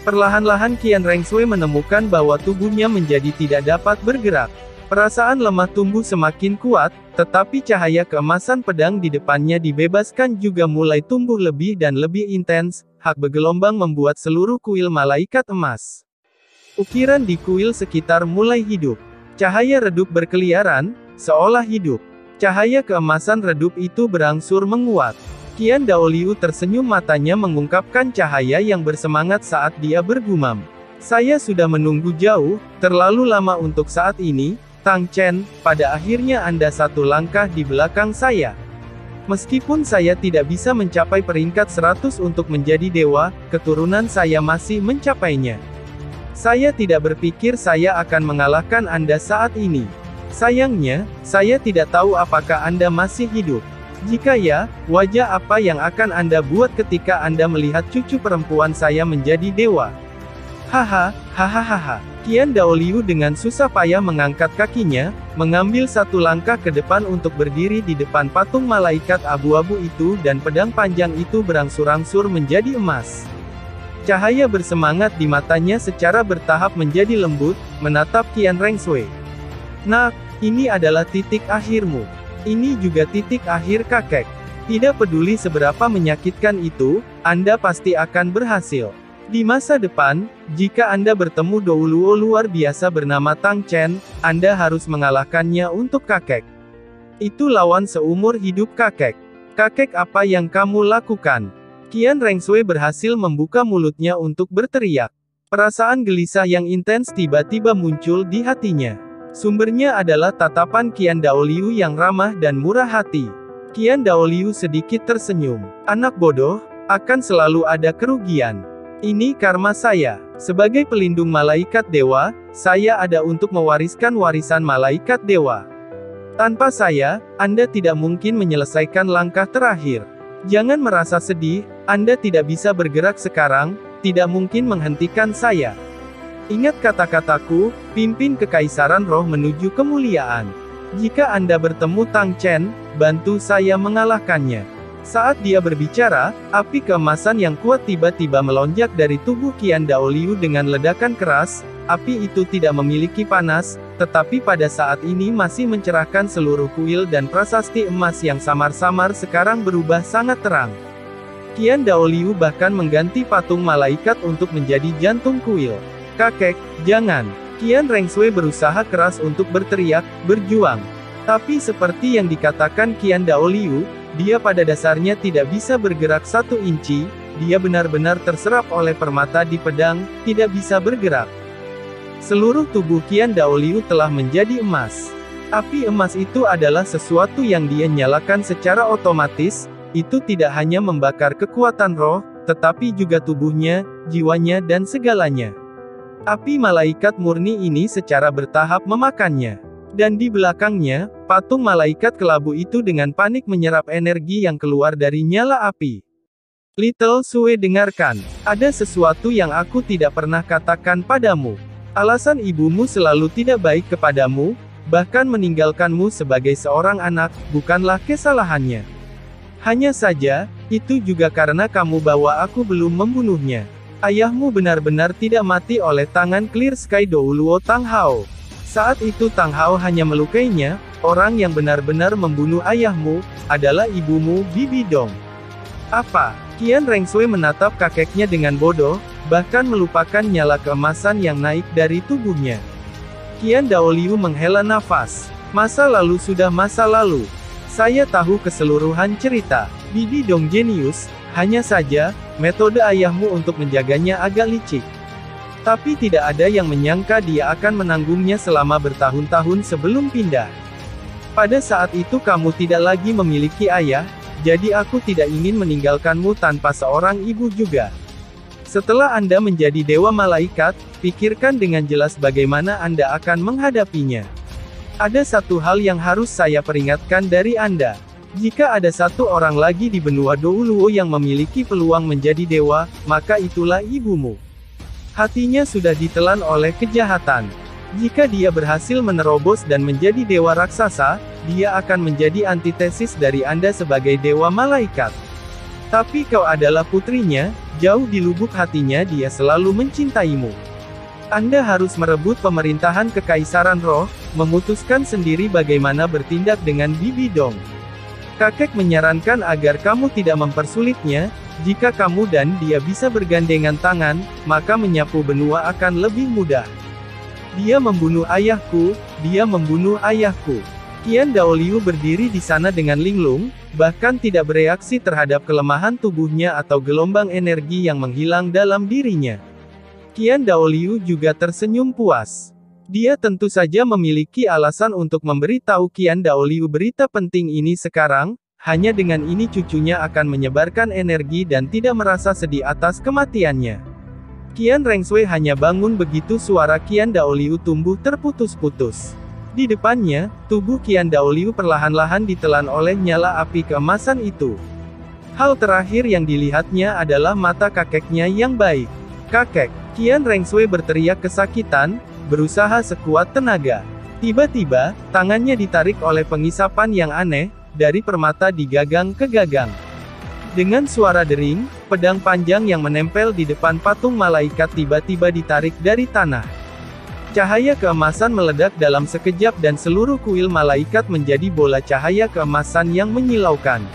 Perlahan-lahan Qian Rengshui menemukan bahwa tubuhnya menjadi tidak dapat bergerak. Perasaan lemah tumbuh semakin kuat, tetapi cahaya keemasan pedang di depannya dibebaskan juga mulai tumbuh lebih dan lebih intens, hak bergelombang membuat seluruh kuil malaikat emas. Ukiran di kuil sekitar mulai hidup. Cahaya redup berkeliaran, seolah hidup. Cahaya keemasan redup itu berangsur menguat. Qian Daoliu tersenyum, matanya mengungkapkan cahaya yang bersemangat saat dia bergumam. Saya sudah menunggu jauh, terlalu lama untuk saat ini, Tang Chen, pada akhirnya Anda satu langkah di belakang saya. Meskipun saya tidak bisa mencapai peringkat 100 untuk menjadi dewa, keturunan saya masih mencapainya. Saya tidak berpikir saya akan mengalahkan Anda saat ini. Sayangnya, saya tidak tahu apakah Anda masih hidup. Jika ya, wajah apa yang akan Anda buat ketika Anda melihat cucu perempuan saya menjadi dewa? Haha, hahaha. Qian Daoliu dengan susah payah mengangkat kakinya, mengambil satu langkah ke depan untuk berdiri di depan patung malaikat abu-abu itu dan pedang panjang itu berangsur-angsur menjadi emas. Cahaya bersemangat di matanya secara bertahap menjadi lembut, menatap Qian Rengshui. Nak, ini adalah titik akhirmu. Ini juga titik akhir kakek. Tidak peduli seberapa menyakitkan itu, Anda pasti akan berhasil. Di masa depan, jika Anda bertemu Douluo luar biasa bernama Tang Chen, Anda harus mengalahkannya untuk kakek. Itu lawan seumur hidup kakek. Kakek, apa yang kamu lakukan? Qian Rengshui berhasil membuka mulutnya untuk berteriak. Perasaan gelisah yang intens tiba-tiba muncul di hatinya. Sumbernya adalah tatapan Qian Daoliu yang ramah dan murah hati. Qian Daoliu sedikit tersenyum. Anak bodoh, akan selalu ada kerugian. Ini karma saya. Sebagai pelindung malaikat dewa, saya ada untuk mewariskan warisan malaikat dewa. Tanpa saya, Anda tidak mungkin menyelesaikan langkah terakhir. Jangan merasa sedih, Anda tidak bisa bergerak sekarang, tidak mungkin menghentikan saya. Ingat kata-kataku, pimpin kekaisaran roh menuju kemuliaan. Jika Anda bertemu Tang Chen, bantu saya mengalahkannya. Saat dia berbicara, api keemasan yang kuat tiba-tiba melonjak dari tubuh Qian Daoliu dengan ledakan keras. Api itu tidak memiliki panas, tetapi pada saat ini masih mencerahkan seluruh kuil dan prasasti emas yang samar-samar sekarang berubah sangat terang. Qian Daoliu bahkan mengganti patung malaikat untuk menjadi jantung kuil. Kakek, jangan. Qian Rengshui berusaha keras untuk berteriak, berjuang. Tapi seperti yang dikatakan Qian Daoliu, dia pada dasarnya tidak bisa bergerak 1 inci, dia benar-benar terserap oleh permata di pedang, tidak bisa bergerak. Seluruh tubuh Qian Daoliu telah menjadi emas. Api emas itu adalah sesuatu yang dia nyalakan secara otomatis, itu tidak hanya membakar kekuatan roh, tetapi juga tubuhnya, jiwanya dan segalanya. Api malaikat murni ini secara bertahap memakannya. Dan di belakangnya, patung malaikat kelabu itu dengan panik menyerap energi yang keluar dari nyala api. Little Sue, dengarkan. Ada sesuatu yang aku tidak pernah katakan padamu. Alasan ibumu selalu tidak baik kepadamu, bahkan meninggalkanmu sebagai seorang anak, bukanlah kesalahannya. Hanya saja, itu juga karena kamu bahwa aku belum membunuhnya. Ayahmu benar-benar tidak mati oleh tangan Clear Sky Douluo Tang Hao. Saat itu Tang Hao hanya melukainya, orang yang benar-benar membunuh ayahmu, adalah ibumu, Bibi Dong. Apa? Qian Rengshui menatap kakeknya dengan bodoh, bahkan melupakan nyala keemasan yang naik dari tubuhnya. Qian Daoliu menghela nafas. Masa lalu sudah masa lalu. Saya tahu keseluruhan cerita. Bibi Dong jenius, hanya saja, metode ayahmu untuk menjaganya agak licik. Tapi tidak ada yang menyangka dia akan menanggungnya selama bertahun-tahun sebelum pindah. Pada saat itu kamu tidak lagi memiliki ayah, jadi aku tidak ingin meninggalkanmu tanpa seorang ibu juga. Setelah Anda menjadi dewa malaikat, pikirkan dengan jelas bagaimana Anda akan menghadapinya. Ada satu hal yang harus saya peringatkan dari Anda. Jika ada satu orang lagi di benua Douluo yang memiliki peluang menjadi dewa, maka itulah ibumu. Hatinya sudah ditelan oleh kejahatan. Jika dia berhasil menerobos dan menjadi dewa raksasa, dia akan menjadi antitesis dari Anda sebagai dewa malaikat. Tapi kau adalah putrinya, jauh di lubuk hatinya dia selalu mencintaimu. Anda harus merebut pemerintahan Kekaisaran Roh, memutuskan sendiri bagaimana bertindak dengan Bibi Dong. Kakek menyarankan agar kamu tidak mempersulitnya, jika kamu dan dia bisa bergandengan tangan, maka menyapu benua akan lebih mudah. Dia membunuh ayahku, dia membunuh ayahku. Qian Daoliu berdiri di sana dengan linglung, bahkan tidak bereaksi terhadap kelemahan tubuhnya atau gelombang energi yang menghilang dalam dirinya. Qian Daoliu juga tersenyum puas. Dia tentu saja memiliki alasan untuk memberitahu Qian Daoliu berita penting ini sekarang, hanya dengan ini cucunya akan menyebarkan energi dan tidak merasa sedih atas kematiannya. Qian Rengsui hanya bangun begitu suara Qian Daoliu tumbuh terputus-putus. Di depannya, tubuh Qian Daoliu perlahan-lahan ditelan oleh nyala api keemasan itu. Hal terakhir yang dilihatnya adalah mata kakeknya yang baik. Kakek, Qian Rengsui berteriak kesakitan, berusaha sekuat tenaga. Tiba-tiba, tangannya ditarik oleh pengisapan yang aneh, dari permata digagang ke gagang. Dengan suara dering, pedang panjang yang menempel di depan patung malaikat tiba-tiba ditarik dari tanah. Cahaya keemasan meledak dalam sekejap dan seluruh kuil malaikat menjadi bola cahaya keemasan yang menyilaukan.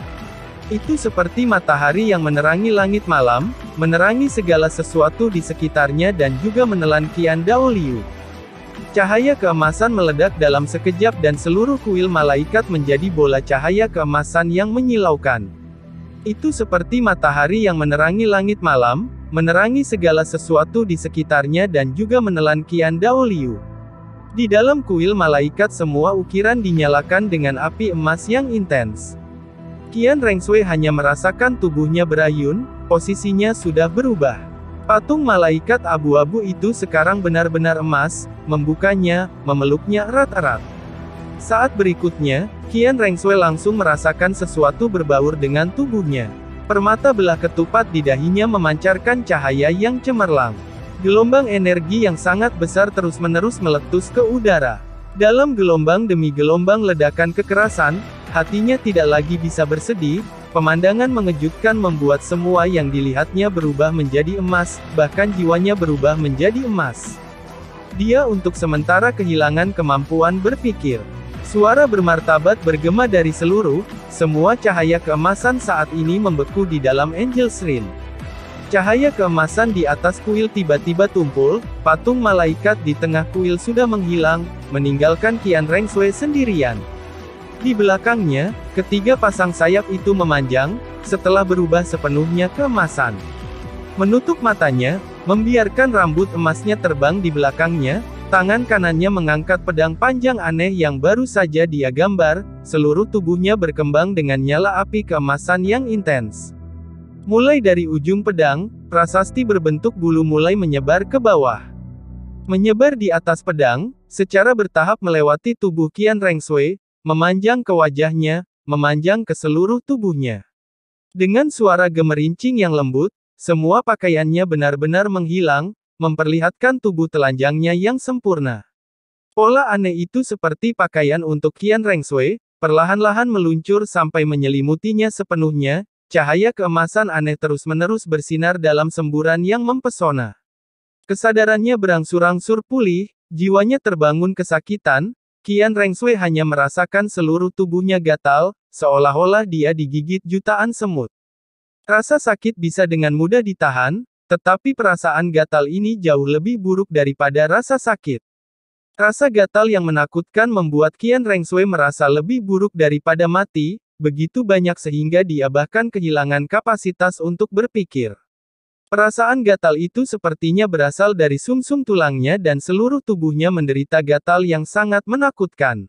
Itu seperti matahari yang menerangi langit malam, menerangi segala sesuatu di sekitarnya dan juga menelan Qian Daoliu. Cahaya keemasan meledak dalam sekejap dan seluruh kuil malaikat menjadi bola cahaya keemasan yang menyilaukan. Itu seperti matahari yang menerangi langit malam, menerangi segala sesuatu di sekitarnya dan juga menelan Qian Daoliu. Di dalam kuil malaikat semua ukiran dinyalakan dengan api emas yang intens. Qian Rengsui hanya merasakan tubuhnya berayun, posisinya sudah berubah. Patung malaikat abu-abu itu sekarang benar-benar emas, membukanya, memeluknya erat-erat. Saat berikutnya, Qian Rengsui langsung merasakan sesuatu berbaur dengan tubuhnya. Permata belah ketupat di dahinya memancarkan cahaya yang cemerlang. Gelombang energi yang sangat besar terus-menerus meletus ke udara. Dalam gelombang demi gelombang ledakan kekerasan, hatinya tidak lagi bisa bersedih. Pemandangan mengejutkan membuat semua yang dilihatnya berubah menjadi emas, bahkan jiwanya berubah menjadi emas. Dia untuk sementara kehilangan kemampuan berpikir. Suara bermartabat bergema dari semua cahaya keemasan saat ini membeku di dalam Angel's Ring. Cahaya keemasan di atas kuil tiba-tiba tumpul, patung malaikat di tengah kuil sudah menghilang, meninggalkan Qian Rengsui sendirian. Di belakangnya, ketiga pasang sayap itu memanjang, setelah berubah sepenuhnya keemasan. Menutup matanya, membiarkan rambut emasnya terbang di belakangnya, tangan kanannya mengangkat pedang panjang aneh yang baru saja dia gambar, seluruh tubuhnya berkembang dengan nyala api keemasan yang intens. Mulai dari ujung pedang, prasasti berbentuk bulu mulai menyebar ke bawah. Menyebar di atas pedang, secara bertahap melewati tubuh Qian Rengsui, memanjang ke wajahnya, memanjang ke seluruh tubuhnya. Dengan suara gemerincing yang lembut, semua pakaiannya benar-benar menghilang, memperlihatkan tubuh telanjangnya yang sempurna. Pola aneh itu seperti pakaian untuk Qian Rengsui, perlahan-lahan meluncur sampai menyelimutinya sepenuhnya, cahaya keemasan aneh terus-menerus bersinar dalam semburan yang mempesona. Kesadarannya berangsur-angsur pulih, jiwanya terbangun kesakitan. Qian Rengsui hanya merasakan seluruh tubuhnya gatal, seolah-olah dia digigit jutaan semut. Rasa sakit bisa dengan mudah ditahan, tetapi perasaan gatal ini jauh lebih buruk daripada rasa sakit. Rasa gatal yang menakutkan membuat Qian Rengsui merasa lebih buruk daripada mati, begitu banyak sehingga dia bahkan kehilangan kapasitas untuk berpikir. Perasaan gatal itu sepertinya berasal dari sumsum tulangnya dan seluruh tubuhnya menderita gatal yang sangat menakutkan.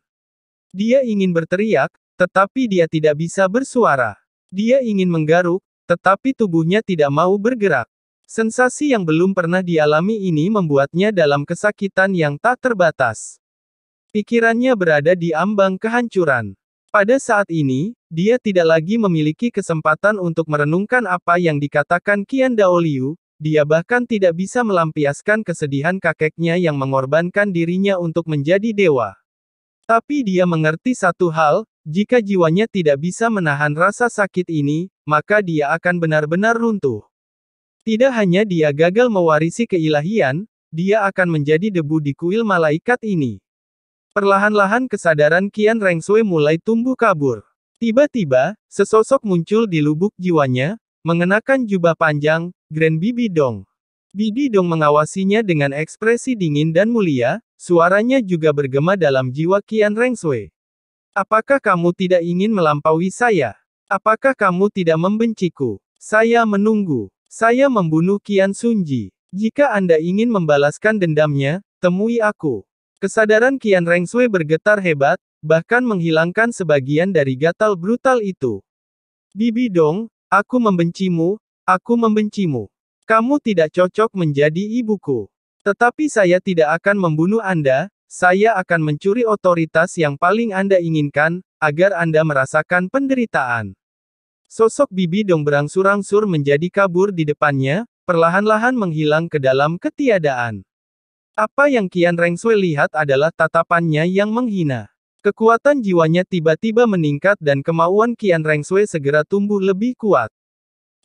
Dia ingin berteriak, tetapi dia tidak bisa bersuara. Dia ingin menggaruk, tetapi tubuhnya tidak mau bergerak. Sensasi yang belum pernah dialami ini membuatnya dalam kesakitan yang tak terbatas. Pikirannya berada di ambang kehancuran. Pada saat ini, dia tidak lagi memiliki kesempatan untuk merenungkan apa yang dikatakan Qian Daoliu, dia bahkan tidak bisa melampiaskan kesedihan kakeknya yang mengorbankan dirinya untuk menjadi dewa. Tapi dia mengerti satu hal, jika jiwanya tidak bisa menahan rasa sakit ini, maka dia akan benar-benar runtuh. Tidak hanya dia gagal mewarisi keilahian, dia akan menjadi debu di kuil malaikat ini. Perlahan-lahan kesadaran Qian Rengshui mulai tumbuh kabur. Tiba-tiba, sesosok muncul di lubuk jiwanya, mengenakan jubah panjang, Grand Bibi Dong. Bibi Dong mengawasinya dengan ekspresi dingin dan mulia, suaranya juga bergema dalam jiwa Qian Rengshui. Apakah kamu tidak ingin melampaui saya? Apakah kamu tidak membenciku? Saya menunggu. Saya membunuh Qian Sunji. Jika Anda ingin membalaskan dendamnya, temui aku. Kesadaran Qian Rengshui bergetar hebat, bahkan menghilangkan sebagian dari gatal brutal itu. Bibi Dong, aku membencimu, aku membencimu. Kamu tidak cocok menjadi ibuku. Tetapi saya tidak akan membunuh Anda, saya akan mencuri otoritas yang paling Anda inginkan, agar Anda merasakan penderitaan. Sosok Bibi Dong berangsur-angsur menjadi kabur di depannya, perlahan-lahan menghilang ke dalam ketiadaan. Apa yang Qian Rengshui lihat adalah tatapannya yang menghina. Kekuatan jiwanya tiba-tiba meningkat dan kemauan Qian Rengshui segera tumbuh lebih kuat.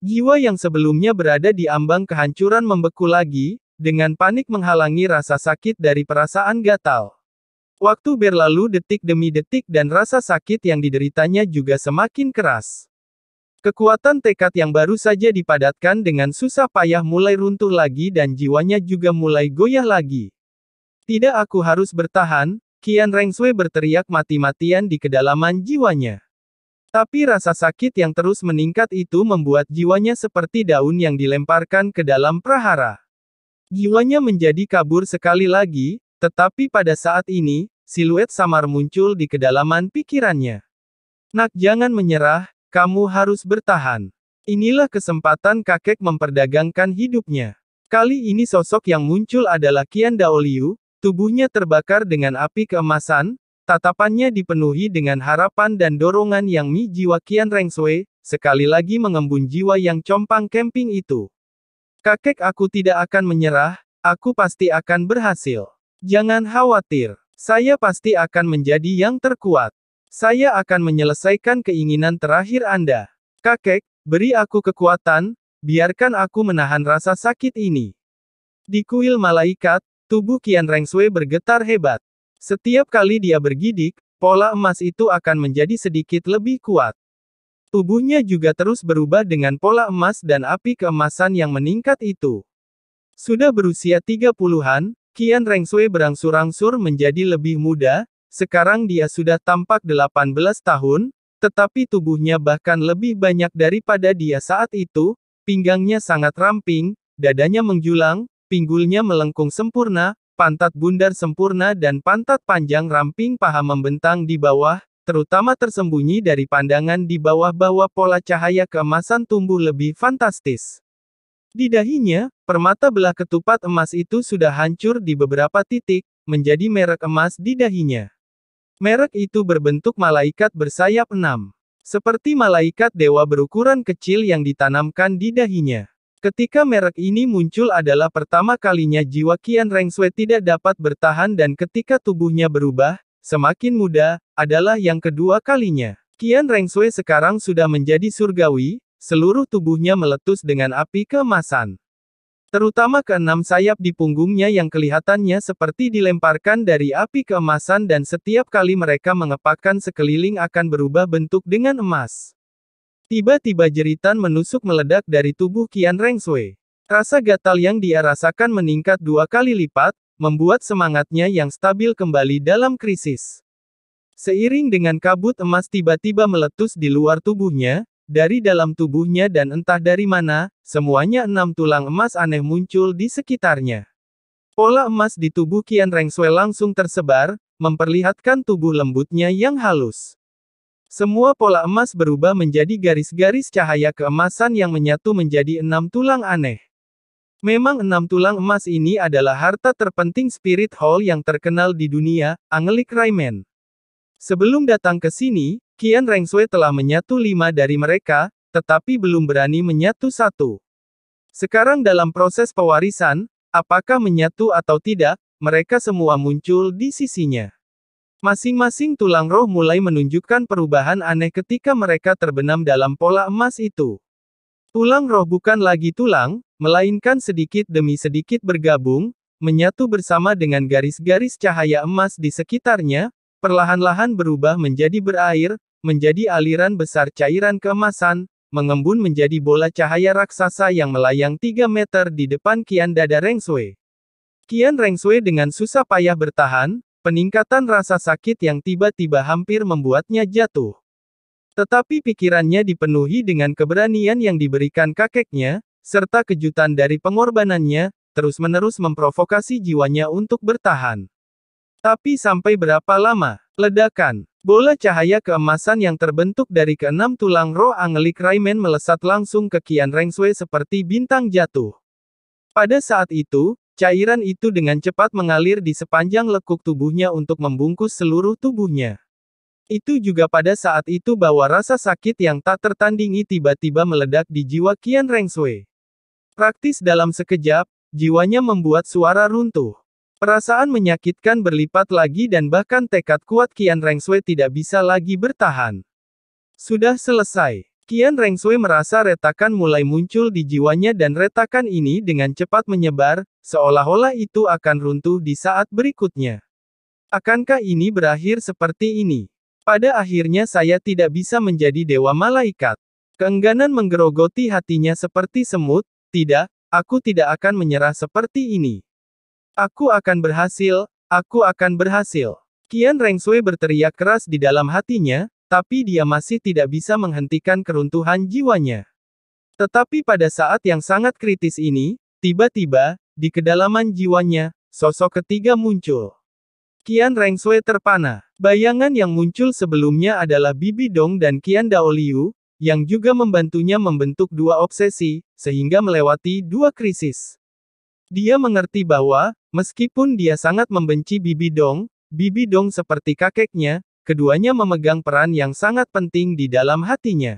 Jiwa yang sebelumnya berada di ambang kehancuran membeku lagi, dengan panik menghalangi rasa sakit dari perasaan gatal. Waktu berlalu detik demi detik dan rasa sakit yang dideritanya juga semakin keras. Kekuatan tekad yang baru saja dipadatkan dengan susah payah mulai runtuh lagi dan jiwanya juga mulai goyah lagi. Tidak, aku harus bertahan, Qian Rengshui berteriak mati-matian di kedalaman jiwanya. Tapi rasa sakit yang terus meningkat itu membuat jiwanya seperti daun yang dilemparkan ke dalam prahara. Jiwanya menjadi kabur sekali lagi, tetapi pada saat ini, siluet samar muncul di kedalaman pikirannya. Nak, jangan menyerah. Kamu harus bertahan. Inilah kesempatan kakek memperdagangkan hidupnya. Kali ini sosok yang muncul adalah Qian Daoliu, tubuhnya terbakar dengan api keemasan, tatapannya dipenuhi dengan harapan dan dorongan yang jiwa Qian Rengshui, sekali lagi mengembun jiwa yang compang camping itu. Kakek, aku tidak akan menyerah, aku pasti akan berhasil. Jangan khawatir, saya pasti akan menjadi yang terkuat. Saya akan menyelesaikan keinginan terakhir Anda. Kakek, beri aku kekuatan, biarkan aku menahan rasa sakit ini. Di kuil malaikat, tubuh Qian Rengshui bergetar hebat. Setiap kali dia bergidik, pola emas itu akan menjadi sedikit lebih kuat. Tubuhnya juga terus berubah dengan pola emas dan api keemasan yang meningkat itu. Sudah berusia 30-an, Qian Rengshui berangsur-angsur menjadi lebih muda. Sekarang dia sudah tampak 18 tahun, tetapi tubuhnya bahkan lebih banyak daripada dia saat itu, pinggangnya sangat ramping, dadanya menjulang, pinggulnya melengkung sempurna, pantat bundar sempurna dan pantat panjang ramping paha membentang di bawah, terutama tersembunyi dari pandangan di bawah-bawah pola cahaya keemasan tumbuh lebih fantastis. Di dahinya, permata belah ketupat emas itu sudah hancur di beberapa titik, menjadi merek emas di dahinya. Merek itu berbentuk malaikat bersayap 6. Seperti malaikat dewa berukuran kecil yang ditanamkan di dahinya. Ketika merek ini muncul adalah pertama kalinya jiwa Qian Rengshui tidak dapat bertahan dan ketika tubuhnya berubah, semakin muda, adalah yang kedua kalinya. Qian Rengshui sekarang sudah menjadi surgawi, seluruh tubuhnya meletus dengan api keemasan. Terutama keenam sayap di punggungnya yang kelihatannya seperti dilemparkan dari api keemasan dan setiap kali mereka mengepakkan sekeliling akan berubah bentuk dengan emas. Tiba-tiba jeritan menusuk meledak dari tubuh Qian Rengshui. Rasa gatal yang dia rasakan meningkat 2 kali lipat, membuat semangatnya yang stabil kembali dalam krisis. Seiring dengan kabut emas tiba-tiba meletus di luar tubuhnya, dari dalam tubuhnya dan entah dari mana, semuanya 6 tulang emas aneh muncul di sekitarnya. Pola emas di tubuh Qian Rengshui langsung tersebar, memperlihatkan tubuh lembutnya yang halus. Semua pola emas berubah menjadi garis-garis cahaya keemasan yang menyatu menjadi 6 tulang aneh. Memang 6 tulang emas ini adalah harta terpenting Spirit Hall yang terkenal di dunia, Angelic Rayman. Sebelum datang ke sini, Qian Rengshui telah menyatu 5 dari mereka, tetapi belum berani menyatu 1. Sekarang dalam proses pewarisan, apakah menyatu atau tidak, mereka semua muncul di sisinya. Masing-masing tulang roh mulai menunjukkan perubahan aneh ketika mereka terbenam dalam pola emas itu. Tulang roh bukan lagi tulang, melainkan sedikit demi sedikit bergabung, menyatu bersama dengan garis-garis cahaya emas di sekitarnya, perlahan-lahan berubah menjadi berair, menjadi aliran besar cairan keemasan, mengembun menjadi bola cahaya raksasa yang melayang 3 meter di depan Qian dada Reng Shui. Qian Reng Shui dengan susah payah bertahan, peningkatan rasa sakit yang tiba-tiba hampir membuatnya jatuh. Tetapi pikirannya dipenuhi dengan keberanian yang diberikan kakeknya, serta kejutan dari pengorbanannya, terus-menerus memprovokasi jiwanya untuk bertahan. Tapi sampai berapa lama? Ledakan. Bola cahaya keemasan yang terbentuk dari keenam tulang roh Angelic Rayman melesat langsung ke Qian Reng Shui seperti bintang jatuh. Pada saat itu, cairan itu dengan cepat mengalir di sepanjang lekuk tubuhnya untuk membungkus seluruh tubuhnya. Itu juga pada saat itu bahwa rasa sakit yang tak tertandingi tiba-tiba meledak di jiwa Qian Reng Shui. Praktis dalam sekejap, jiwanya membuat suara runtuh. Perasaan menyakitkan berlipat lagi dan bahkan tekad kuat Qian Reng Shui tidak bisa lagi bertahan. Sudah selesai. Qian Reng Shui merasa retakan mulai muncul di jiwanya dan retakan ini dengan cepat menyebar, seolah-olah itu akan runtuh di saat berikutnya. Akankah ini berakhir seperti ini? Pada akhirnya saya tidak bisa menjadi dewa malaikat. Keengganan menggerogoti hatinya seperti semut, tidak, aku tidak akan menyerah seperti ini. Aku akan berhasil, aku akan berhasil. Qian Reng Shui berteriak keras di dalam hatinya, tapi dia masih tidak bisa menghentikan keruntuhan jiwanya. Tetapi pada saat yang sangat kritis ini, tiba-tiba, di kedalaman jiwanya, sosok ketiga muncul. Qian Reng Shui terpana. Bayangan yang muncul sebelumnya adalah Bibi Dong dan Qian Daoliu, yang juga membantunya membentuk dua obsesi, sehingga melewati dua krisis. Dia mengerti bahwa, meskipun dia sangat membenci Bibi Dong seperti kakeknya, keduanya memegang peran yang sangat penting di dalam hatinya.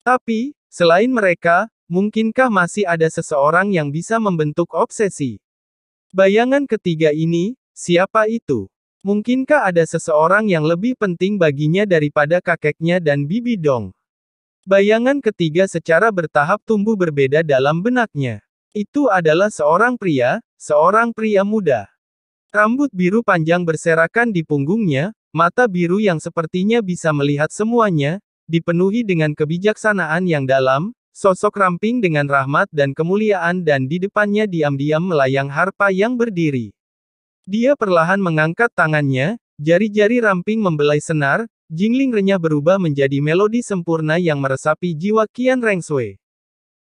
Tapi, selain mereka, mungkinkah masih ada seseorang yang bisa membentuk obsesi? Bayangan ketiga ini, siapa itu? Mungkinkah ada seseorang yang lebih penting baginya daripada kakeknya dan Bibi Dong? Bayangan ketiga secara bertahap tumbuh berbeda dalam benaknya. Itu adalah seorang pria muda. Rambut biru panjang berserakan di punggungnya, mata biru yang sepertinya bisa melihat semuanya, dipenuhi dengan kebijaksanaan yang dalam, sosok ramping dengan rahmat dan kemuliaan dan di depannya diam-diam melayang harpa yang berdiri. Dia perlahan mengangkat tangannya, jari-jari ramping membelai senar, jingling renyah berubah menjadi melodi sempurna yang meresapi jiwa Qian Reng Shui.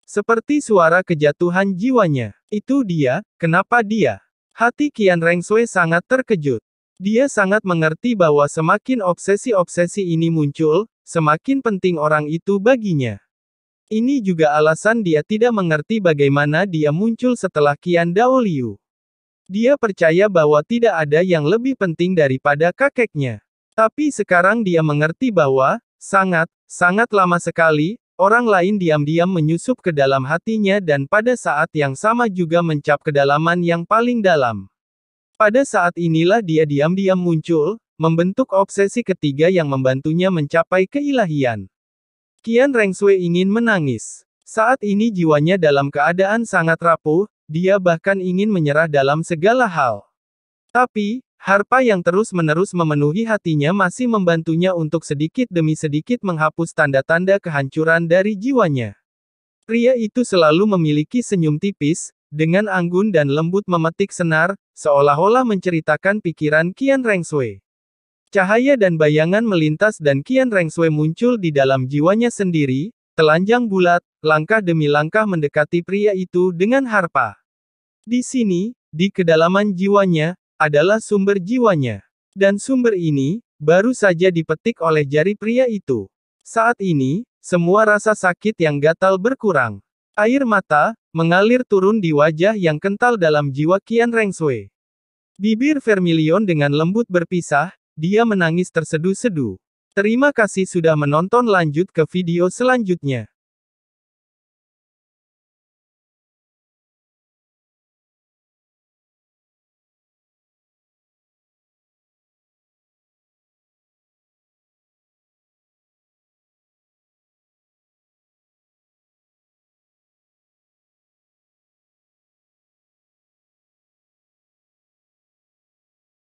Seperti suara kejatuhan jiwanya. Itu dia, kenapa dia? Hati Qian Reng Shui sangat terkejut. Dia sangat mengerti bahwa semakin obsesi-obsesi ini muncul, semakin penting orang itu baginya. Ini juga alasan dia tidak mengerti bagaimana dia muncul setelah Qian Daoliu. Dia percaya bahwa tidak ada yang lebih penting daripada kakeknya. Tapi sekarang dia mengerti bahwa, sangat lama sekali, orang lain diam-diam menyusup ke dalam hatinya dan pada saat yang sama juga mencap kedalaman yang paling dalam. Pada saat inilah dia diam-diam muncul, membentuk obsesi ketiga yang membantunya mencapai keilahian. Qian Reng Shui ingin menangis. Saat ini jiwanya dalam keadaan sangat rapuh, dia bahkan ingin menyerah dalam segala hal. Tapi, harpa yang terus-menerus memenuhi hatinya masih membantunya untuk sedikit demi sedikit menghapus tanda-tanda kehancuran dari jiwanya. Pria itu selalu memiliki senyum tipis, dengan anggun dan lembut memetik senar, seolah-olah menceritakan pikiran Qian Reng Shui. Cahaya dan bayangan melintas dan Qian Reng Shui muncul di dalam jiwanya sendiri, telanjang bulat, langkah demi langkah mendekati pria itu dengan harpa. Di sini, di kedalaman jiwanya, adalah sumber jiwanya. Dan sumber ini, baru saja dipetik oleh jari pria itu. Saat ini, semua rasa sakit yang gatal berkurang. Air mata, mengalir turun di wajah yang kental dalam jiwa Qian Reng Shui. Bibir vermilion dengan lembut berpisah, dia menangis terseduh-seduh. Terima kasih sudah menonton, lanjut ke video selanjutnya.